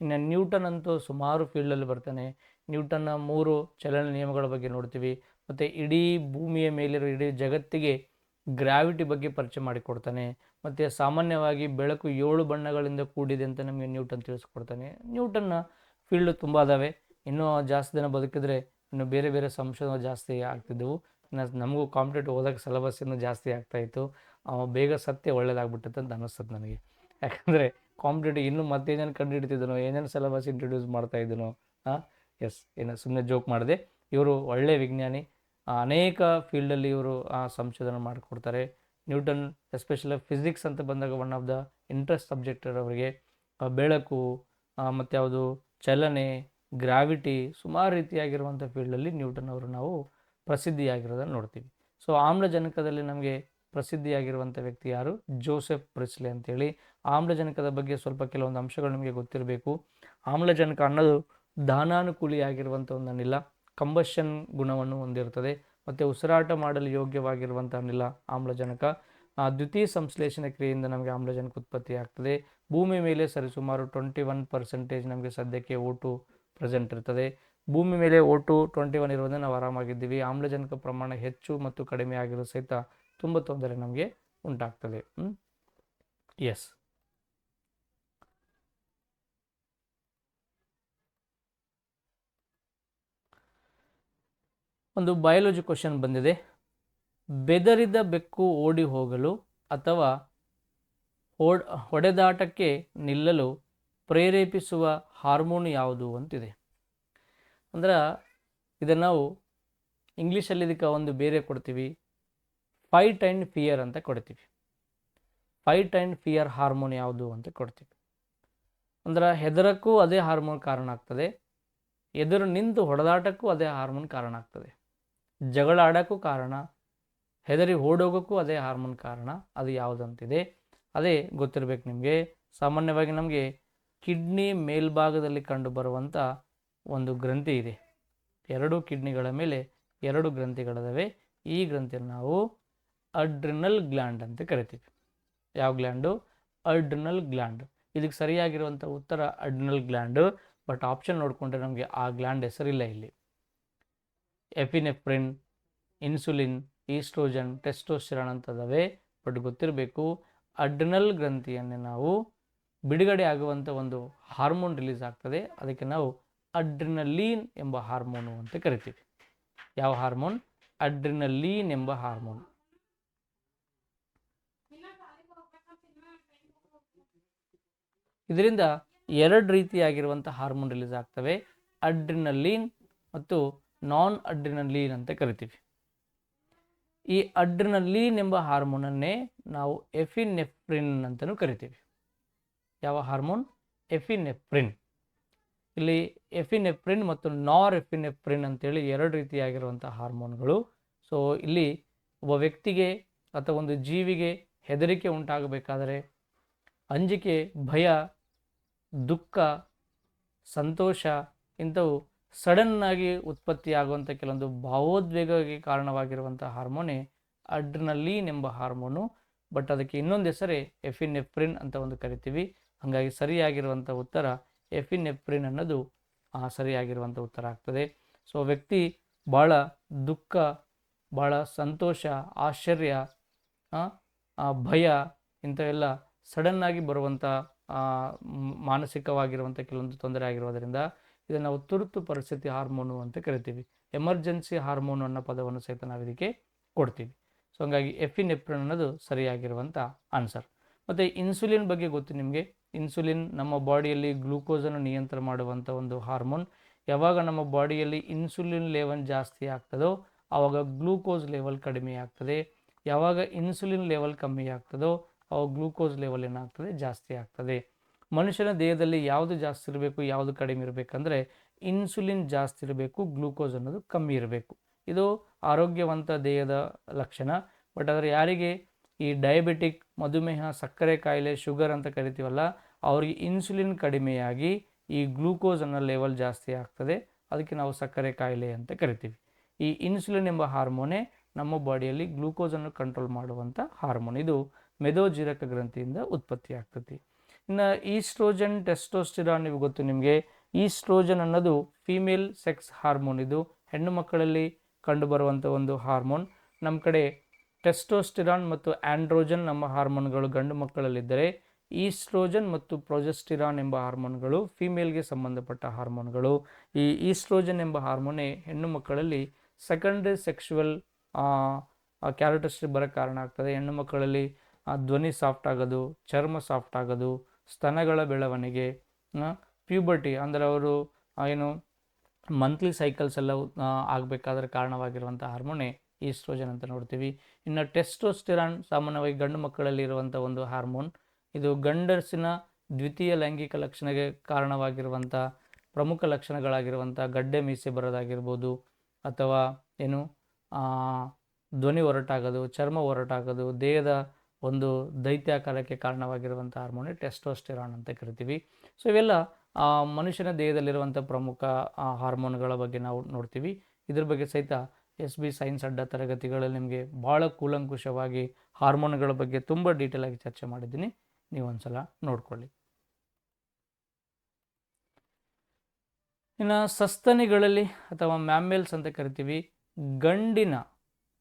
ಇನ್ನು ನ್ಯೂಟನ್ ಅಂತೂ ಸುಮಾರು ಫೀಲ್ಡಲ್ಲಿ ಬರ್ತಾನೆ. ನ್ಯೂಟನ್ನ 3 ಚಲನ ನಿಯಮಗಳ ಬಗ್ಗೆ ನೋಡ್ತೀವಿ. ಮತ್ತು ಇಡೀ ಭೂಮಿಯ ಮೇಲಿರೋ ಇಡೀ ಜಗತ್ತಿಗೆ ಗ್ರಾವಿಟಿ ಬಗ್ಗೆ ಪರಿಚಯ ಮಾಡಿಕೊಡ್ತಾನೆ. ಮತ್ತು ಸಾಮಾನ್ಯವಾಗಿ ಬೆಳಕು 7 ಬಣ್ಣಗಳಿಂದ ಕೂಡಿದೆ ಅಂತ ನಮಗೆ ನ್ಯೂಟನ್ ತಿಳಿಸ್ಕೊಡ್ತಾನೆ. ನ್ಯೂಟನ್ನ ಫೀಲ್ಡ್ ತುಂಬ ಅದಾವೆ. ಇನ್ನೂ ಜಾಸ್ತಿ ದಿನ ಬದುಕಿದ್ರೆ ಇನ್ನು ಬೇರೆ ಬೇರೆ ಸಂಶೋಧನೆ ಜಾಸ್ತಿ ಆಗ್ತಿದ್ದವು. ಇನ್ನು ನಮಗೂ ಕಾಂಪಿಟೇಟಿವ್ ಓದೋಕ್ಕೆ ಸಿಲೆಬಸ್ ಇನ್ನೂ ಜಾಸ್ತಿ ಆಗ್ತಾಯಿತ್ತು. ಬೇಗ ಸತ್ಯ ಒಳ್ಳೇದಾಗ್ಬಿಟ್ಟೈತೆ ಅಂತ ಅನ್ನಿಸ್ತದೆ ನನಗೆ. ಯಾಕಂದರೆ ಕಾಂಪಿಟೇಟಿವ್ ಇನ್ನೂ ಮತ್ತೇನೇನು ಕಂಡು ಹಿಡ್ತಿದ್ದನೋ, ಏನೇನು ಸಿಲೆಬಸ್ ಇಂಟ್ರೊಡ್ಯೂಸ್ ಮಾಡ್ತಾಯಿದ್ದನೋ. ಎಸ್, ಏನು ಸುಮ್ಮನೆ ಜೋಕ್ ಮಾಡಿದೆ. ಇವರು ಒಳ್ಳೆಯ ವಿಜ್ಞಾನಿ. ಅನೇಕ ಫೀಲ್ಡಲ್ಲಿ ಇವರು ಸಂಶೋಧನೆ ಮಾಡಿಕೊಡ್ತಾರೆ. ನ್ಯೂಟನ್ ಎಸ್ಪೆಷಲಿ ಫಿಸಿಕ್ಸ್ ಅಂತ ಬಂದಾಗ one of the interest subject ಅವರಿಗೆ. ಬೆಳಕು ಮತ್ತು ಯಾವುದು ಚಲನೆ, ಗ್ರಾವಿಟಿ, ಸುಮಾರು ರೀತಿಯಾಗಿರುವಂಥ ಫೀಲ್ಡಲ್ಲಿ ನ್ಯೂಟನ್ ಅವರು ನಾವು ಪ್ರಸಿದ್ಧಿಯಾಗಿರೋದನ್ನು ನೋಡ್ತೀವಿ. ಸೊ ಆಮ್ಲಜನಕದಲ್ಲಿ ನಮಗೆ ಪ್ರಸಿದ್ಧಿಯಾಗಿರುವಂಥ ವ್ಯಕ್ತಿ ಯಾರು? ಜೋಸೆಫ್ ಪ್ರಿಸ್ಲೆ ಅಂತೇಳಿ. ಆಮ್ಲಜನಕದ ಬಗ್ಗೆ ಸ್ವಲ್ಪ ಕೆಲವೊಂದು ಅಂಶಗಳು ನಿಮಗೆ ಗೊತ್ತಿರಬೇಕು. ಆಮ್ಲಜನಕ ಅನ್ನೋದು ದಹನಾನುಕೂಲಿಯಾಗಿರುವಂಥ ಒಂದು ಅನಿಲ, ಕಂಬಷನ್ ಗುಣವನ್ನು ಹೊಂದಿರುತ್ತದೆ ಮತ್ತು ಉಸಿರಾಟ ಮಾಡಲು ಯೋಗ್ಯವಾಗಿರುವಂಥ ಅನಿಲ ಆಮ್ಲಜನಕ. ದ್ವಿತೀಯ ಸಂಶ್ಲೇಷಣೆ ಕ್ರಿಯೆಯಿಂದ ನಮಗೆ ಆಮ್ಲಜನಕ ಉತ್ಪತ್ತಿ ಆಗ್ತದೆ. ಭೂಮಿ ಮೇಲೆ ಸರಿಸುಮಾರು 21% ನಮಗೆ ಸದ್ಯಕ್ಕೆ O2 ಪ್ರೆಸೆಂಟ್ ಇರ್ತದೆ. ಭೂಮಿ ಮೇಲೆ O2 21 ಇರೋದನ್ನು ನಾವು ಆರಾಮಾಗಿದ್ದೀವಿ. ಆಮ್ಲಜನಕ ಪ್ರಮಾಣ ಹೆಚ್ಚು ಮತ್ತು ಕಡಿಮೆ ಆಗಿರೋ ಸಹಿತ ತುಂಬ ತೊಂದರೆ ನಮಗೆ ಉಂಟಾಗ್ತದೆ. ಎಸ್, ಒಂದು ಬಯಾಲಜಿ ಕ್ವಶನ್ ಬಂದಿದೆ. ಬೆದರಿದ ಬೆಕ್ಕು ಓಡಿ ಹೋಗಲು ಅಥವಾ ಹೊಡೆದಾಟಕ್ಕೆ ನಿಲ್ಲಲು ಪ್ರೇರೇಪಿಸುವ ಹಾರ್ಮೋನ್ ಯಾವುದು ಅಂತಿದೆ. ಅಂದ್ರೆ ಇದನ್ನು ನಾವು ಇಂಗ್ಲೀಷಲ್ಲಿ ಇದಕ್ಕೆ ಒಂದು ಬೇರೆ ಕೊಡ್ತೀವಿ, ಫೈಟ್ ಆ್ಯಂಡ್ ಫಿಯರ್ ಅಂತ ಕೊಡ್ತೀವಿ. ಫೈಟ್ ಆ್ಯಂಡ್ ಫಿಯರ್ ಹಾರ್ಮೋನ್ ಯಾವುದು ಅಂತ ಕೊಡ್ತೀವಿ. ಅಂದ್ರೆ ಹೆದರಕ್ಕೂ ಅದೇ ಹಾರ್ಮೋನ್ ಕಾರಣ ಆಗ್ತದೆ, ಎದುರು ನಿಂತು ಹೊಡೆದಾಟಕ್ಕೂ ಅದೇ ಹಾರ್ಮೋನ್ ಕಾರಣ ಆಗ್ತದೆ, ಜಗಳ ಆಡೋಕ್ಕೂ ಕಾರಣ, ಹೆದರಿ ಓಡೋಗೋಕ್ಕೂ ಅದೇ ಹಾರ್ಮೋನ್ ಕಾರಣ. ಅದು ಯಾವುದಂತಿದೆ ಅದೇ ಗೊತ್ತಿರಬೇಕು ನಿಮಗೆ. ಸಾಮಾನ್ಯವಾಗಿ ನಮಗೆ ಕಿಡ್ನಿ ಮೇಲ್ಭಾಗದಲ್ಲಿ ಕಂಡು ಬರುವಂಥ ಒಂದು ಗ್ರಂಥಿ ಇದೆ. 2 ಕಿಡ್ನಿಗಳ ಮೇಲೆ 2 ಗ್ರಂಥಿಗಳಿದ್ದಾವೆ. ಈ ಗ್ರಂಥಿಯನ್ನು ನಾವು ಅಡ್ರಿನಲ್ ಗ್ಲ್ಯಾಂಡ್ ಅಂತ ಕರಿತೀವಿ. ಯಾವ ಗ್ಲ್ಯಾಂಡು? Adrenal gland. ಇದಕ್ಕೆ ಸರಿಯಾಗಿರುವಂಥ ಉತ್ತರ ಅಡ್ರಿನಲ್ ಗ್ಲ್ಯಾಂಡು. ಬಟ್ ಆಪ್ಷನ್ ನೋಡಿಕೊಂಡ್ರೆ ನಮಗೆ ಆ ಗ್ಲ್ಯಾಂಡ್ ಹೆಸರಿಲ್ಲ ಇಲ್ಲಿ. ಎಪಿನೆಫ್ರಿನ್, ಇನ್ಸುಲಿನ್, ಈಸ್ಟ್ರೋಜನ್, ಟೆಸ್ಟೋಸ್ಟೆರಾನ್ ಅಂತದವೆ. ಬಟ್ ಗೊತ್ತಿರಬೇಕು, ಅಡ್ರಿನಲ್ ಗ್ರಂಥಿಯನ್ನು ನಾವು ಬಿಡುಗಡೆ ಆಗುವಂಥ ಒಂದು ಹಾರ್ಮೋನ್ ರಿಲೀಸ್ ಆಗ್ತದೆ. ಅದಕ್ಕೆ ನಾವು ಅಡ್ರಿನಲೀನ್ ಎಂಬ ಹಾರ್ಮೋನು ಅಂತ ಕರಿತೀವಿ. ಯಾವ ಹಾರ್ಮೋನ್? ಅಡ್ರಿನಲೀನ್ ಎಂಬ ಹಾರ್ಮೋನ್. ಇದರಿಂದ 2 ರೀತಿಯಾಗಿರುವಂಥ ಹಾರ್ಮೋನ್ ರಿಲೀಸ್ ಆಗ್ತವೆ, ಅಡ್ರಿನಲೀನ್ ಮತ್ತು ನಾನ್ ಅಡ್ರಿನಲೀನ್ ಅಂತ ಕರಿತೀವಿ. ಈ ಅಡ್ರಿನಲೀನ್ ಎಂಬ ಹಾರ್ಮೋನನ್ನೇ ನಾವು ಎಪಿನೆಫ್ರಿನ್ ಅಂತಲೂ ಕರಿತೀವಿ. ಯಾವ ಹಾರ್ಮೋನ್? ಎಪಿನೆಫ್ರಿನ್. ಇಲ್ಲಿ ಎಪಿನೆಫ್ರಿನ್ ಮತ್ತು ನಾರ್ ಎಪಿನೆಫ್ರಿನ್ ಅಂತೇಳಿ 2 ರೀತಿಯಾಗಿರುವಂಥ ಹಾರ್ಮೋನ್ಗಳು. ಸೊ ಇಲ್ಲಿ ಒಬ್ಬ ವ್ಯಕ್ತಿಗೆ ಅಥವಾ ಒಂದು ಜೀವಿಗೆ ಹೆದರಿಕೆ ಉಂಟಾಗಬೇಕಾದರೆ ಅಂಜಿಕೆ, ಭಯ, ದುಃಖ, ಸಂತೋಷ ಇಂಥವು ಸಡನ್ನಾಗಿ ಉತ್ಪತ್ತಿಯಾಗುವಂಥ ಕೆಲವೊಂದು ಭಾವೋದ್ವೇಗಕ್ಕೆ ಕಾರಣವಾಗಿರುವಂಥ ಹಾರ್ಮೋನೇ ಅಡ್ರಿನಲೀನ್ ಎಂಬ ಹಾರ್ಮೋನು. ಬಟ್ ಅದಕ್ಕೆ ಇನ್ನೊಂದು ಹೆಸರೇ ಎಫಿನೆಫ್ರಿನ್ ಅಂತ ಒಂದು ಕರಿತೀವಿ. ಹಾಗಾಗಿ ಸರಿಯಾಗಿರುವಂಥ ಉತ್ತರ ಎಫಿನೆಫ್ರಿನ್ ಅನ್ನೋದು ಸರಿಯಾಗಿರುವಂಥ ಉತ್ತರ ಆಗ್ತದೆ. ಸೊ ವ್ಯಕ್ತಿ ಭಾಳ ದುಃಖ, ಭಾಳ ಸಂತೋಷ, ಆಶ್ಚರ್ಯ, ಭಯ ಇಂಥವೆಲ್ಲ ಸಡನ್ನಾಗಿ ಬರುವಂಥ ಮಾನಸಿಕವಾಗಿರುವಂಥ ಕೆಲವೊಂದು ತೊಂದರೆ ಆಗಿರೋದರಿಂದ ಇದನ್ನು ನಾವು ತುರ್ತು ಪರಿಸ್ಥಿತಿ ಹಾರ್ಮೋನು ಅಂತ ಕರಿತೀವಿ. ಎಮರ್ಜೆನ್ಸಿ ಹಾರ್ಮೋನು ಅನ್ನೋ ಪದವನ್ನು ಸಹಿತ ನಾವು ಇದಕ್ಕೆ ಕೊಡ್ತೀವಿ. ಸೊ ಹಂಗಾಗಿ ಎಫಿನೆಫ್ರಿನ್ ಅನ್ನೋದು ಸರಿಯಾಗಿರುವಂಥ ಆನ್ಸರ್. ಮತ್ತು ಇನ್ಸುಲಿನ್ ಬಗ್ಗೆ ಗೊತ್ತು ನಿಮಗೆ. ಇನ್ಸುಲಿನ್ ನಮ್ಮ ಬಾಡಿಯಲ್ಲಿ ಗ್ಲೂಕೋಸನ್ನು ನಿಯಂತ್ರಣ ಮಾಡುವಂಥ ಒಂದು ಹಾರ್ಮೋನ್. ಯಾವಾಗ ನಮ್ಮ ಬಾಡಿಯಲ್ಲಿ ಇನ್ಸುಲಿನ್ ಲೆವೆಲ್ ಜಾಸ್ತಿ ಆಗ್ತದೋ ಆವಾಗ ಗ್ಲೂಕೋಸ್ ಲೆವೆಲ್ ಕಡಿಮೆ ಆಗ್ತದೆ. ಯಾವಾಗ ಇನ್ಸುಲಿನ್ ಲೆವೆಲ್ ಕಮ್ಮಿ ಆಗ್ತದೋ ಅವಾಗ ಗ್ಲೂಕೋಸ್ ಲೆವೆಲ್ ಏನಾಗ್ತದೆ, ಜಾಸ್ತಿ ಆಗ್ತದೆ. ಮನುಷ್ಯನ ದೇಹದಲ್ಲಿ ಯಾವುದು ಜಾಸ್ತಿ ಇರಬೇಕು, ಯಾವುದು ಕಡಿಮೆ ಇರಬೇಕಂದ್ರೆ ಇನ್ಸುಲಿನ್ ಜಾಸ್ತಿ ಇರಬೇಕು, ಗ್ಲೂಕೋಸ್ ಅನ್ನೋದು ಕಮ್ಮಿ ಇರಬೇಕು. ಇದು ಆರೋಗ್ಯವಂತ ದೇಹದ ಲಕ್ಷಣ. ಬಟ್ ಆದರೆ ಯಾರಿಗೆ ಈ ಡಯಾಬಿಟಿಕ್, ಮಧುಮೇಹ, ಸಕ್ಕರೆ ಕಾಯಿಲೆ, ಶುಗರ್ ಅಂತ ಕರಿತೀವಲ್ಲ, ಅವರಿಗೆ ಇನ್ಸುಲಿನ್ ಕಡಿಮೆಯಾಗಿ ಈ ಗ್ಲೂಕೋಸ್ ಅನ್ನೋ ಲೆವೆಲ್ ಜಾಸ್ತಿ ಆಗ್ತದೆ. ಅದಕ್ಕೆ ನಾವು ಸಕ್ಕರೆ ಕಾಯಿಲೆ ಅಂತ ಕರಿತೀವಿ. ಈ ಇನ್ಸುಲಿನ್ ಎಂಬ ಹಾರ್ಮೋನೇ ನಮ್ಮ ಬಾಡಿಯಲ್ಲಿ ಗ್ಲೂಕೋಸನ್ನು ಕಂಟ್ರೋಲ್ ಮಾಡುವಂಥ ಹಾರ್ಮೋನ್. ಇದು ಮೆದೋಜೀರಕ ಗ್ರಂಥಿಯಿಂದ ಉತ್ಪತ್ತಿ ಆಗ್ತದೆ. ಇನ್ನು ಈಸ್ಟ್ರೋಜನ್, ಟೆಸ್ಟೋಸ್ಟಿರಾನ್ ಇವು ಗೊತ್ತು ನಿಮಗೆ. ಈಸ್ಟ್ರೋಜನ್ ಅನ್ನೋದು ಫೀಮೇಲ್ ಸೆಕ್ಸ್ ಹಾರ್ಮೋನ್. ಇದು ಹೆಣ್ಣು ಮಕ್ಕಳಲ್ಲಿ ಕಂಡುಬರುವಂಥ ಒಂದು ಹಾರ್ಮೋನ್. ನಮ್ಮ ಕಡೆ ಟೆಸ್ಟೋಸ್ಟಿರಾನ್ ಮತ್ತು ಆಂಡ್ರೋಜನ್ ನಮ್ಮ ಹಾರ್ಮೋನ್ಗಳು ಗಂಡು ಮಕ್ಕಳಲ್ಲಿದ್ದರೆ, ಈಸ್ಟ್ರೋಜನ್ ಮತ್ತು ಪ್ರೊಜೆಸ್ಟಿರಾನ್ ಎಂಬ ಹಾರ್ಮೋನ್ಗಳು ಫಿಮೇಲ್ಗೆ ಸಂಬಂಧಪಟ್ಟ ಹಾರ್ಮೋನ್ಗಳು. ಈ ಈಸ್ಟ್ರೋಜನ್ ಎಂಬ ಹಾರ್ಮೋನೇ ಹೆಣ್ಣು ಮಕ್ಕಳಲ್ಲಿ ಸೆಕೆಂಡರಿ ಸೆಕ್ಷುವಲ್ ಕ್ಯಾರೆಕ್ಟರಿಸ್ಟಿಕ್ ಬರೋಕ್ಕೆ ಕಾರಣ ಆಗ್ತದೆ. ಹೆಣ್ಣು ಮಕ್ಕಳಲ್ಲಿ ಧ್ವನಿ ಸಾಫ್ಟ್ ಆಗೋದು, ಚರ್ಮ ಸಾಫ್ಟ್ ಆಗೋದು, ಸ್ತನಗಳ ಬೆಳವಣಿಗೆ, ಪ್ಯೂಬರ್ಟಿ ಅಂದರೆ ಅವರು ಏನು ಮಂತ್ಲಿ ಸೈಕಲ್ಸ್ ಎಲ್ಲ ಆಗಬೇಕಾದ್ರೆ ಕಾರಣವಾಗಿರುವಂಥ ಹಾರ್ಮೋನೇ ಈಸ್ಟ್ರೋಜನ್ ಅಂತ ನೋಡ್ತೀವಿ. ಇನ್ನು ಟೆಸ್ಟೋಸ್ಟಿರಾನ್ ಸಾಮಾನ್ಯವಾಗಿ ಗಂಡು ಮಕ್ಕಳಲ್ಲಿ ಇರುವಂಥ ಒಂದು ಹಾರ್ಮೋನ್. ಇದು ಗಂಡಸಿನ ದ್ವಿತೀಯ ಲೈಂಗಿಕ ಲಕ್ಷಣಕ್ಕೆ ಕಾರಣವಾಗಿರುವಂಥ ಪ್ರಮುಖ ಲಕ್ಷಣಗಳಾಗಿರುವಂಥ ಗಡ್ಡೆ ಮೀಸೆ ಬರೋದಾಗಿರ್ಬೋದು, ಅಥವಾ ಏನು ಧ್ವನಿ ಹೊರಟಾಗೋದು, ಚರ್ಮ ಹೊರಟಾಗೋದು, ದೇಹದ ಒಂದು ದೈತ್ಯಾಕಾರಕ್ಕೆ ಕಾರಣವಾಗಿರುವಂಥ ಹಾರ್ಮೋನೇ ಟೆಸ್ಟೋಸ್ಟಿರಾನ್ ಅಂತ ಕರಿತೀವಿ. ಸೊ ಇವೆಲ್ಲ ಮನುಷ್ಯನ ದೇಹದಲ್ಲಿರುವಂಥ ಪ್ರಮುಖ ಹಾರ್ಮೋನ್ಗಳ ಬಗ್ಗೆ ನಾವು ನೋಡ್ತೀವಿ. ಇದ್ರ ಬಗ್ಗೆ ಸಹಿತ SB ಸೈನ್ಸ್ ಅಡ್ಡ ತರಗತಿಗಳಲ್ಲಿ ನಿಮಗೆ ಭಾಳ ಕೂಲಂಕುಷವಾಗಿ ಹಾರ್ಮೋನ್ಗಳ ಬಗ್ಗೆ ತುಂಬ ಡೀಟೇಲ್ ಆಗಿ ಚರ್ಚೆ ಮಾಡಿದ್ದೀನಿ. ನೀವು ಒಂದ್ಸಲ ನೋಡ್ಕೊಳ್ಳಿ. ಇನ್ನು ಸಸ್ತನಿಗಳಲ್ಲಿ ಅಥವಾ ಮ್ಯಾಮ್ಮೆಲ್ಸ್ ಅಂತ ಕರಿತೀವಿ, ಗಂಡಿನ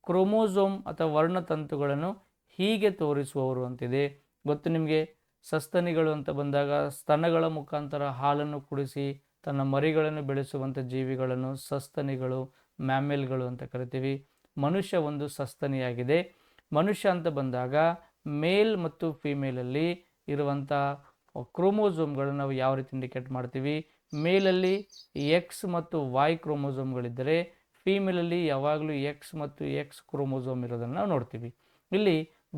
ಕ್ರೋಮೋಸೋಮ್ ಅಥವಾ ವರ್ಣತಂತುಗಳನ್ನು ಹೀಗೆ ತೋರಿಸುವವರು ಅಂತಿದೆ. ಗೊತ್ತು ನಿಮಗೆ. ಸಸ್ತನಿಗಳು ಅಂತ ಬಂದಾಗ ಸ್ತನಗಳ ಮುಖಾಂತರ ಹಾಲನ್ನು ಕುಡಿಸಿ ತನ್ನ ಮರಿಗಳನ್ನು ಬೆಳೆಸುವಂಥ ಜೀವಿಗಳನ್ನು ಸಸ್ತನಿಗಳು, ಮ್ಯಾಮ್ಮೆಲ್ಗಳು ಅಂತ ಕರಿತೀವಿ. ಮನುಷ್ಯ ಒಂದು ಸಸ್ತನಿಯಾಗಿದೆ. ಮನುಷ್ಯ ಅಂತ ಬಂದಾಗ ಮೇಲ್ ಮತ್ತು ಫಿಮೇಲಲ್ಲಿ ಇರುವಂಥ ಕ್ರೋಮೋಸೋಮ್ಗಳನ್ನು ನಾವು ಯಾವ ರೀತಿ ಇಂಡಿಕೇಟ್ ಮಾಡ್ತೀವಿ? ಮೇಲಲ್ಲಿ X ಮತ್ತು Y ಕ್ರೋಮೋಸೋಮ್ಗಳಿದ್ದರೆ ಫಿಮೇಲಲ್ಲಿ ಯಾವಾಗಲೂ X ಮತ್ತು X ಕ್ರೋಮೋಸೋಮ್ ಇರೋದನ್ನು ನಾವು ನೋಡ್ತೀವಿ. ಇಲ್ಲಿ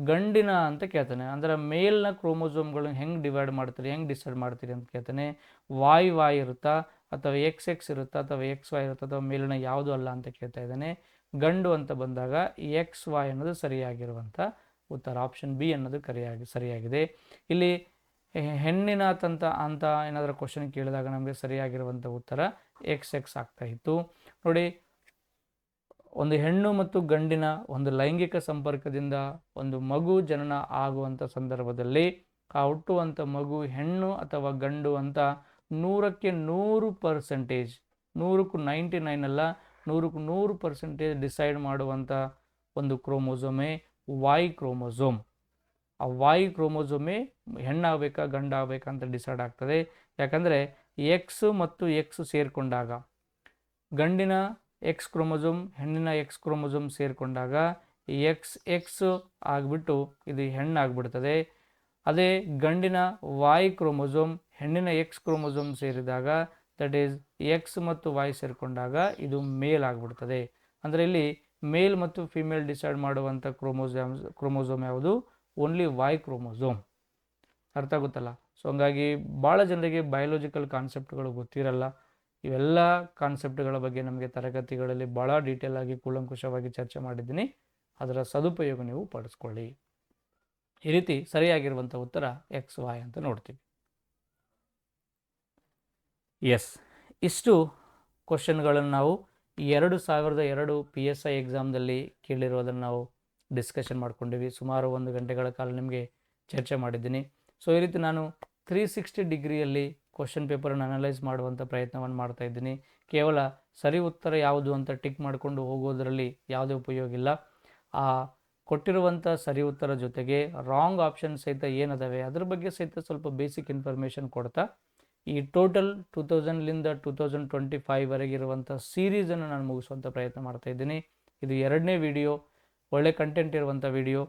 ಗಂಡಿನ ಅಂತ ಕೇಳ್ತಾನೆ, ಅಂದರೆ ಮೇಲ್ನ ಕ್ರೋಮೋಸೋಮ್ಗಳನ್ನ ಹೆಂಗೆ ಡಿವೈಡ್ ಮಾಡ್ತೀರಿ, ಹೆಂಗೆ ಡಿಸೈಡ್ ಮಾಡ್ತೀರಿ ಅಂತ ಕೇಳ್ತಾನೆ. Y ಇರುತ್ತಾ ಅಥವಾ XX ಇರುತ್ತಾ ಅಥವಾ XY ಇರುತ್ತಾ ಅಥವಾ ಮೇಲಿನ ಯಾವುದು ಅಲ್ಲ ಅಂತ ಕೇಳ್ತಾ ಇದ್ದಾನೆ. ಗಂಡು ಅಂತ ಬಂದಾಗ XY ಅನ್ನೋದು ಸರಿಯಾಗಿರುವಂಥ ಉತ್ತರ. ಆಪ್ಷನ್ B ಅನ್ನೋದು ಸರಿಯಾಗಿದೆ. ಇಲ್ಲಿ ಹೆಣ್ಣಿನ ಅಂತ ಏನಾದರೂ ಕ್ವಶನ್ ಕೇಳಿದಾಗ ನಮಗೆ ಸರಿಯಾಗಿರುವಂಥ ಉತ್ತರ XX ಆಗ್ತಾ ಇತ್ತು. ನೋಡಿ, ಒಂದು ಹೆಣ್ಣು ಮತ್ತು ಗಂಡಿನ ಒಂದು ಲೈಂಗಿಕ ಸಂಪರ್ಕದಿಂದ ಒಂದು ಮಗು ಜನನ ಆಗುವಂಥ ಸಂದರ್ಭದಲ್ಲಿ ಆ ಹುಟ್ಟುವಂಥ ಮಗು ಹೆಣ್ಣು ಅಥವಾ ಗಂಡು ಅಂತ 100ಕ್ಕೆ 100%, 100ಕ್ಕೂ 99 ಅಲ್ಲ, 100ಕ್ಕೂ 100% ಡಿಸೈಡ್ ಮಾಡುವಂಥ ಒಂದು ಕ್ರೋಮೋಸೋಮೇ Y ಕ್ರೋಮೋಸೋಮ್. ಆ Y ಕ್ರೋಮೋಸೋಮೇ ಹೆಣ್ಣಾಗಬೇಕಾ ಗಂಡಾಗಬೇಕಾ ಅಂತ ಡಿಸೈಡ್ ಆಗ್ತದೆ. ಯಾಕಂದರೆ X ಮತ್ತು X ಸೇರಿಕೊಂಡಾಗ ಗಂಡಿನ X ಕ್ರೋಮೋಸೋಮ್, ಹೆಣ್ಣಿನ X ಕ್ರೋಮೋಸೋಮ್ ಸೇರಿಕೊಂಡಾಗ XX ಆಗಿಬಿಟ್ಟು ಇದು ಹೆಣ್ಣಾಗ್ಬಿಡ್ತದೆ. ಅದೇ ಗಂಡಿನ Y ಕ್ರೋಮೋಸೋಮ್, ಹೆಣ್ಣಿನ X ಕ್ರೋಮೋಸೋಮ್ ಸೇರಿದಾಗ ದಟ್ ಈಸ್ X ಮತ್ತು Y ಸೇರಿಕೊಂಡಾಗ ಇದು ಮೇಲ್ ಆಗಿಬಿಡ್ತದೆ. ಅಂದರೆ ಇಲ್ಲಿ ಮೇಲ್ ಮತ್ತು ಫಿಮೇಲ್ ಡಿಸೈಡ್ ಮಾಡುವಂಥ ಕ್ರೋಮೋಸೋಮ್ ಯಾವುದು? Only Y chromosome. ಅರ್ಥ ಆಗುತ್ತಲ್ಲ? ಸೊ ಹಂಗಾಗಿ ಭಾಳ ಜನರಿಗೆ ಬಯೋಲಾಜಿಕಲ್ ಕಾನ್ಸೆಪ್ಟ್ಗಳು ಗೊತ್ತಿರಲ್ಲ. ಇವೆಲ್ಲ ಕಾನ್ಸೆಪ್ಟ್ಗಳ ಬಗ್ಗೆ ನಮಗೆ ತರಗತಿಗಳಲ್ಲಿ ಭಾಳ ಡೀಟೇಲ್ ಆಗಿ ಕೂಲಂಕುಷವಾಗಿ ಚರ್ಚೆ ಮಾಡಿದ್ದೀನಿ. ಅದರ ಸದುಪಯೋಗ ನೀವು ಪಡಿಸ್ಕೊಳ್ಳಿ. ಈ ರೀತಿ ಸರಿಯಾಗಿರುವಂಥ ಉತ್ತರ ಎಕ್ಸ್ ವೈ ಅಂತ ನೋಡ್ತೀವಿ. ಎಸ್, ಇಷ್ಟು ಕ್ವಶನ್ಗಳನ್ನು ನಾವು 2002 PSI ಎಕ್ಸಾಮ್ದಲ್ಲಿ ಕೇಳಿರೋದನ್ನು ನಾವು ಡಿಸ್ಕಷನ್ ಮಾಡ್ಕೊಂಡಿವಿ. ಸುಮಾರು 1 ಗಂಟೆಗಳ ಕಾಲ ನಿಮಗೆ ಚರ್ಚೆ ಮಾಡಿದ್ದೀನಿ. ಸೊ ಈ ರೀತಿ ನಾನು 360 ಡಿಗ್ರಿಯಲ್ಲಿ ಕ್ವಶನ್ ಪೇಪರನ್ನು ಅನಲೈಸ್ ಮಾಡುವಂಥ ಪ್ರಯತ್ನವನ್ನು ಮಾಡ್ತಾ ಇದ್ದೀನಿ. ಕೇವಲ ಸರಿ ಉತ್ತರ ಯಾವುದು ಅಂತ ಟಿಕ್ ಮಾಡಿಕೊಂಡು ಹೋಗೋದರಲ್ಲಿ ಯಾವುದೇ ಉಪಯೋಗ ಇಲ್ಲ. ಆ ಕೊಟ್ಟಿರುವಂಥ ಸರಿ ಉತ್ತರ ಜೊತೆಗೆ ರಾಂಗ್ ಆಪ್ಷನ್ ಸಹಿತ ಏನದಾವೆ ಅದ್ರ ಬಗ್ಗೆ ಸಹಿತ ಸ್ವಲ್ಪ ಬೇಸಿಕ್ ಇನ್ಫಾರ್ಮೇಷನ್ ಕೊಡ್ತಾ ಈ ಟೋಟಲ್ 2000ಲಿಂದ 2025ವರೆಗೆ ಇರುವಂಥ ಸೀರೀಸನ್ನು ನಾನು ಮುಗಿಸುವಂಥ ಪ್ರಯತ್ನ ಮಾಡ್ತಾ ಇದ್ದೀನಿ. ಇದು 2ನೇ ವಿಡಿಯೋ, ಒಳ್ಳೆ ಕಂಟೆಂಟ್ ಇರುವಂಥ ವಿಡಿಯೋ.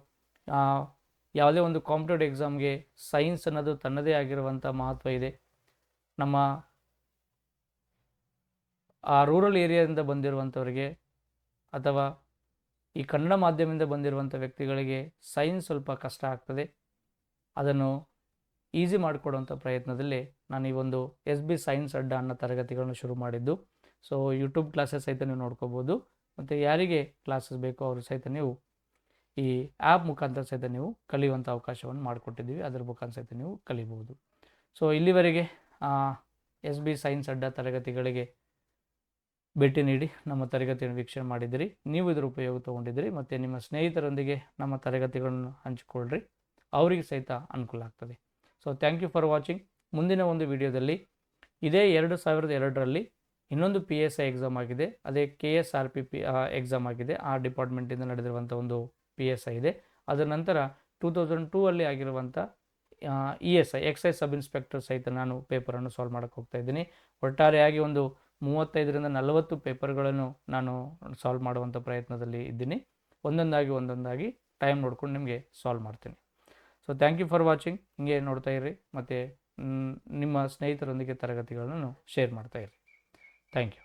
ಯಾವುದೇ ಒಂದು ಕಾಂಪಿಟೇಟಿವ್ ಎಕ್ಸಾಮ್ಗೆ ಸೈನ್ಸ್ ಅನ್ನೋದು ತನ್ನದೇ ಆಗಿರುವಂಥ ಮಹತ್ವ ಇದೆ. ನಮ್ಮ ಆ ರೂರಲ್ ಏರಿಯಾದಿಂದ ಬಂದಿರುವಂಥವ್ರಿಗೆ ಅಥವಾ ಈ ಕನ್ನಡ ಮಾಧ್ಯಮದಿಂದ ಬಂದಿರುವಂಥ ವ್ಯಕ್ತಿಗಳಿಗೆ ಸೈನ್ಸ್ ಸ್ವಲ್ಪ ಕಷ್ಟ ಆಗ್ತದೆ. ಅದನ್ನು ಈಸಿ ಮಾಡಿಕೊಡುವಂಥ ಪ್ರಯತ್ನದಲ್ಲಿ ನಾನು ಈ ಒಂದು SB ಸೈನ್ಸ್ ಅಡ್ಡ ಅನ್ನೋ ತರಗತಿಗಳನ್ನು ಶುರು ಮಾಡಿದ್ದು. ಸೊ ಯೂಟ್ಯೂಬ್ ಕ್ಲಾಸಸ್ ಸಹಿತ ನೀವು ನೋಡ್ಕೋಬೋದು. ಮತ್ತು ಯಾರಿಗೆ ಕ್ಲಾಸಸ್ ಬೇಕೋ ಅವರು ಸಹಿತ ನೀವು ಈ ಆ್ಯಪ್ ಮುಖಾಂತರ ಸಹಿತ ನೀವು ಕಲಿಯುವಂಥ ಅವಕಾಶವನ್ನು ಮಾಡಿಕೊಟ್ಟಿದ್ದೀವಿ. ಅದರ ಮುಖಾಂತರ ಸಹಿತ ನೀವು ಕಲಿಬಹುದು. ಸೊ ಇಲ್ಲಿವರೆಗೆ SB ಸೈನ್ಸ್ ಅಡ್ಡ ತರಗತಿಗಳಿಗೆ ಭೇಟಿ ನೀಡಿ ನಮ್ಮ ತರಗತಿಯನ್ನು ವೀಕ್ಷಣೆ ಮಾಡಿದಿರಿ. ನೀವು ಇದರ ಉಪಯೋಗ ತೊಗೊಂಡಿದ್ದೀರಿ ಮತ್ತು ನಿಮ್ಮ ಸ್ನೇಹಿತರೊಂದಿಗೆ ನಮ್ಮ ತರಗತಿಗಳನ್ನು ಹಂಚಿಕೊಳ್ಳ್ರಿ, ಅವರಿಗೆ ಸಹಿತ ಅನುಕೂಲ ಆಗ್ತದೆ. So thank you for watching. ಮುಂದಿನ ಒಂದು ವಿಡಿಯೋದಲ್ಲಿ ಇದೇ 2002ರಲ್ಲಿ ಇನ್ನೊಂದು PSI ಎಕ್ಸಾಮ್ ಆಗಿದೆ, ಅದೇ KSRP ಎಕ್ಸಾಮ್ ಆಗಿದೆ. ಆ ಡಿಪಾರ್ಟ್ಮೆಂಟಿಂದ ನಡೆದಿರುವಂಥ ಒಂದು PSI ಇದೆ. ಅದರ ನಂತರ 2002ಅಲ್ಲಿ ಆಗಿರುವಂಥ ESI ಎಕ್ಸೈಸ್ ಸಬ್ ಇನ್ಸ್ಪೆಕ್ಟರ್ ಸಹಿತ ನಾನು ಪೇಪರನ್ನು ಸಾಲ್ವ್ ಮಾಡೋಕ್ಕೆ ಹೋಗ್ತಾ ಇದ್ದೀನಿ. ಒಟ್ಟಾರೆಯಾಗಿ ಒಂದು 35ರಿಂದ 40 ಪೇಪರ್ಗಳನ್ನು ನಾನು ಸಾಲ್ವ್ ಮಾಡುವಂಥ ಪ್ರಯತ್ನದಲ್ಲಿ ಇದ್ದೀನಿ. ಒಂದೊಂದಾಗಿ ಟೈಮ್ ನೋಡ್ಕೊಂಡು ನಿಮಗೆ ಸಾಲ್ವ್ ಮಾಡ್ತೀನಿ. So thank you for watching. ಹಿಂಗೆ ನೋಡ್ತಾ ಇರ್ರಿ ಮತ್ತು ನಿಮ್ಮ ಸ್ನೇಹಿತರೊಂದಿಗೆ ತರಗತಿಗಳನ್ನು ಶೇರ್ ಮಾಡ್ತಾ ಇರ್ರಿ. Thank you.